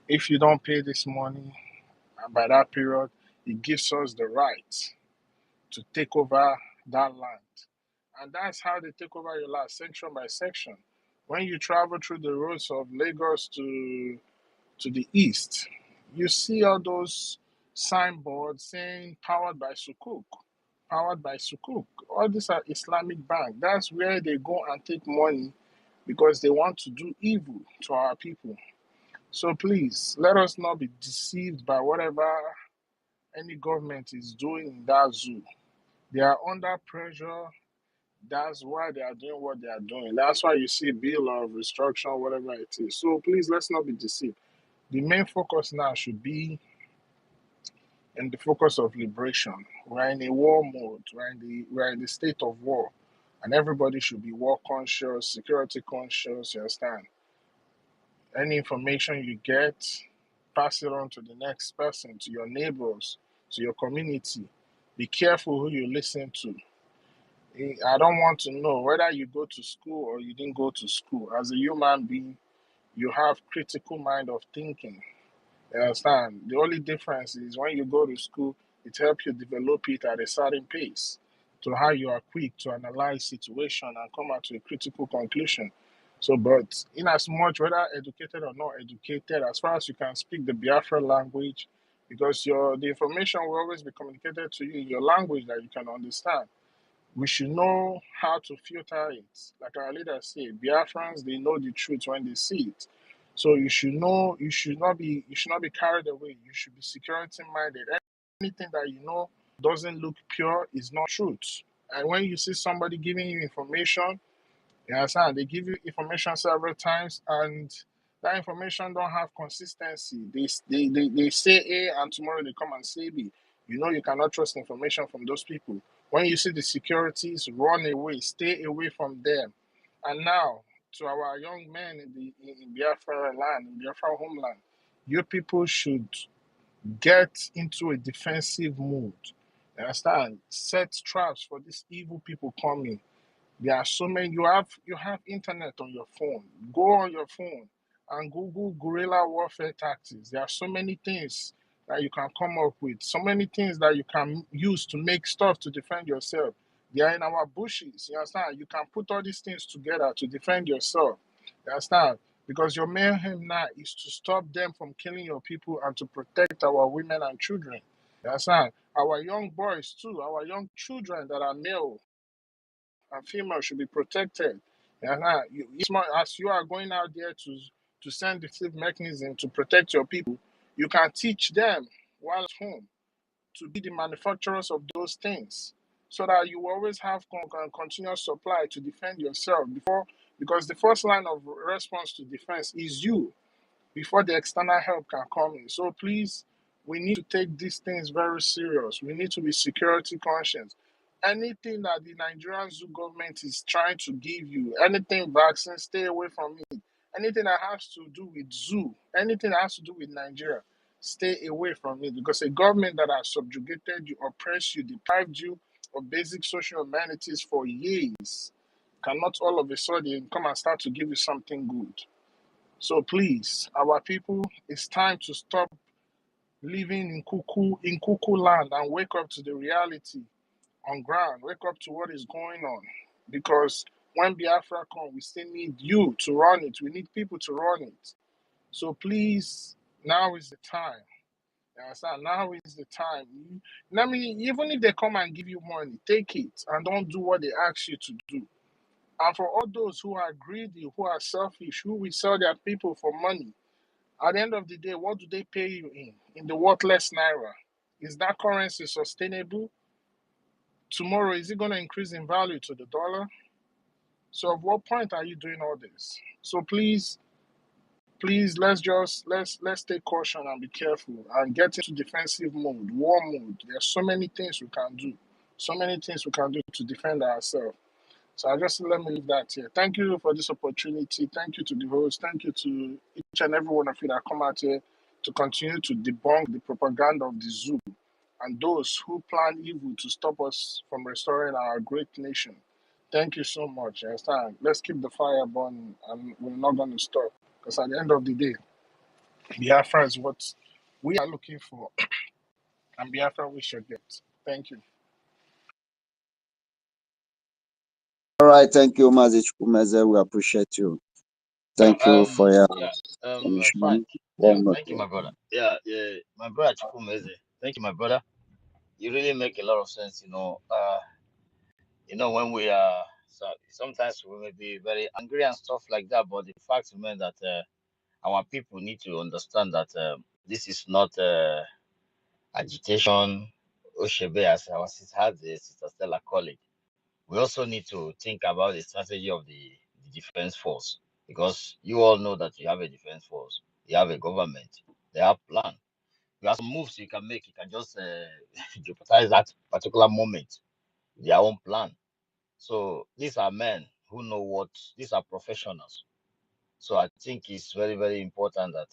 If you don't pay this money by that period, it gives us the right to take over that land. And that's how they take over your land, section by section. When you travel through the roads of Lagos to the east, you see all those signboards saying powered by Sukuk, powered by Sukuk. All these are Islamic bank. That's where they go and take money because they want to do evil to our people. So please, let us not be deceived by whatever any government is doing in that zoo. They are under pressure. That's why they are doing what they are doing. That's why you see bill of restructuring, whatever it is. So please, let's not be deceived. The main focus now should be in the focus of liberation. We're in a war mode. We're in the state of war, and everybody should be war conscious, security conscious. You understand? Any information you get, pass it on to the next person, to your neighbors, to your community. Be careful who you listen to. I don't want to know whether you go to school or you didn't go to school. As a human being, you have critical mind of thinking. You understand? The only difference is when you go to school, it helps you develop it at a certain pace to how you are quick to analyze situation and come out to a critical conclusion. So, but in as much whether educated or not educated, as far as you can speak the Biafra language, because the information will always be communicated to you in your language that you can understand. We should know how to filter it. Like our leaders say, Biafrans, they know the truth when they see it. So you should know, you should not be carried away. You should be security minded. Anything that you know doesn't look pure is not truth. And when you see somebody giving you information, you understand? They give you information several times, and that information don't have consistency. They say A, and tomorrow they come and say B. You know you cannot trust information from those people. When you see the securities, run away, stay away from them. And now, to our young men in Biafra land, in Biafra homeland, you people should get into a defensive mood. You understand? Set traps for these evil people coming. There are so many. You have internet on your phone. Go on your phone and Google guerrilla warfare tactics. There are so many things that you can come up with. So many things that you can use to make stuff to defend yourself. They are in our bushes. You understand? You can put all these things together to defend yourself. You understand? Because your main aim now is to stop them from killing your people and to protect our women and children. You understand? Our young boys too, our young children that are male and female should be protected. And as you are going out there to send defensive mechanism to protect your people, you can teach them while at home to be the manufacturers of those things, so that you always have continuous supply to defend yourself because the first line of response to defense is you before the external help can come in. So please, We need to take these things very serious. We need to be security conscious. Anything that the Nigerian zoo government is trying to give you, anything vaccine, stay away from it. Anything that has to do with zoo, anything that has to do with Nigeria, stay away from it. Because a government that has subjugated you, oppressed you, deprived you of basic social amenities for years cannot all of a sudden come and start to give you something good. So please, our people, it's time to stop living in cuckoo land and wake up to the reality on ground. Wake up to what is going on. Because when Biafra comes, we still need you to run it. We need people to run it. So please, now is the time. You understand? Now is the time. I mean, even if they come and give you money, take it and don't do what they ask you to do. And for all those who are greedy, who are selfish, who will sell their people for money, at the end of the day, what do they pay you in? In the worthless naira. Is that currency sustainable? Tomorrow, is it going to increase in value to the dollar? So, at what point are you doing all this? So, please, let's take caution and be careful and get into defensive mode, war mode. There's so many things we can do, so many things we can do to defend ourselves. So I just let me leave that here. Thank you for this opportunity. Thank you to the host. Thank you to each and every one of you that come out here to continue to debunk the propaganda of the zoo and those who plan evil to stop us from restoring our great nation. Thank you so much. You understand? Let's keep the fire burning and we're not going to stop. Because at the end of the day, Biafra is what we are looking for and Biafra we should get. Thank you. All right, thank you, Mazi Chukwumeze. We appreciate you. Thank you for your Fine. submission. Yeah, Very much thank you, my welcome. brother. Yeah, yeah, my brother Chukwumeze. Thank you, my brother. You really make a lot of sense. When we are sometimes we may be very angry and stuff like that, but the fact remains that our people need to understand that this is not agitation. Oshebe, as our sister has the sister Stella call it. We also need to think about the strategy of the defense force because you all know that you have a defense force, you have a government, they have plan. You have some moves you can make. You can just jeopardize that particular moment, their own plan. So these are men who know what. These are professionals. So I think it's very very important that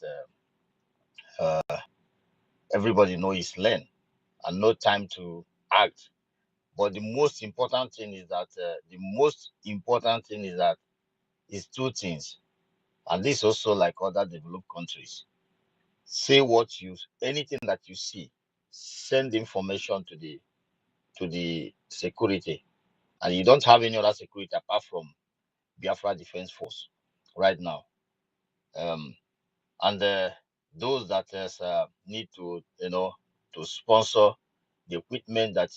everybody know his lane and no time to act. But the most important thing is that is two things, and this also like other developed countries. Say what you anything that you see, send information to the security, and you don't have any other security apart from Biafra Defense Force right now. And those that need to to sponsor the equipment that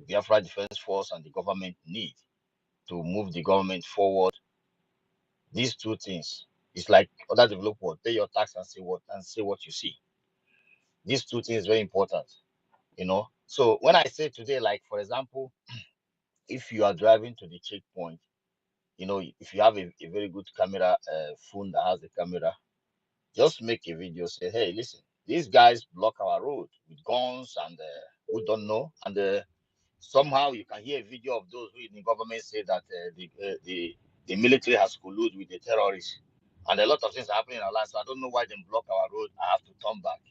Biafra Defense Force and the government need to move the government forward. These two things, it's like other developed world, pay your tax and say what you see. These two things very important. So when I say today, like for example, if you are driving to the checkpoint, if you have a very good camera, phone that has a camera, just make a video, say, hey, listen, these guys block our road with guns and we don't know. And somehow you can hear a video of those who in the government say that the military has colluded with the terrorists. And a lot of things are happening in our lives. So I don't know why they block our road. I have to turn back.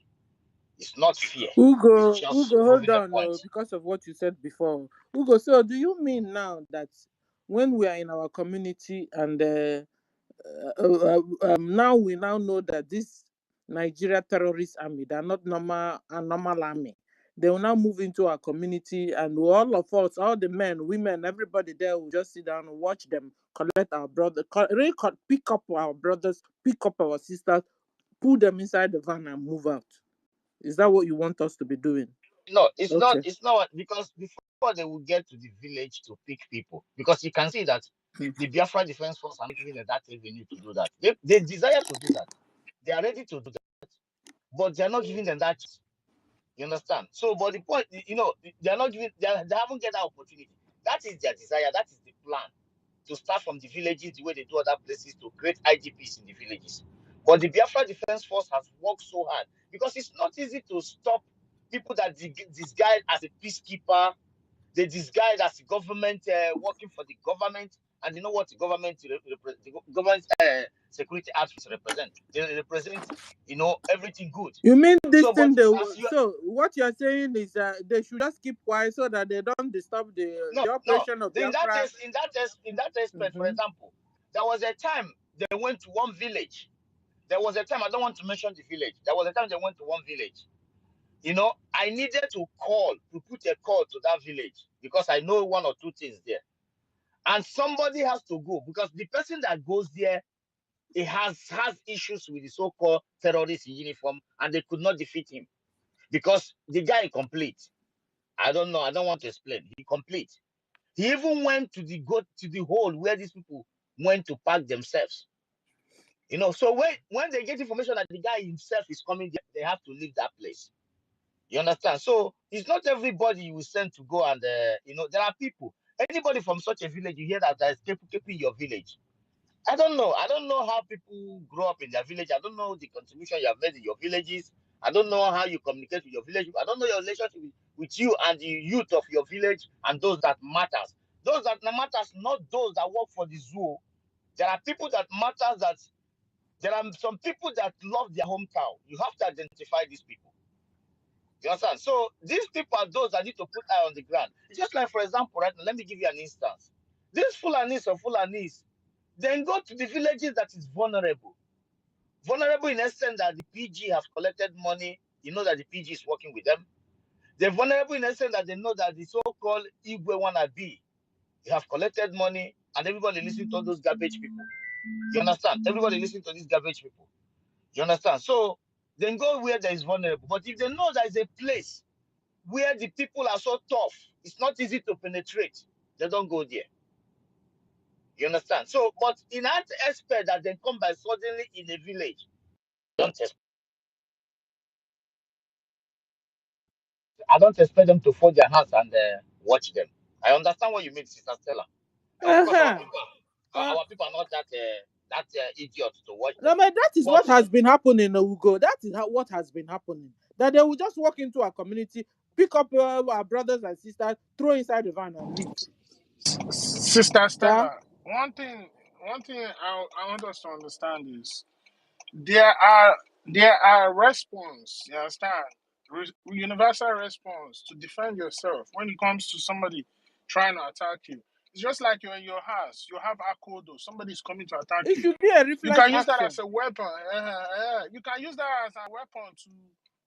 It's not fear. It's just Hold proving a on, point. because of what you said before. Ugo, so do you mean now that when we are in our community and now we now know that this Nigeria terrorist army, they're not a normal army. They will now move into our community, and all of us, all the men, women, everybody there will just sit down and watch them collect our brother, pick up our brothers, pick up our sisters, put them inside the van and move out. Is that what you want us to be doing? No, it's not. Okay. It's not because before they will get to the village to pick people, because you can see that the Biafra Defense Force are not giving them that avenue to do that. They desire to do that. They are ready to do that, but they are not giving them that chance. You understand? So, but the point, they are not giving. They haven't get that opportunity. That is their desire. That is the plan to start from the villages the way they do other places to create IGPs in the villages. But the Biafra Defense Force has worked so hard because it's not easy to stop people that disguise as a peacekeeper, they disguise as a government working for the government, and you know what the government security outfits represent? They represent, you know, everything good. You mean this So, but thing? They, as you so what you're saying is that they should just keep quiet so that they don't disturb no, the no, operation of in that Biafra. test, aspect, for Mhm. example, there was a time they went to one village. There was a time, I don't want to mention the village. There was a time they went to one village. You know, I needed to put a call to that village because I know one or two things there. And somebody has to go because the person that goes there, he has issues with the so-called terrorist in uniform, and they could not defeat him because the guy is complete. I don't know. I don't want to explain. He complete. He even went to the hole where these people went to park themselves. You know, so when they get information that the guy himself is coming there, they have to leave that place. You understand? So it's not everybody you will send to go and you know, there are people. Anybody from such a village, you hear that there is keeping your village. I don't know. I don't know how people grow up in their village. I don't know the contribution you have made in your villages. I don't know how you communicate with your village. I don't know your relationship with you and the youth of your village and those that matters. Those that matters, not those that work for the zoo. There are people that matters that there are some people that love their hometown. You have to identify these people. You understand? So these people are those that need to put eye on the ground. It's just like, for example, right now, let me give you an instance. These Fulanis, then go to the villages that is vulnerable. Vulnerable in essence that the PG have collected money. You know that the PG is working with them. They're vulnerable in essence that they know that the so-called Igwe wannabe, they have collected money, and everybody listening to all those garbage people. You understand? Everybody listening to these garbage people. You understand? So then go where there is vulnerable. But if they know there is a place where the people are so tough, it's not easy to penetrate, they don't go there. You understand? So, but in that aspect that they come by suddenly in a village, I don't expect them to fold their hands and watch them. I understand what you mean, Sister Stella. Of course, Uh-huh. our people are not that idiot to watch them. No, but that is But what has been happening, Ugo. That is what has been happening. That they will just walk into our community, pick up our brothers and sisters, throw inside the van and leave. Sister Sir? Stella, one thing I want us to understand is there are response. You understand? Universal response to defend yourself when it comes to somebody trying to attack you. It's just like you're in your house. You have Akodo. Somebody's coming to attack It you. should be a You reflex can use that action. as a weapon. You can use that as a weapon to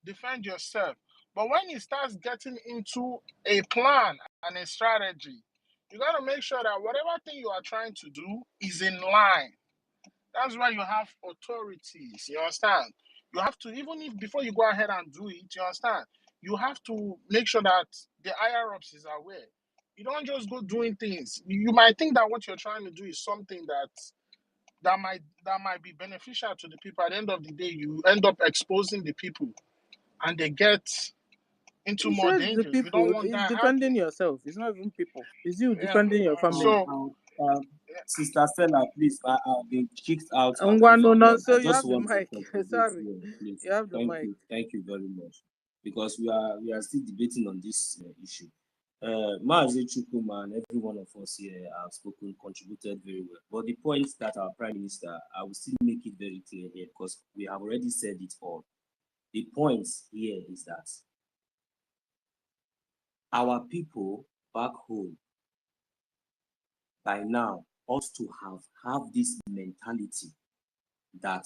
defend yourself. But when it starts getting into a plan and a strategy, you got to make sure that whatever thing you are trying to do is in line. That's why you have authorities. You understand? You have to, even if before you go ahead and do it, you understand? You have to make sure that the higher ups is aware. You don't just go doing things. You might think that what you're trying to do is something that might be beneficial to the people. At the end of the day, you end up exposing the people, and they get into He more says the danger. You don't people. want It's that defending happening. yourself. It's not even people. It's you Yeah. defending your family. So Sister Stella, please, I've been kicked out and Ngwanu everything. so I you just have the want to mic. contribute Sorry. here, please. You have the mic. Thank you very much, because we are still debating on this issue. Maazi Chukuma and every one of us here have spoken, contributed very well. But the point that our Prime Minister, I will still make it very clear here, because we have already said it all. The point here is that our people back home by now ought to have this mentality that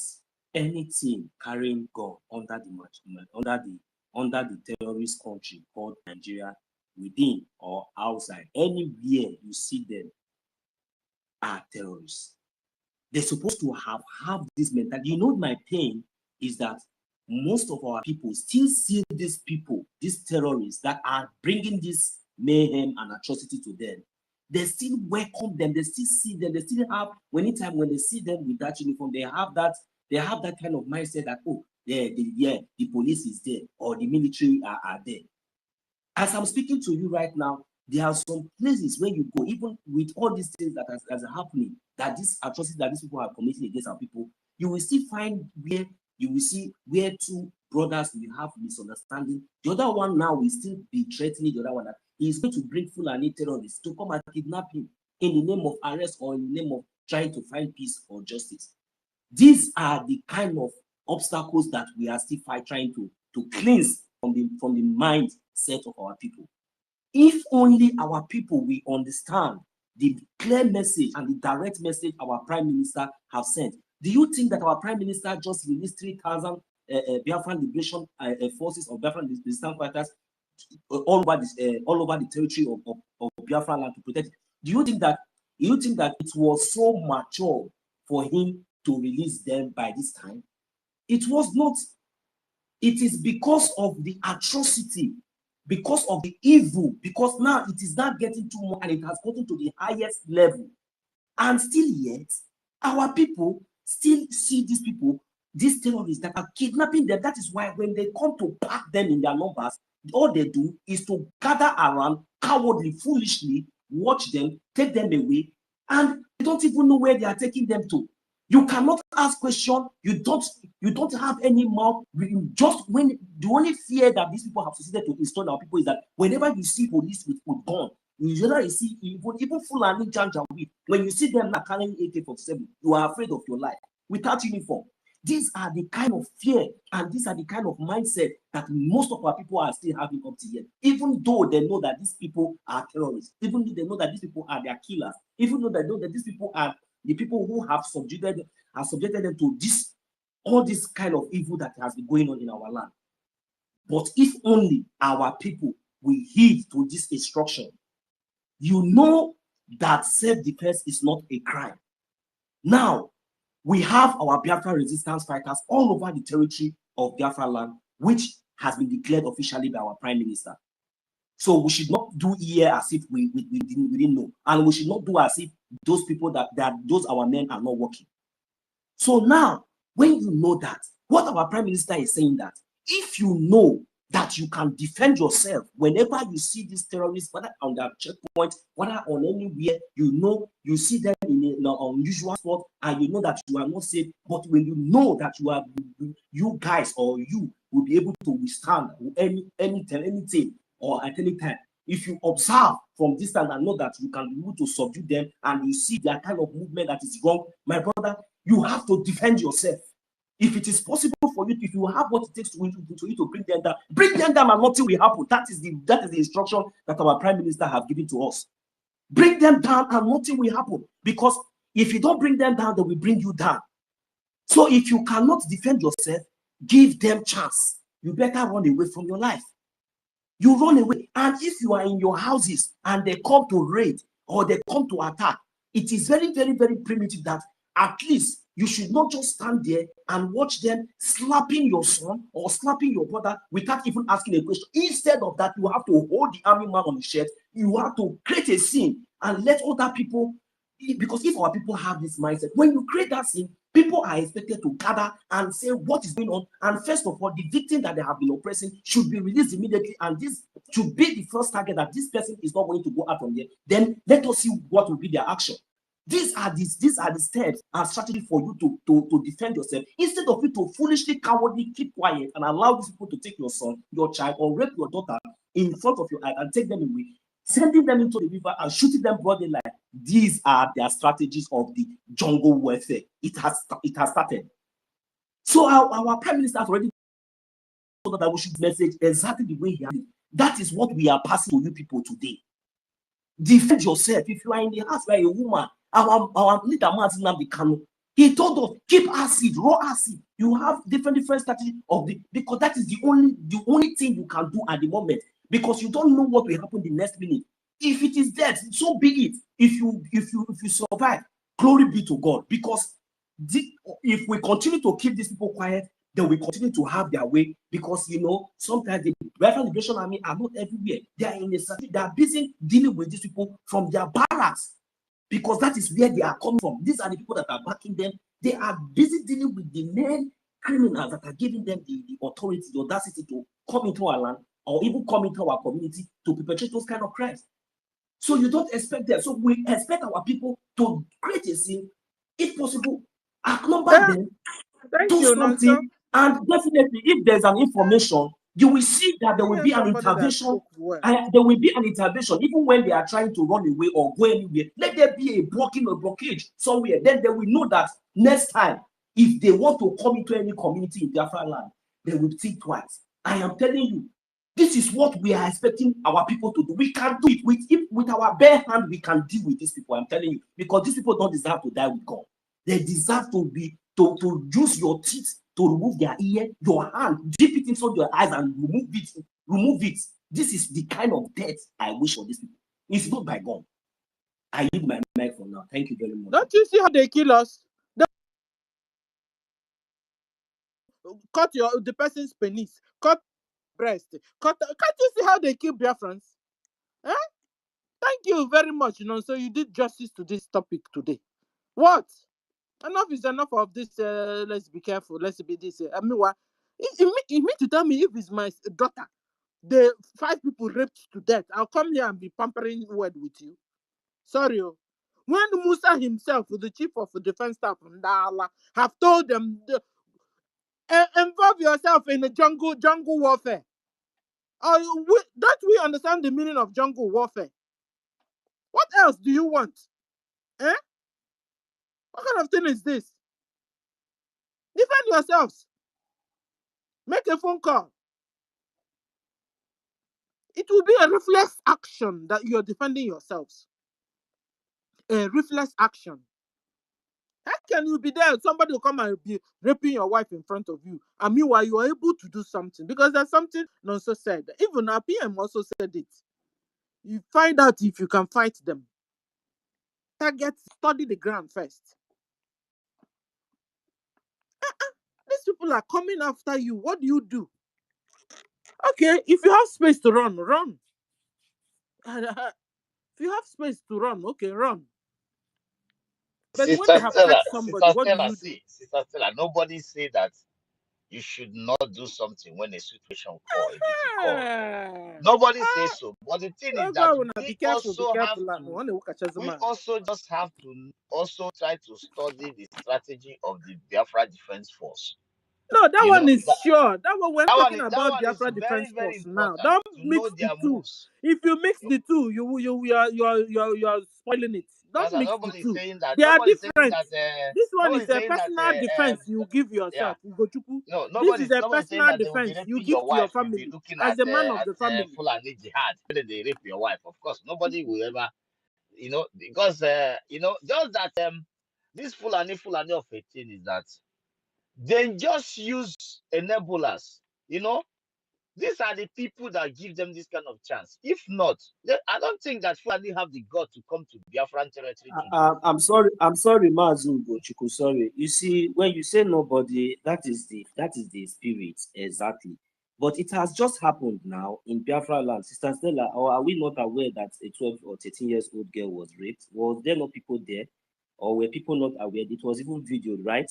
anything carrying gun under the terrorist country called Nigeria, within or outside, anywhere you see them, are terrorists. They're supposed to have this mentality. You know, my pain is that most of our people still see these people, these terrorists that are bringing this mayhem and atrocity to them. They still welcome them. They still see them. They still have, anytime when they see them with that uniform, they have that kind of mindset that, oh, the police is there or the military are there. As I'm speaking to you right now, there are some places where you go, even with all these things that are happening, that these atrocities that these people are committing against our people, you will still find where you will see where two brothers will have misunderstanding. The other one now will still be threatening the other one that he is going to bring Fulani terrorists to come and kidnap him in the name of arrest or in the name of trying to find peace or justice. These are the kind of obstacles that we are still trying to cleanse from the mindset of our people. If only our people will understand the clear message and the direct message our Prime Minister have sent. Do you think that our Prime Minister just released 3,000 Biafran liberation forces or Biafran resistance fighters all over the territory of Biafraland to protect it? Do you think that it was so mature for him to release them by this time? It was not. It is because of the atrocity, because of the evil, because now it is not getting too much and it has gotten to the highest level. And still yet, our people still see these people, these terrorists that are kidnapping them. That is why when they come to pack them in their numbers, all they do is to gather around cowardly, foolishly, watch them, take them away, and they don't even know where they are taking them to. You cannot ask questions. You don't have any mouth. Just when the only fear that these people have succeeded to install our people is that whenever you see police with gun, you usually see even Fulani Janjaweed. When you see them not carrying AK-47, you are afraid of your life without uniform. These are the kind of fear and these are the kind of mindset that most of our people are still having up to yet. Even though they know that these people are terrorists, even though they know that these people are their killers, even though they know that these people are the people who have subjected them to all this kind of evil that has been going on in our land. But if only our people will heed to this instruction, you know that self-defense is not a crime. Now, we have our Biafra resistance fighters all over the territory of Biafraland, which has been declared officially by our Prime Minister. So we should not do here as if we didn't know. And we should not do as if those people those our men are not working. So now, when you know that, what our Prime Minister is saying that, if you know that you can defend yourself whenever you see these terrorists, whether on their checkpoint, whether on anywhere, you see them in an unusual spot, and you know that you are not safe. But when you know that you guys or you will be able to withstand anything or at any time, if you observe from distance and know that you can be able to subdue them, and you see their kind of movement that is wrong, my brother, you have to defend yourself. If it is possible for you, if you have what it takes to you to bring them down, and nothing will happen. That is the instruction that our Prime Minister have given to us. Bring them down and nothing will happen. Because if you don't bring them down, they will bring you down. So if you cannot defend yourself, give them chance. You better run away from your life. You run away. And if you are in your houses and they come to raid or they come to attack, it is very, very, very primitive that at least you should not just stand there and watch them slapping your son or slapping your brother without even asking a question. Instead of that, you have to hold the army man on the shirt. You have to create a scene and let other people, because if our people have this mindset, when you create that scene, people are expected to gather and say what is going on. And first of all, the victim that they have been oppressing should be released immediately. And this should be the first target that this person is not going to go out from there. Then let us see what will be their action. These are the steps and strategy for you to defend yourself. Instead of you to foolishly, cowardly keep quiet and allow these people to take your son, your child, or rape your daughter in front of your eye and take them away, sending them into the river and shooting them broad daylight. These are their strategies of the jungle warfare. It has started. So our Prime Minister has already told that we should message exactly the way he has it. That is what we are passing to you people today. Defend yourself. If you are in the house where a woman, our leader Martin Kanu, he told us keep acid, raw acid. You have different strategy because that is the only thing you can do at the moment, because you don't know what will happen the next minute. If it is death, so be it. If you survive, glory be to God. Because if we continue to keep these people quiet, they will continue to have their way, because sometimes the Biafran Liberation Army are not everywhere. They are in they are busy dealing with these people from their barracks, because that is where they are coming from. These are the people that are backing them. They are busy dealing with the main criminals that are giving them the authority, the audacity to come into our land or even come into our community to perpetrate those kind of crimes. So you don't expect them. So we expect our people to create a scene, if possible, outnumber them, Thank do you, something. Nonso. And definitely, if there's an information, you will see that there will be an Somebody that intervention. spoke well. There will be an intervention, even when they are trying to run away or go anywhere. Let there be a blocking or blockage somewhere. Then they will know that next time, if they want to come into any community in Biafraland, they will think twice. I am telling you, this is what we are expecting our people to do. We can do it with our bare hand. We can deal with these people. I'm telling you, because these people don't deserve to die with God. They deserve to be to use your teeth to remove their ear, your hand, dip it inside your eyes and remove it. Remove it. This is the kind of death I wish for these people. It's not by God. I need my mic for now. Thank you very much. Don't you see how they kill us? They cut the person's penis, cut breast, cut. Can't you see how they kill Biafrans? Eh? Thank you very much. So you did justice to this topic today. What? Enough is enough of this. Let's be careful. Let's be this. I mean, what? You mean to tell me if it's my daughter, the 5 people raped to death, I'll come here and be pampering word with you? Sorry. When Musa himself, the chief of the defense staff from Dala, have told them, involve yourself in the jungle warfare. Don't we understand the meaning of jungle warfare? What else do you want? Eh? What kind of thing is this? Defend yourselves. Make a phone call. It will be a reflex action that you're defending yourselves. A reflex action. How can you be there? Somebody will come and be raping your wife in front of you. And meanwhile, you are able to do something. Because there's something Nonso said. Even our PM also said it. You find out if you can fight them. Study the ground first. These people are coming after you. What do you do? Okay, if you have space to run, run. If you have space to run, okay, run. But when they have catch somebody, what do you do? Sister Stella, nobody say that you should not do something when a situation call, a duty call. Nobody says so. But the thing is that Be careful. we also just have to also try to study the strategy of the Biafra Defense Force. No, that one is sure. That one we're talking about Biafra very, Defense very Force now. important Don't to mix know the their two. moves. If you mix the two, you are spoiling it. Don't mix the two. They are different. This one is a personal defense you give yourself. No, This is a nobody's saying personal that they will be defense you raping give your to your wife. You'll be family looking as a man of the family. Fulani jihad. When they rape your wife, of course, nobody will ever, because just that this Fulani of 18 is that they just use enablers. These are the people that give them this kind of chance. If not, I don't think that Fulani have the gut to come to Biafran territory to do. I'm sorry, Mazu Gochuku. Sorry. You see, when you say nobody, that is the spirit exactly. But it has just happened now in Biafra land. Sister Stella, or are we not aware that a 12 or 13 years old girl was raped? Was there no people there, or were people not aware? It was even videoed, right?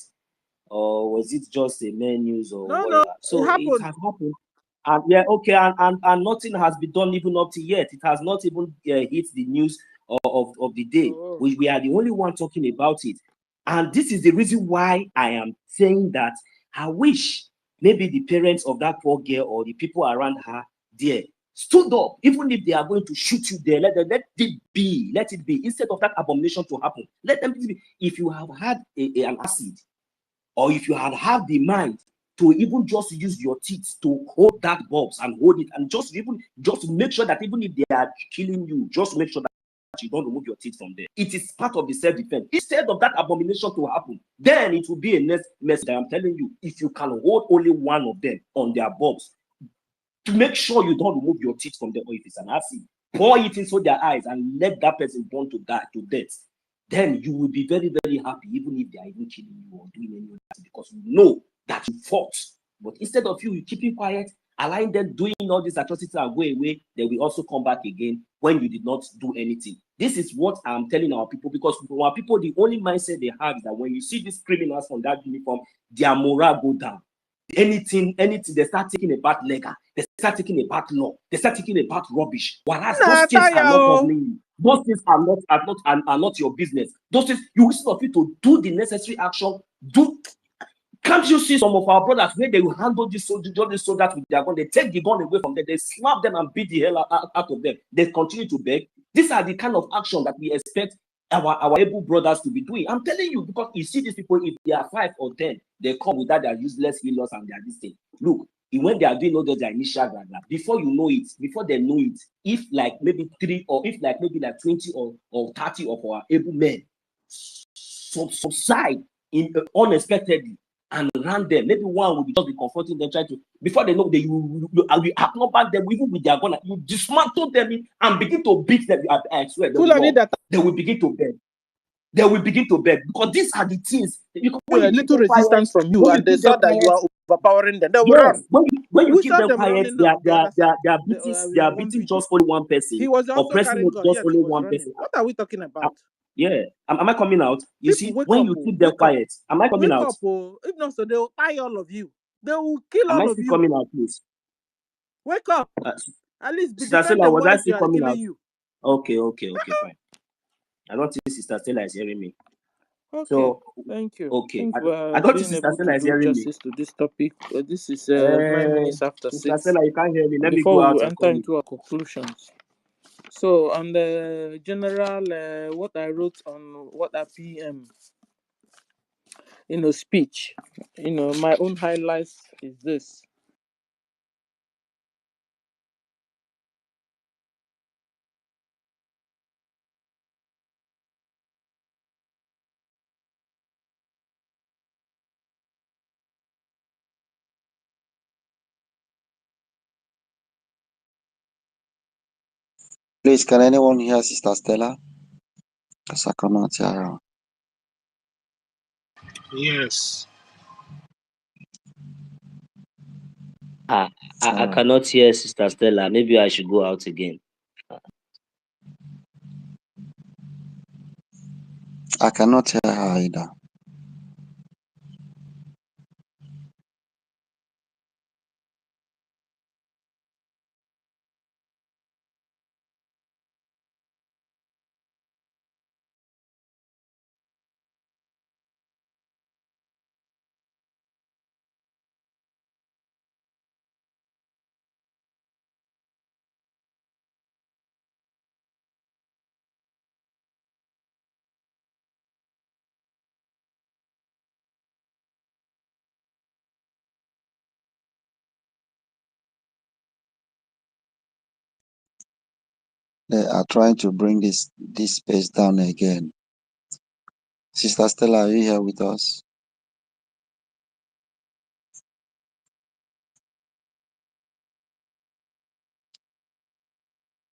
Or was it just a mere news or whatever? No, So it has happened. And yeah, okay, and nothing has been done even up to yet. It has not even hit the news of the day. We are the only one talking about it. And this is the reason why I am saying that I wish maybe the parents of that poor girl or the people around her there stood up, even if they are going to shoot you there, let it be. Instead of that abomination to happen, let them be. If you have had an acid, or if you had the mind to even just use your teeth to hold that bulbs and hold it, and just make sure that even if they are killing you, just make sure that you don't remove your teeth from there. It is part of the self-defense. Instead of that abomination to happen, then it will be a next message. I'm telling you, if you can hold only one of them on their bulbs, to make sure you don't remove your teeth from there, or if it's an acid, pour it into their eyes and let that person burn to death. Then you will be very, very happy, even if they are even killing you or doing anything, because you know that you fought. But instead of you keeping quiet, allowing them doing all these atrocities and go away, they will also come back again when you did not do anything. This is what I'm telling our people, because our people, the only mindset they have is that when you see these criminals from that uniform, their morale go down. Anything, they start taking about legal, they start taking about law, they start taking about rubbish. Whereas those things are not bothering you. Those things are not your business. Those things, you instead of you to do the necessary action, Can't you see some of our brothers where they will handle these soldiers with their gun? They take the gun away from them, they slap them and beat the hell out of them. They continue to beg. These are the kind of action that we expect our able brothers to be doing. I'm telling you, because you see these people, if they are 5 or 10, they come with that, they are useless healers and they are this thing. Look, when they are doing all those initial guard, before you know it, before they know it, if like maybe 3 or if like maybe like 20 or 30 of our able men subside in unexpectedly and run them, maybe one will just be confronting them, trying to, before they know, they will accompany them even with their gun, you dismantle them and begin to beat them. I swear they will begin to beg. They will begin to beg, because these are the things. When you little resistance from you, and they saw that you are overpowering them, they will run. When you We keep saw them them quiet, running on the other side. they are beating just only one person, He was also oppressing carrying gun, just yet only he was one running. person. What are we talking about? Yeah, am I coming out? You People, see, wake when up, you keep them quiet, am I coming wake out? up, if not, so they will tie all of you. They will kill Am I all of still you. coming out, please? Wake up. At least be Sister Stella, defending was I while they still are coming killing out? you. Okay, fine. I don't think Sister Stella is hearing me. Okay, so thank you. okay, Thank you I for don't think being Sister able Stella to is do hearing me. justice to this topic. This is 9 minutes after Sister 6. Stella, you can't hear me. Let me go Before out we and enter come in. into our conclusions. So, on the general, what I wrote on what a PM, speech, my own highlights is this. Please, can anyone hear Sister Stella? Because I cannot hear her. Yes. I cannot hear Sister Stella. Maybe I should go out again. I cannot hear her either. They are trying to bring this space down again. Sister Stella, are you here with us?